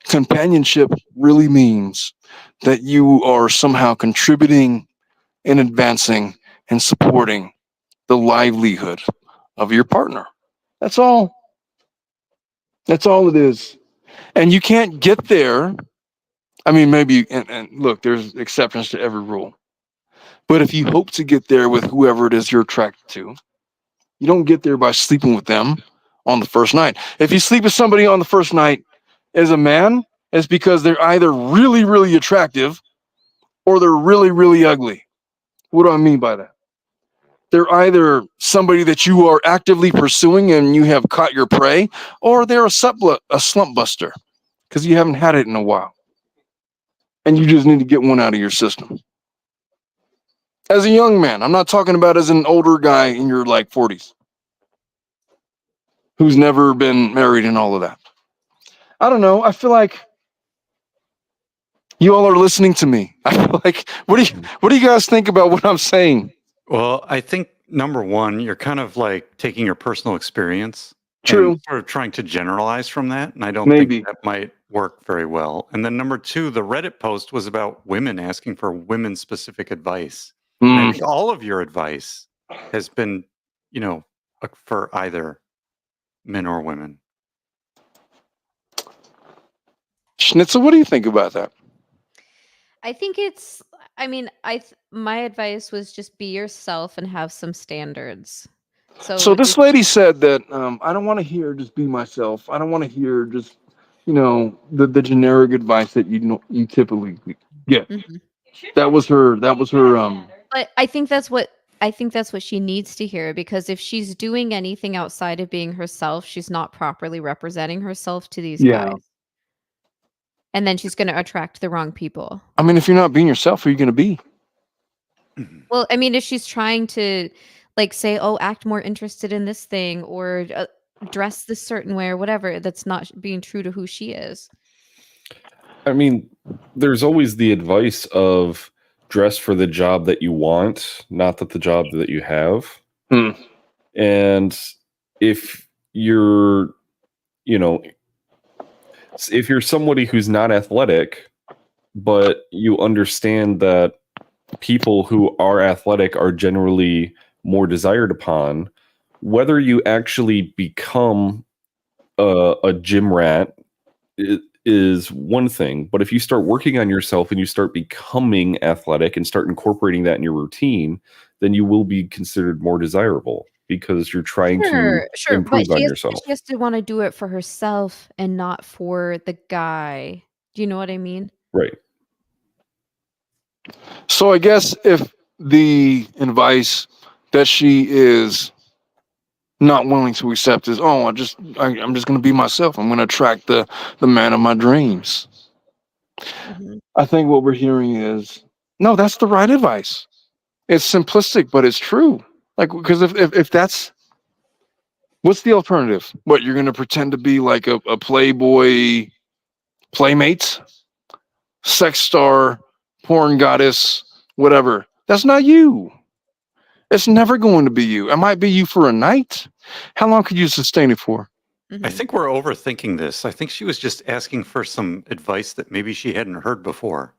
Companionship really means that you are somehow contributing and advancing and supporting the livelihood of your partner. That's all. That's all it is. And you can't get there. I mean, maybe, and look, there's exceptions to every rule. But if you hope to get there with whoever it is you're attracted to, you don't get there by sleeping with them on the first night. If you sleep with somebody on the first night as a man, it's because they're either really, really attractive or they're really, really ugly. What do I mean by that? They're either somebody that you are actively pursuing and you have caught your prey, or they're a slump buster because you haven't had it in a while. And you just need to get one out of your system. As a young man, I'm not talking about as an older guy in your like 40s who's never been married and all of that. I don't know. I feel like you all are listening to me. I feel like, what do you guys think about what I'm saying? Well, I think number one, you're kind of like taking your personal experience. True. And sort of trying to generalize from that. And I don't Maybe. think that might work very well. And then number two, the Reddit post was about women asking for women specific advice. And I think all of your advice has been, for either men or women. Schnitzel, what do you think about that? I think my advice was just be yourself and have some standards. So this lady said that I don't want to hear just be myself. I don't want to hear just the generic advice that you typically get. Mhm. That was her. But I think that's what she needs to hear, because if she's doing anything outside of being herself, she's not properly representing herself to these Yeah. guys. And then she's going to attract the wrong people. I mean, if you're not being yourself, who are you going to be? Well, I mean, if she's trying to say, oh, act more interested in this thing, or dress this certain way or whatever, that's not being true to who she is. I mean, there's always the advice of dress for the job that you want, not the job that you have. And if you're, if you're somebody who's not athletic, but you understand that people who are athletic are generally more desired upon, whether you actually become a gym rat is one thing. But if you start working on yourself and you start becoming athletic and start incorporating that in your routine, then you will be considered more desirable because you're trying to improve on yourself. She has to want to do it for herself and not for the guy. Do you know what I mean? Right. So I guess if the advice that she is not willing to accept is, I'm just going to be myself. I'm going to attract the man of my dreams. Mm-hmm. I think what we're hearing is, no, that's the right advice. It's simplistic, but it's true. Like, because if that's, what's the alternative? What, you're going to pretend to be like a playboy playmate, sex star, porn goddess, whatever. That's not you. It's never going to be you. It might be you for a night. How long could you sustain it for? I think we're overthinking this. I think she was just asking for some advice that maybe she hadn't heard before.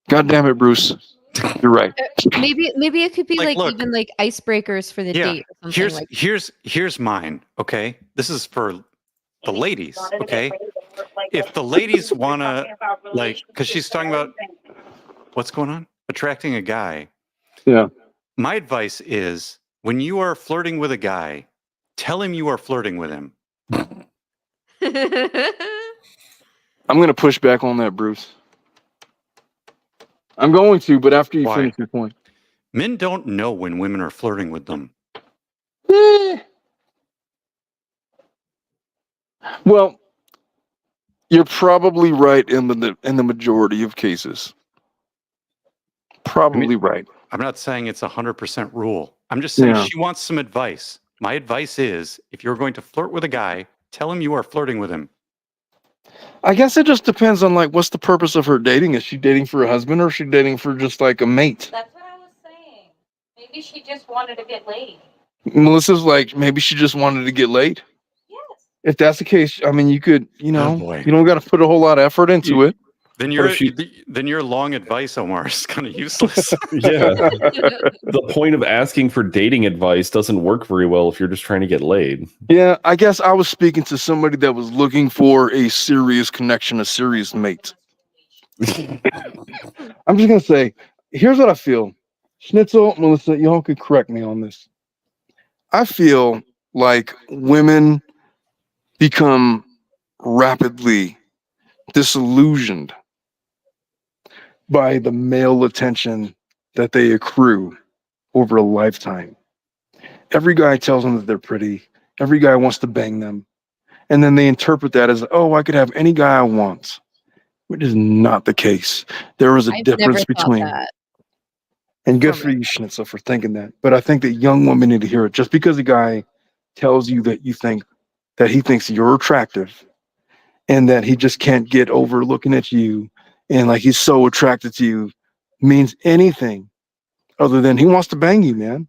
God damn it, Bruce. You're right. Maybe it could be Like, like look. even like icebreakers for the Yeah. date or something Here's mine. Okay, this is for the ladies. Okay, if the ladies wanna like, because she's talking about what's going on, attracting a guy. Yeah. My advice is when you are flirting with a guy, tell him you are flirting with him. I'm going to push back on that, Bruce. I'm going to, but after you Why? finish your point. Men don't know when women are flirting with them. Well, you're probably right in the majority of cases. Probably right. I'm not saying it's 100% rule. I'm just saying Yeah. she wants some advice. My advice is if you're going to flirt with a guy, tell him you are flirting with him. I guess it just depends on like what's the purpose of her dating. Is she dating for a husband or is she dating for just like a mate? That's what I was saying. Maybe she just wanted to get laid. Melissa's like maybe she just wanted to get laid. Yes. If that's the case, I mean you could, you know, boy. you don't got to put a whole lot of effort into it. Then your long advice, Omar, is kind of useless. Yeah. The point of asking for dating advice doesn't work very well if you're just trying to get laid. Yeah, I guess I was speaking to somebody that was looking for a serious connection, a serious mate. I'm just gonna say, here's what I feel. Schnitzel, Melissa, y'all could correct me on this. I feel like women become rapidly disillusioned by the male attention that they accrue over a lifetime. Every guy tells them that they're pretty. Every guy wants to bang them. And then they interpret that as, oh, I could have any guy I want, which is not the case. There is a I've difference never thought between. that. And good For for you, Schnitzel, for thinking that. But I think that young women need to hear it. Just because a guy tells you that you think that he thinks you're attractive and that he just can't get over looking at you and like he's so attracted to you means anything other than he wants to bang you, man.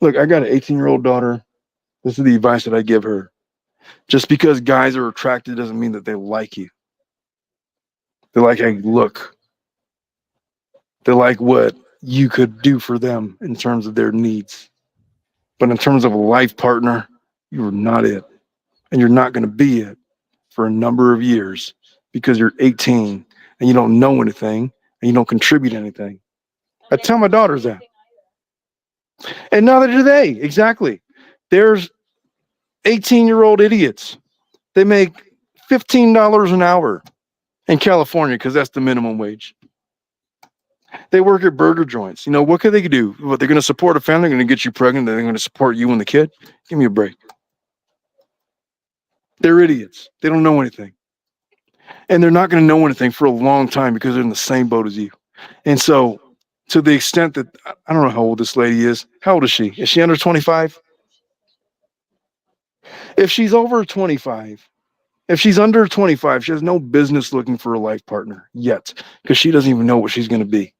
Look, I got an 18-year-old daughter. This is the advice that I give her. Just because guys are attracted doesn't mean that they like you. They like how you look. They like what you could do for them in terms of their needs. But in terms of a life partner, you are not it. And you're not going to be it for a number of years because you're 18 and you don't know anything and you don't contribute anything. I tell my daughters that. And neither do they. Exactly. There's 18-year-old idiots. They make $15 an hour in California because that's the minimum wage. They work at burger joints. You know, what could they do? What, they're going to support a family, they're going to get you pregnant, they're going to support you and the kid? Give me a break. They're idiots. They don't know anything. And they're not going to know anything for a long time because they're in the same boat as you. And so, to the extent that, I don't know how old this lady is. How old is she? Is she under 25? If she's over 25, if she's under 25, she has no business looking for a life partner yet because she doesn't even know what she's going to be.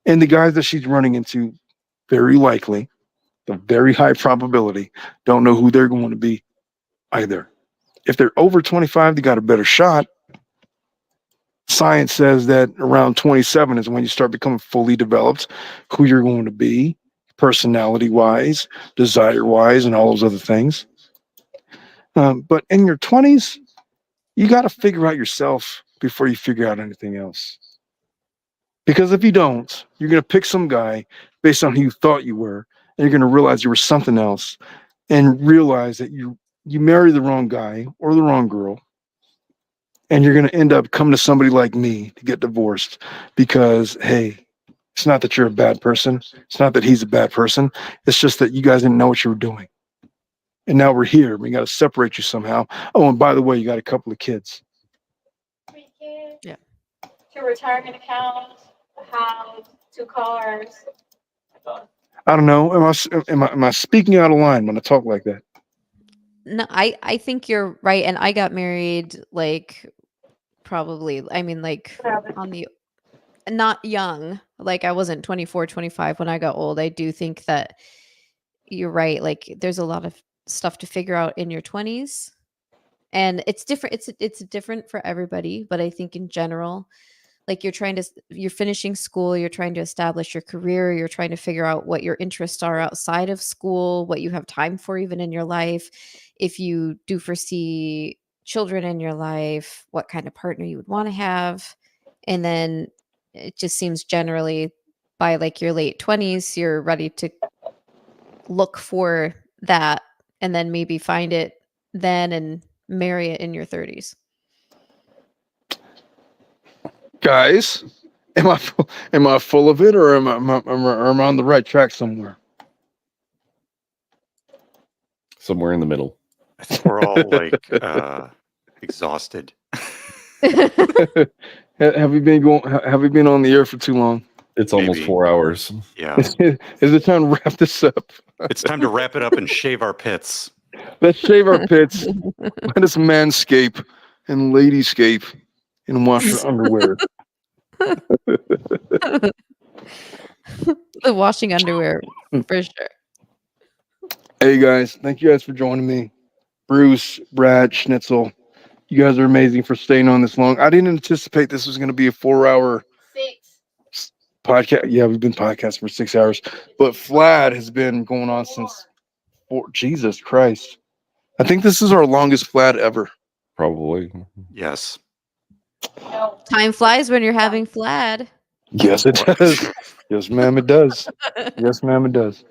And the guys that she's running into, very likely, the very high probability, don't know who they're going to be either. If they're over 25, they got a better shot. Science says that around 27 is when you start becoming fully developed, who you're going to be, personality-wise, desire-wise, and all those other things. But in your 20s, you got to figure out yourself before you figure out anything else. Because if you don't, you're going to pick some guy based on who you thought you were, and you're going to realize you were something else, and realize that you married the wrong guy or the wrong girl, and you're going to end up coming to somebody like me to get divorced because, hey, it's not that you're a bad person. It's not that he's a bad person. It's just that you guys didn't know what you were doing. And now we're here. We got to separate you somehow. Oh, and by the way, you got a couple of kids. 3 kids. Yeah. 2 retirement accounts, a house, 2 cars. I don't know. Am I speaking out of line when I talk like that? No, I think you're right. And I got married like probably, I mean, like on the not young, like I wasn't 24, 25 when I got old. I do think that you're right. Like there's a lot of stuff to figure out in your 20s. And it's different. It's different for everybody, but I think in general, like you're finishing school, you're trying to establish your career, you're trying to figure out what your interests are outside of school, what you have time for even in your life. If you do foresee children in your life, what kind of partner you would want to have. And then it just seems generally by like your late 20s, you're ready to look for that and then maybe find it then and marry it in your 30s. Guys, am I full of it, or am I on the right track somewhere? Somewhere in the middle. I think we're all like exhausted. Have we been on the air for too long? It's almost Maybe. 4 hours. Yeah. Is it time to wrap this up? It's time to wrap it up and shave our pits. Let's shave our pits. Let us manscape and ladyscape and wash our underwear. The washing underwear for sure. Hey guys, thank you guys for joining me. Bruce, Brad, Schnitzel, you guys are amazing for staying on this long. I didn't anticipate this was going to be a 4-hour podcast. Yeah, we've been podcasting for 6 hours, but Vlad has been going on since Jesus Christ. I think this is our longest Vlad ever. Probably. Yes. Time flies when you're having Vlad. Yes, it does. Yes, ma'am, it does. Yes, ma'am, it does.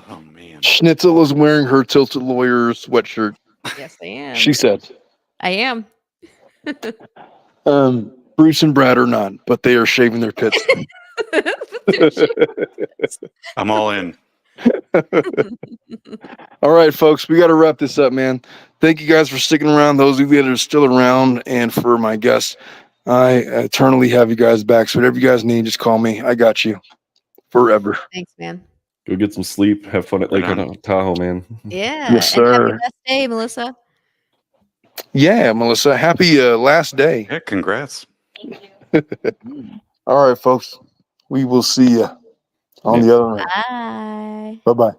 Oh man. Schnitzel is wearing her Tilted Lawyer sweatshirt. Yes, I am. She said. I am. Bruce and Brad are not, but they are shaving their pits. I'm all in. All right, folks, we got to wrap this up, man. Thank you guys for sticking around. Those of you that are still around, and for my guests, I eternally have you guys back. So whatever you guys need, just call me. I got you forever. Thanks, man. Go get some sleep. Have fun at Lake Right on. Tahoe, man. Yeah. Yes, And happy sir. last day, Melissa. Yeah, Melissa. Happy last day. Yeah, congrats. All right, folks. We will see you on the other end. Bye. Bye-bye.